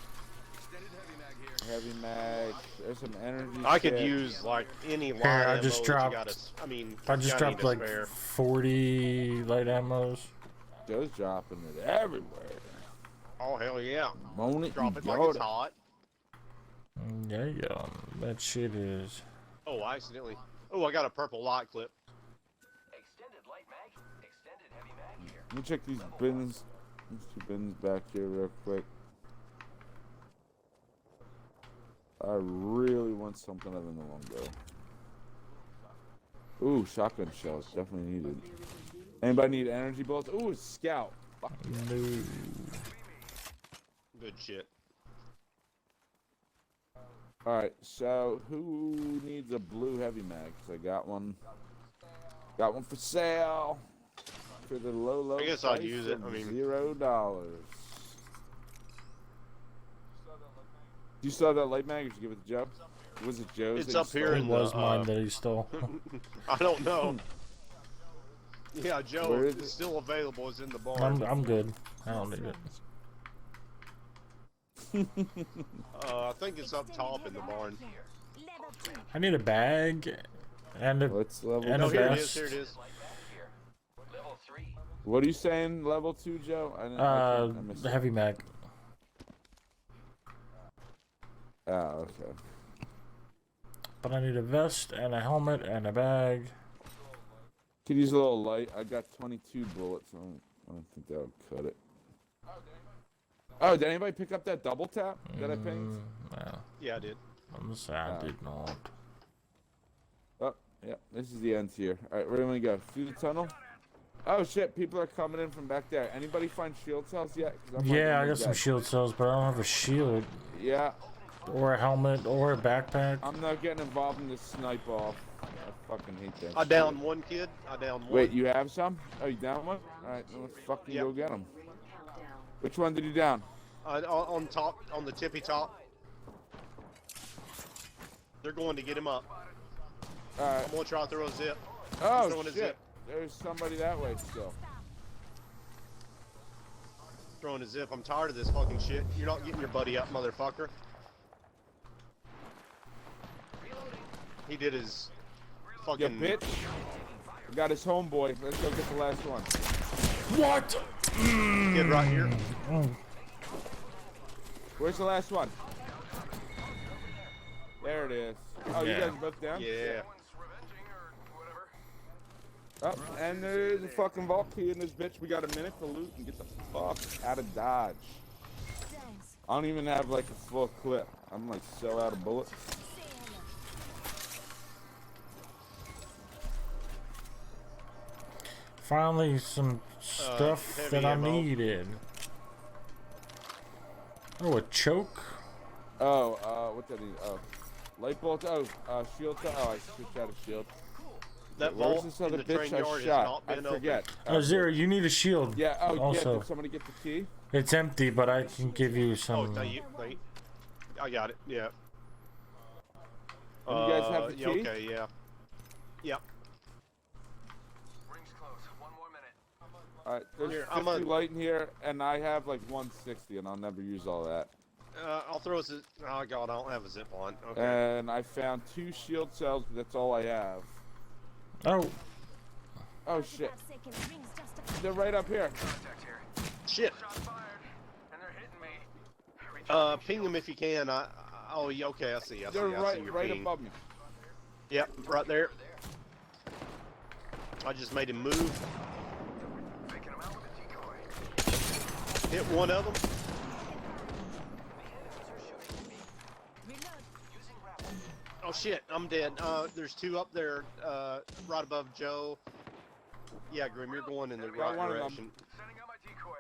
Speaker 4: Extended heavy mag here.
Speaker 3: heavy mag? There's some energy.
Speaker 2: I could
Speaker 3: shit.
Speaker 2: use like any light
Speaker 1: I
Speaker 2: ammo
Speaker 1: just
Speaker 2: that you
Speaker 1: dropped-
Speaker 2: got. I mean,
Speaker 1: I
Speaker 2: you
Speaker 1: just
Speaker 2: got any
Speaker 1: dropped
Speaker 2: to
Speaker 1: like
Speaker 2: spare.
Speaker 1: 40 light ammos.
Speaker 3: Joe's dropping it everywhere.
Speaker 2: Oh hell yeah!
Speaker 3: Moan it,
Speaker 2: Drop
Speaker 3: you
Speaker 2: it like
Speaker 3: got
Speaker 2: it's
Speaker 3: it.
Speaker 2: hot.
Speaker 1: Yeah, that shit is.
Speaker 2: Oh, I accidentally. Oh, I got a purple light clip.
Speaker 4: Extended light mag. Extended heavy mag here.
Speaker 3: Let me check these bins. These two bins back here real quick. I really want something other than the longbow. Ooh, shotgun shells. Definitely needed. Anybody need energy bullets? Ooh, a scout. Fuck.
Speaker 1: No.
Speaker 2: Good shit.
Speaker 3: Alright, so who needs a blue heavy mag? 'Cause I got one. Got one for sale. For the low
Speaker 2: I guess I'd
Speaker 3: price
Speaker 2: use it.
Speaker 3: of
Speaker 2: I mean-
Speaker 3: $0. You still have that light mag, or did you give it to Joe? Was it Joe's?
Speaker 2: It's
Speaker 3: that you
Speaker 2: up here
Speaker 3: stole?
Speaker 1: It
Speaker 2: in
Speaker 1: was
Speaker 2: the,
Speaker 1: mine that he stole.
Speaker 2: I don't know. Yeah, Joe,
Speaker 3: Where is
Speaker 2: it's
Speaker 3: it?
Speaker 2: still available. It's in the barn.
Speaker 1: I'm good. I don't need it.
Speaker 2: I think it's up top in the barn.
Speaker 7: Level 2.
Speaker 1: I need a bag and a
Speaker 3: What's level
Speaker 1: And
Speaker 2: No,
Speaker 1: a
Speaker 3: two?
Speaker 2: here it
Speaker 1: vest.
Speaker 2: is. Here it is.
Speaker 4: Light mag here. Level 3.
Speaker 3: What are you saying, level 2, Joe? I missed
Speaker 1: the
Speaker 3: it.
Speaker 1: heavy mag.
Speaker 3: Oh, okay.
Speaker 1: But I need a vest and a helmet and a bag.
Speaker 3: Could use a little light. I got 22 bullets. I don't think that would cut it. Oh, did anybody pick up that double tap that I pinged?
Speaker 1: Well,
Speaker 2: Yeah, I did.
Speaker 1: on the side,
Speaker 3: Ah.
Speaker 1: did not.
Speaker 3: Oh, yeah. This is the end here. All right, where do we go? Through the tunnel? Oh shit, people are coming in from back there. Anybody find shield cells yet? 'Cause I'm
Speaker 1: Yeah, I
Speaker 3: like,
Speaker 1: got some shield cells, but I don't have a shield
Speaker 3: Yeah,
Speaker 1: or a helmet or a backpack.
Speaker 3: I'm not getting involved in this snipe off. I fucking hate that
Speaker 2: I
Speaker 3: shit.
Speaker 2: downed one kid. I downed one.
Speaker 3: Wait, you have some? Oh, you down one? Alright, then let's fucking
Speaker 2: Yep.
Speaker 3: go get him. Which one did you down?
Speaker 2: On top, on the tippy top. They're going to get him up.
Speaker 3: Alright.
Speaker 2: I'm gonna try to throw a zip.
Speaker 3: Oh
Speaker 2: throwing a
Speaker 3: shit,
Speaker 2: zip.
Speaker 3: there's somebody that way still.
Speaker 2: Throwing a zip. I'm tired of this fucking shit. You're not getting your buddy up, motherfucker. He did his
Speaker 3: You
Speaker 2: fucking.
Speaker 3: bitch. I got his homeboy. Let's go get the last one.
Speaker 1: What?
Speaker 2: Kid right here.
Speaker 3: Where's the last one? There it is. Oh, you
Speaker 1: Yeah.
Speaker 3: guys both down?
Speaker 2: Yeah.
Speaker 3: Oh, and there's a fucking vault key in this bitch. We got a minute to loot and get the fuck out of Dodge.
Speaker 7: Thanks.
Speaker 3: I don't even have like a full clip. I'm like so out of bullets.
Speaker 1: Finally, some stuff
Speaker 2: heavy
Speaker 1: that I
Speaker 2: ammo.
Speaker 1: needed. Oh, a choke?
Speaker 3: Oh, what did I need? Oh, light bolt. Oh, shield. Oh, I switched out of shield.
Speaker 2: That
Speaker 3: Where's
Speaker 2: vault
Speaker 3: this
Speaker 2: in
Speaker 3: other
Speaker 2: the
Speaker 3: bitch
Speaker 2: train
Speaker 3: I
Speaker 2: yard has
Speaker 3: shot?
Speaker 2: not
Speaker 3: I
Speaker 2: been
Speaker 3: forget.
Speaker 1: Oh, Zero, you need a shield.
Speaker 3: Yeah. Oh, yeah.
Speaker 1: Also,
Speaker 3: Did somebody get the key?
Speaker 1: it's empty, but I can give you
Speaker 2: Oh,
Speaker 1: some.
Speaker 2: thank you. I got it. Yeah.
Speaker 3: You guys have the
Speaker 2: yeah,
Speaker 3: key?
Speaker 2: okay, yeah. Yep.
Speaker 4: Rings close. One more minute.
Speaker 3: All right. There's
Speaker 2: Here,
Speaker 3: 50
Speaker 2: I'm a-
Speaker 3: light in here, and I have like 160, and I'll never use all that.
Speaker 2: I'll throw a zip. Oh god, I don't have a zip line. Okay.
Speaker 3: And I found 2 shield cells, but that's all I have.
Speaker 1: Oh,
Speaker 3: Oh shit.
Speaker 7: 5 seconds. Rings just a
Speaker 3: They're right up here.
Speaker 4: Contact here.
Speaker 2: Shit.
Speaker 4: Shots fired, and they're hitting me.
Speaker 2: Ping them if you can. Oh, yeah, okay, I see. I see.
Speaker 3: They're
Speaker 2: I see your
Speaker 3: right
Speaker 2: ping.
Speaker 3: above me.
Speaker 2: Yep, right there. I just made him move.
Speaker 4: Faking them out with a decoy.
Speaker 2: Hit one of them. Oh shit, I'm dead. There's 2 up there, right above Joe. Yeah, Grim, you're going in the
Speaker 3: Got
Speaker 2: right
Speaker 3: one of them.
Speaker 2: direction.
Speaker 4: Sending out my decoy.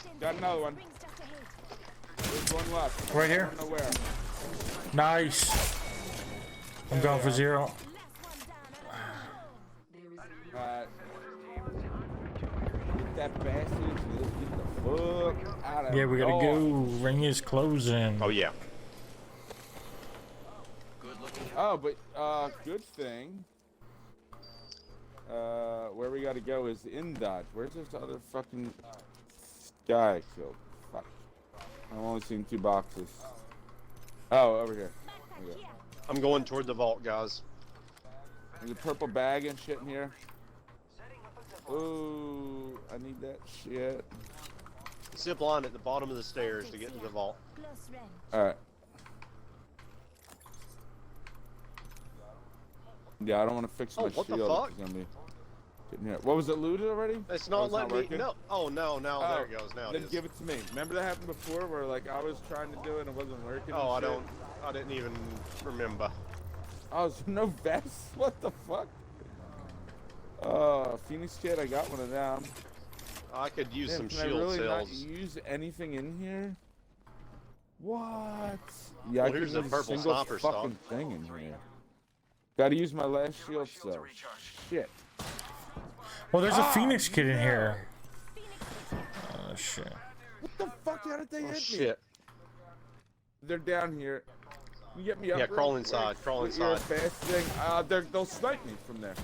Speaker 7: 10
Speaker 3: Got another one.
Speaker 7: Rings just ahead.
Speaker 3: There's one left.
Speaker 1: right here.
Speaker 3: I don't know where.
Speaker 1: Nice. I'm going for Zero.
Speaker 7: Last one down.
Speaker 3: Get that bastard. Let's get the fuck out of
Speaker 1: Yeah, we gotta
Speaker 3: door.
Speaker 1: go. Ring is closing.
Speaker 2: Oh yeah.
Speaker 3: Oh, but good thing. Where we gotta go is in Dodge. Where's this other fucking guy killed? Fuck. I've only seen 2 boxes. Oh, over here. Okay.
Speaker 2: I'm going toward the vault, guys.
Speaker 3: There's a purple bag and shit in here. Ooh, I need that shit.
Speaker 2: Zip line at the bottom of the stairs to get to the vault.
Speaker 7: Close range.
Speaker 3: Alright. Yeah, I don't want to fix my
Speaker 2: Oh, what the
Speaker 3: shield.
Speaker 2: fuck?
Speaker 3: It's gonna be getting here. What was it, looted already?
Speaker 2: It's
Speaker 3: Oh,
Speaker 2: not letting me.
Speaker 3: working?
Speaker 2: No. Oh no, no.
Speaker 3: Oh,
Speaker 2: There it goes. Now it
Speaker 3: Then
Speaker 2: is.
Speaker 3: give it to me. Remember that happened before where like I was trying to do it and it wasn't working?
Speaker 2: Oh, I
Speaker 3: and shit?
Speaker 2: don't. I didn't even remember.
Speaker 3: Oh, so no vests? What the fuck? Phoenix Kid, I got one of them.
Speaker 2: I could use
Speaker 3: Man,
Speaker 2: some
Speaker 3: can I
Speaker 2: shield
Speaker 3: really not
Speaker 2: cells.
Speaker 3: use anything in here? What? Yeah,
Speaker 2: Well,
Speaker 3: I can
Speaker 2: here's
Speaker 3: use
Speaker 2: a
Speaker 3: a
Speaker 2: purple
Speaker 3: single
Speaker 2: sniper
Speaker 3: fucking
Speaker 2: stock.
Speaker 3: thing in here. Gotta use my last shield cell. Shit.
Speaker 1: Well, there's a
Speaker 3: Ah,
Speaker 1: Phoenix kid in
Speaker 3: no.
Speaker 1: here. Oh shit.
Speaker 3: What the fuck? How did they
Speaker 2: Oh
Speaker 3: hit me?
Speaker 2: shit.
Speaker 3: They're down here. You get me up.
Speaker 2: Yeah,
Speaker 3: real
Speaker 2: crawl
Speaker 3: quick
Speaker 2: inside, crawl
Speaker 3: with your
Speaker 2: inside.
Speaker 3: fast thing. They'll snipe me from there.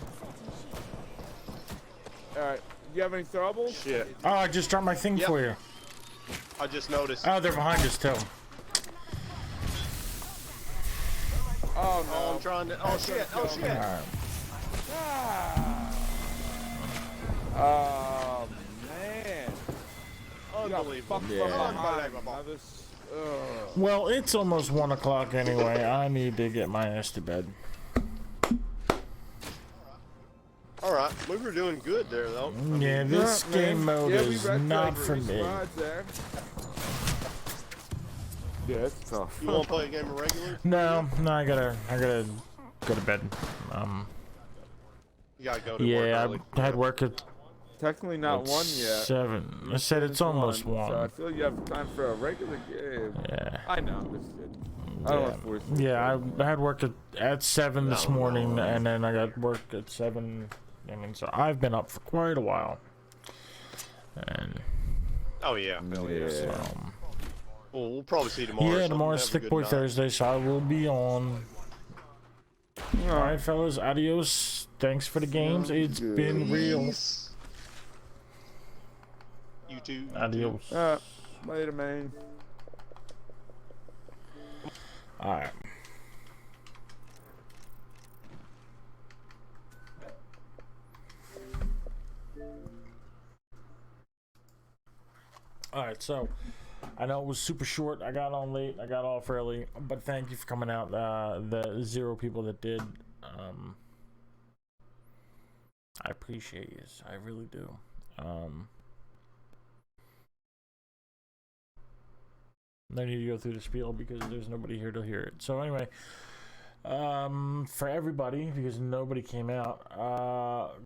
Speaker 3: Alright. Do you have any throwables?
Speaker 2: Shit.
Speaker 1: Oh, I just dropped my thing
Speaker 2: Yep.
Speaker 1: for you.
Speaker 2: I just noticed.
Speaker 1: Oh, they're behind us too.
Speaker 3: Oh no.
Speaker 2: Oh, I'm trying to. Oh shit. Oh shit.
Speaker 1: Alright.
Speaker 3: Ah. Oh man.
Speaker 2: Unbelievable.
Speaker 3: Fuck
Speaker 1: Yeah.
Speaker 3: from behind.
Speaker 2: Unbelievable.
Speaker 3: Now this- ugh.
Speaker 1: Well, it's almost 1 o'clock anyway. I need to get my ass to bed.
Speaker 2: All right, we were doing good there though.
Speaker 1: Yeah, this
Speaker 3: Yeah,
Speaker 1: game
Speaker 3: man.
Speaker 1: mode
Speaker 3: Yeah, we
Speaker 1: is
Speaker 3: wrecked
Speaker 1: not
Speaker 3: like
Speaker 1: for
Speaker 3: 3
Speaker 1: me.
Speaker 3: squads there. Yeah, it's tough.
Speaker 2: You want to play a game of regular?
Speaker 1: No, I gotta go to bed.
Speaker 2: You gotta go to work
Speaker 1: Yeah,
Speaker 2: early.
Speaker 1: I had work at
Speaker 3: Technically not one yet.
Speaker 1: 7. I said it's almost 1.
Speaker 3: So I feel you have time for a regular game.
Speaker 1: Yeah.
Speaker 3: I know. I'm just kidding. I don't want to force you.
Speaker 1: Yeah, I had work at 7 this morning, and then I got work at 7. I mean, so I've been up for quite a while. And
Speaker 2: Oh yeah. Hell yeah.
Speaker 3: Yeah.
Speaker 2: Well, we'll probably see you tomorrow. or
Speaker 1: yeah,
Speaker 2: something.
Speaker 1: tomorrow's
Speaker 2: Have a
Speaker 1: Thick
Speaker 2: good
Speaker 1: Boy
Speaker 2: night.
Speaker 1: Thursday, so I will be on. All right, fellas, adios. Thanks for the games. It's been real.
Speaker 2: Peace. You too.
Speaker 1: Adios.
Speaker 3: Later, man.
Speaker 1: All right. All right, so I know it was super short. I got on late. I got off early, but thank you for coming out. The 0 people that did. I appreciate you. I really do. I need to go through the spiel because there's nobody here to hear it. So anyway, for everybody, because nobody came out,